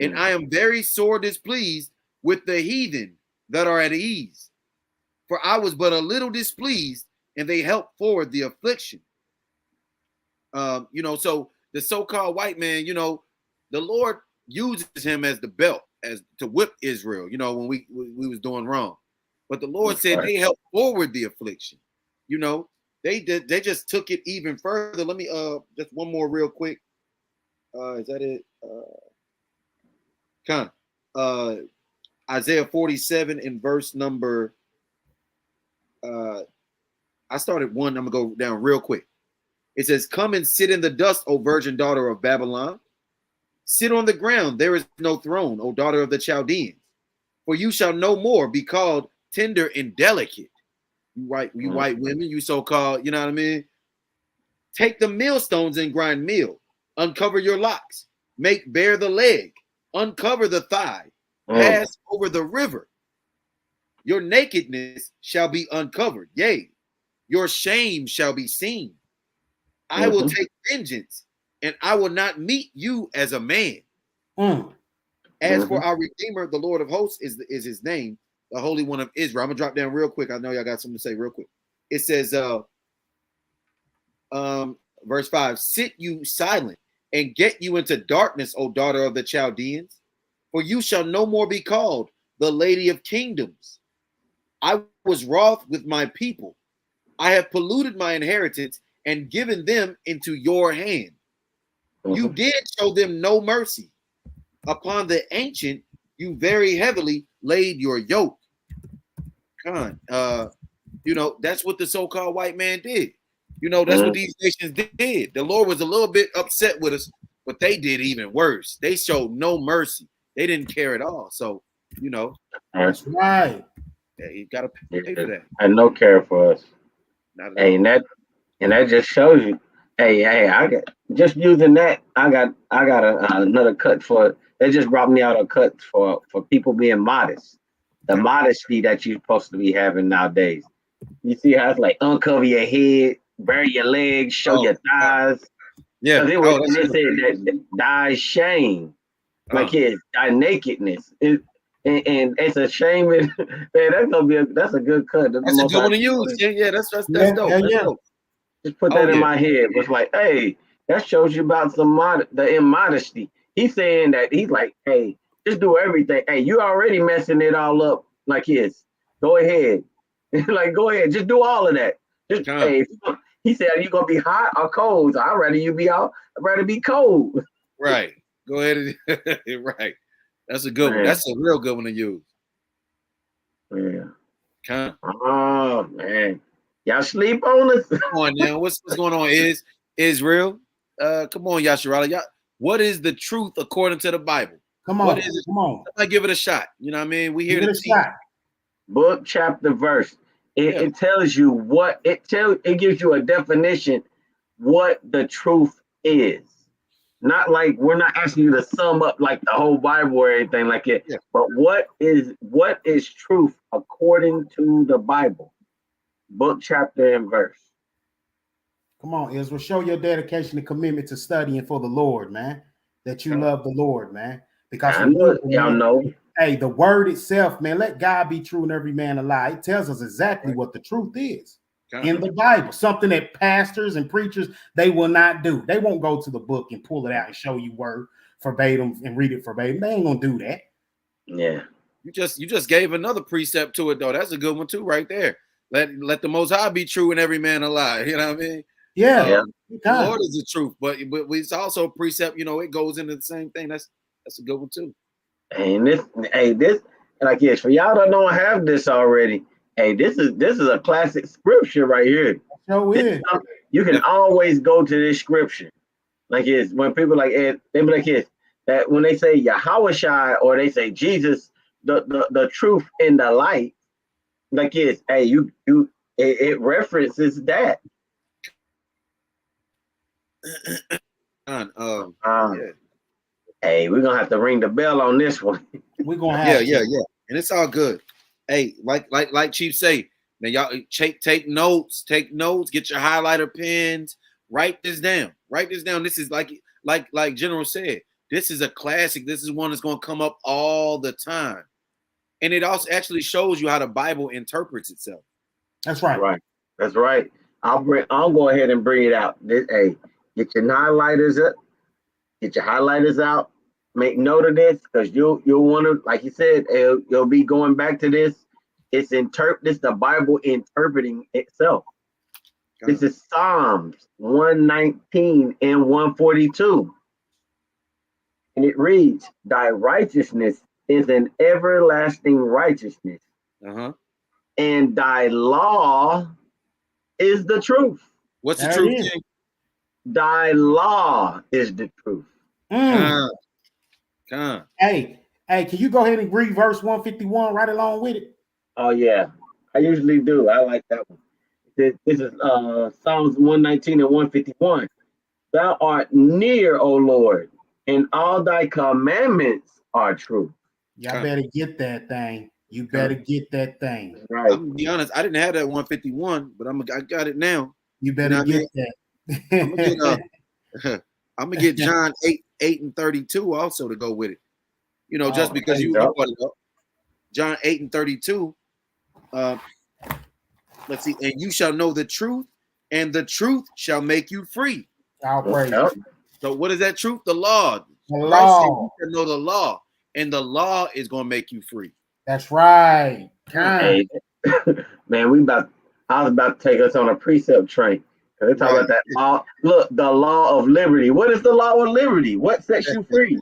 S3: And I am very sore displeased with the heathen that are at ease. For I was but a little displeased, and they helped forward the affliction. So the so-called white man, the Lord uses him as the belt, as to whip Israel, when we was doing wrong. But the Lord said they helped forward the affliction. They just took it even further. Let me just one more real quick. Is that it? Isaiah 47 in verse number I started one. I'm gonna go down real quick. It says, come and sit in the dust, O virgin daughter of Babylon. Sit on the ground. There is no throne, O daughter of the Chaldeans. for you shall no more be called tender and delicate. You white women, you so-called, you know what I mean? Take the millstones and grind meal. Uncover your locks. Make bare the leg. Uncover the thigh. Pass over the river. Your nakedness shall be uncovered. Yea, your shame shall be seen. I will take vengeance, and I will not meet you as a man. As for our Redeemer, the Lord of hosts is his name, the Holy One of Israel. I'm gonna drop down real quick. I know y'all got something to say real quick. It says, verse 5, sit you silent and get you into darkness, O daughter of the Chaldeans, for you shall no more be called the Lady of Kingdoms. I was wroth with my people. I have polluted my inheritance and given them into your hand. You did show them no mercy. Upon the ancient, you very heavily laid your yoke. Come on, you know, that's what the so-called white man did. You know, that's what these nations did. The Lord was a little bit upset with us, but they did even worse. They showed no mercy. They didn't care at all. So, you know,
S1: that's right.
S3: Yeah, you gotta pay for that.
S2: And no care for us. Hey, and that just shows you. Hey, I got just using that. I got another cut for. They just brought me out a cut for people being modest. The modesty that you're supposed to be having nowadays. You see how it's like uncover your head, bury your legs, show your thighs.
S3: Yeah.
S2: It was, and they said that thy shame, like thy nakedness. And it's a shame. Man, that's a good cut.
S3: That's a good one to use. Yeah, that's dope. That's dope.
S2: Just put that in my head. It's like, hey, that shows you about the immodesty. He's saying that he's like, hey, just do everything. Hey, you already messing it all up like his. Go ahead. Like, go ahead. Just do all of that. Just hey, he said, are you gonna be hot or cold? So I'd rather be cold.
S3: Right. Go ahead and right. That's a good one. That's a real good one to use.
S2: Yeah. Oh man. Y'all sleep on us?
S3: Come on now. What's going on? Is Israel? Come on, Yasharala. Y'all, what is the truth according to the Bible?
S1: Come on.
S3: What is it?
S1: Come on.
S3: I give it a shot. You know what I mean? We here
S1: to
S3: teach.
S2: Book, chapter, verse. It tells you what it gives you a definition what the truth is. Not like we're not asking you to sum up like the whole Bible or anything like it. Yeah. But what is truth according to the Bible? Book, chapter, and verse.
S1: Come on, Israel. Show your dedication and commitment to studying for the Lord, man. That you love the Lord, man. Because
S2: y'all know.
S1: Hey, the word itself, man, let God be true and every man a lie. It tells us exactly what the truth is in the Bible. Something that pastors and preachers, they will not do. They won't go to the book and pull it out and show you word verbatim and read it verbatim. They ain't gonna do that.
S2: Yeah.
S3: You just gave another precept to it, though. That's a good one too, right there. Let the Most High be true and every man a lie. You know what I mean?
S1: Yeah.
S3: The Lord is the truth, but it's also a precept. You know, it goes into the same thing. That's a good one too.
S2: And this, like, yes, for y'all that don't have this already, hey, this is a classic scripture right here.
S1: So is.
S2: You can always go to this scripture. Like, it's when people like it, they be like this, that when they say Yahushua or they say Jesus, the truth in the light, like it's, hey, it references that. Hey, we're gonna have to ring the bell on this one.
S1: We're gonna have
S3: yeah, and it's all good. Hey, like Chief say, now y'all take notes, get your highlighter pens, write this down. This is like General said, this is a classic. This is one that's gonna come up all the time, and it also actually shows you how the Bible interprets itself.
S1: That's right.
S2: That's right. I'll go ahead and bring it out. Hey, get your highlighters up. Get your highlighters out. Make note of this because you'll want to, like you said, you'll be going back to this. This the Bible interpreting itself. This is Psalms 119 and 142. And it reads, thy righteousness is an everlasting righteousness. And thy law is the truth.
S3: What's the truth, King?
S2: Thy law is the truth.
S1: Hey, Hey, can you go ahead and read verse 151 right along with it?
S2: Oh yeah, I usually do. I like that one. This is Psalms 119 and 151. Thou art near, O Lord, and all thy commandments are true.
S1: Y'all better get that thing. You better get that thing.
S2: Right.
S3: I'm gonna be honest. I didn't have that 151, but I got it now.
S1: You better get
S3: that. I'm gonna get I'm gonna get John 8 and 32 also to go with it. Just because you brought it up. John 8 and 32. Let's see. And you shall know the truth, and the truth shall make you free.
S1: I'll praise.
S3: So what is that truth? The law.
S1: The law.
S3: You know the law, and the law is gonna make you free.
S1: That's right.
S2: Hey, man, I was about to take us on a precept train. They talk about that law. Look, the law of liberty. What is the law of liberty? What sets you free?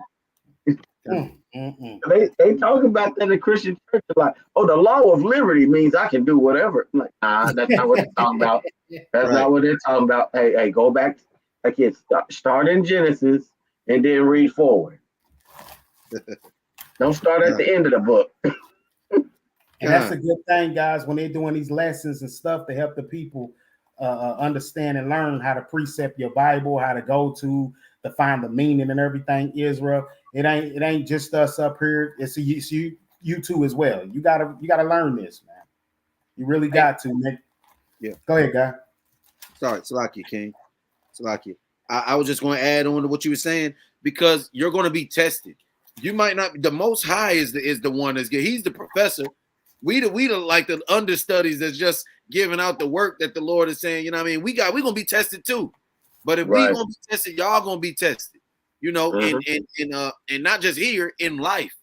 S2: They talk about that in Christian church. Like, oh, the law of liberty means I can do whatever. I'm like, nah, that's not what they're talking about. That's not what they're talking about. Hey, go back. Like, it's start in Genesis and then read forward. Don't start at the end of the book.
S1: And that's a good thing, guys, when they're doing these lessons and stuff to help the people understand and learn how to precept your Bible, how to go to find the meaning and everything. Israel, it ain't just us up here. It's you too as well. You gotta learn this, man. You really got to, man.
S3: Yeah.
S1: Go ahead, guy.
S3: Sorry, Salaki, King. Salaki. I was just going to add on to what you were saying, because you're going to be tested. You might not. The Most High is the one that's good. He's the professor. We like the understudies that's just giving out the work that the Lord is saying. You know what I mean? We're gonna be tested too. But if we gonna be tested, y'all gonna be tested. And not just here in life.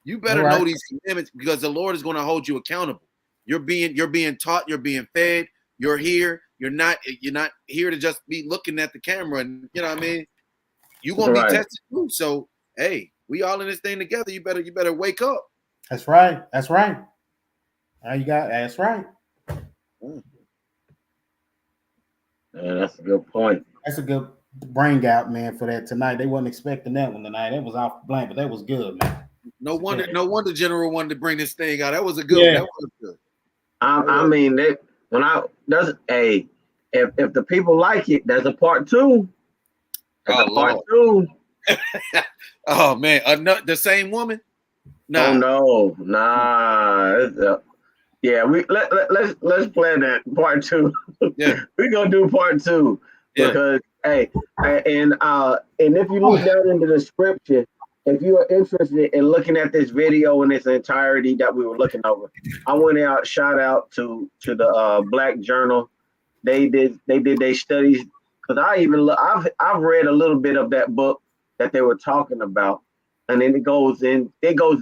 S3: You better know these commandments, because the Lord is going to hold you accountable. You're being taught. You're being fed. You're here. You're not here to just be looking at the camera. And you know what I mean? You're gonna be tested too. So hey, we all in this thing together. You better wake up.
S1: That's right. That's right. That's right.
S2: Yeah, that's a good point.
S1: That's a good bring out, man, for that tonight. They wasn't expecting that one tonight. That was off the blank, but that was good, man.
S3: No wonder General wanted to bring this thing out. That was a good one. That was good.
S2: I mean, if the people like it, there's a part two. Part two.
S3: Oh man, the same woman?
S2: Nah. Oh no, nah. Yeah, let's plan that part two.
S3: Yeah,
S2: we're gonna do part two because and if you look down into the description, if you are interested in looking at this video in its entirety that we were looking over, I went out. Shout out to the Black Journal. They did their studies, because I've read a little bit of that book that they were talking about, and then it goes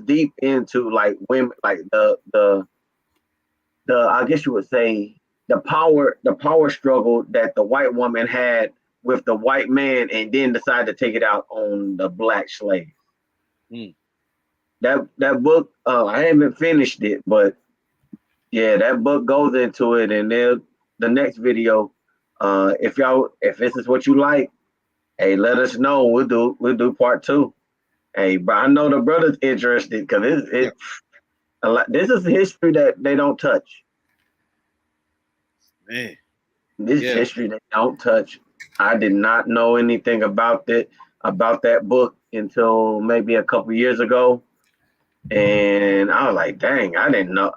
S2: deep into like women, like the I guess you would say the power struggle that the white woman had with the white man, and then decided to take it out on the black slave. That book, I haven't finished it, but yeah, that book goes into it. And then the next video, if this is what you like, hey, let us know. We'll do part two. Hey, but I know the brother's interested, because this is history that they don't touch.
S3: Man,
S2: this is history they don't touch. I did not know anything about that book until maybe a couple years ago, and I was like, "Dang, I didn't know."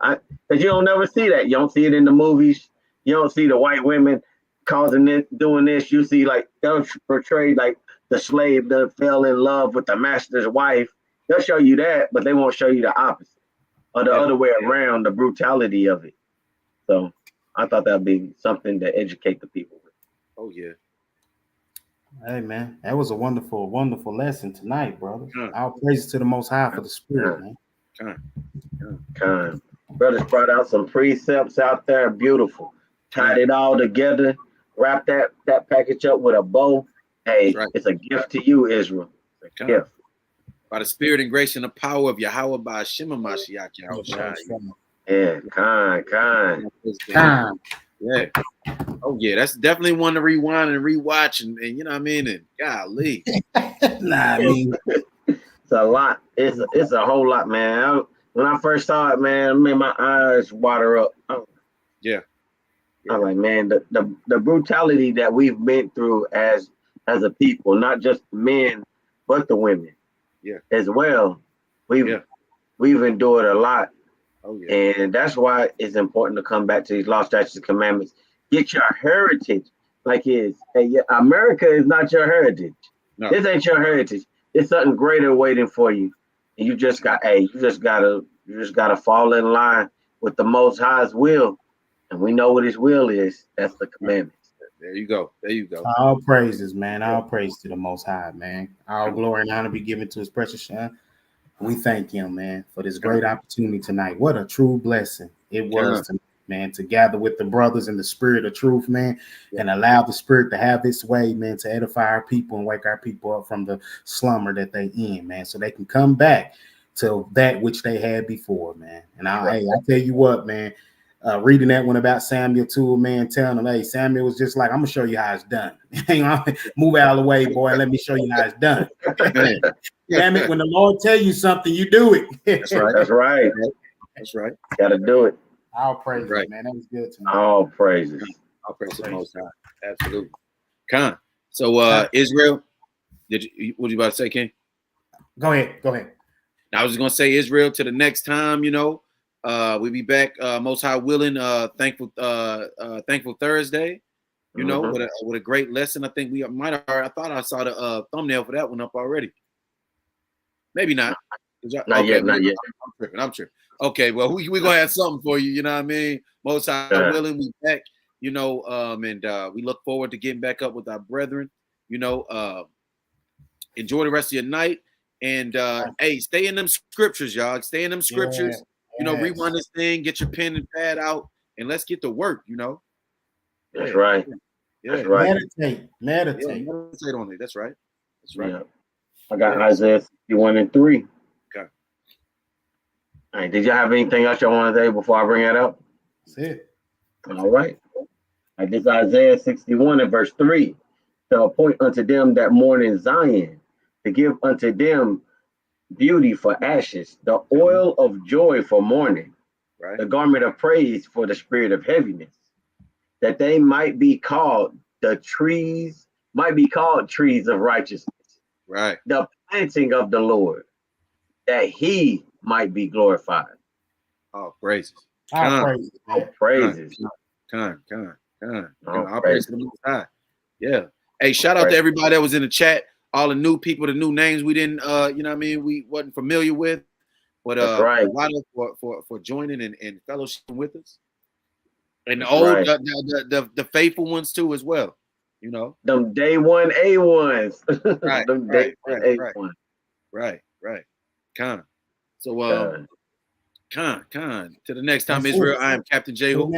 S2: Because you don't never see that. You don't see it in the movies. You don't see the white women causing it, doing this. You see like they'll portray like the slave that fell in love with the master's wife. They'll show you that, but they won't show you the opposite, or the other way around, the brutality of it. So I thought that'd be something to educate the people with.
S3: Oh yeah.
S1: Hey man, that was a wonderful, wonderful lesson tonight, brother. All praises to the Most High for the Spirit, man.
S2: Brothers brought out some precepts out there, beautiful. Tied it all together, wrapped that package up with a bow. Hey, it's a gift to you, Israel. It's a gift.
S3: By the Spirit and grace and the power of Yahweh by Shema Mashiach Yahushua.
S2: Yeah, kind.
S3: Yeah. Oh yeah, that's definitely one to rewind and rewatch, and you know what I mean. And golly,
S1: nah, I mean,
S2: It's a lot. It's a whole lot, man. When I first saw it, man, it made my eyes water up.
S3: Yeah.
S2: I'm like, man, the brutality that we've been through as a people, not just the men, but the women, as well. We've endured a lot.
S3: Oh, yeah.
S2: And that's why it's important to come back to these law, statutes, and commandments. Get your heritage. Like America is not your heritage.
S3: No.
S2: This ain't your heritage. It's something greater waiting for you. And you just gotta fall in line with the Most High's will. And we know what His will is. That's the commandments.
S3: There you go. There you go.
S1: All praises, man. All praise to the Most High, man. All glory and honor be given to His precious Son. We thank Him, man, for this great opportunity tonight. What a true blessing it was tonight, man, to gather with the brothers in the spirit of truth, man, and allow the Spirit to have its way, man, to edify our people and wake our people up from the slumber that they in, man, so they can come back to that which they had before, man. And I tell you what, man, reading that one about Samuel too, man, telling him, hey, Samuel was just like, I'm gonna show you how it's done. Move out of the way, boy, and let me show you how it's done. Damn it, when the Lord tell you something, you do it.
S3: That's right.
S2: That's right.
S3: That's right.
S2: Gotta do it.
S1: All praises, man. That was good tonight.
S2: All praises.
S3: All praises to the Most High. Absolutely. Con. So Israel, what you about to say, King?
S1: Go ahead.
S3: I was just gonna say, Israel, to the next time, we'll be back, Most High willing, thankful Thursday, with a great lesson. I think we might have I thought I saw the thumbnail for that one up already. Maybe not.
S2: Not yet.
S3: I'm tripping. Okay, well, we're gonna have something for you, you know what I mean? Most High willing, we back, and we look forward to getting back up with our brethren. Enjoy the rest of your night. And hey, stay in them scriptures, y'all. Stay in them scriptures. Rewind this thing, get your pen and pad out, and let's get to work,
S2: That's right.
S3: Yeah.
S2: That's right.
S1: Meditate.
S3: Meditate on it. That's right.
S2: Yeah. I got Isaiah 61:3.
S3: Okay.
S2: All right. Did y'all have anything else y'all want to say before I bring that up?
S1: That's it.
S2: All right. This is Isaiah 61:3. To appoint unto them that mourn in Zion, to give unto them beauty for ashes, the oil of joy for mourning, the garment of praise for the spirit of heaviness, that they might be called trees of righteousness,
S3: right?
S2: The planting of the Lord, that He might be glorified.
S3: Oh, praises!
S1: All praises!
S2: All praises!
S3: All praise to the Most High. Yeah. Hey, shout out to everybody that was in the chat. All the new people, the new names we didn't, we wasn't familiar with. But for joining and fellowship with us, and the faithful ones too as well.
S2: Them day one A1s.
S3: Right. Con. So Con. To the next time, Israel. I am Captain Jehu.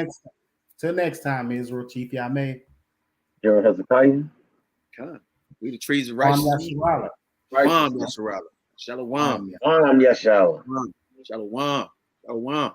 S1: Till next time, Israel, Chief Yameh.
S2: You're Hezekiah.
S3: Con. We the trees of righteousness. Shalom.
S2: Shalom.
S3: Shalom.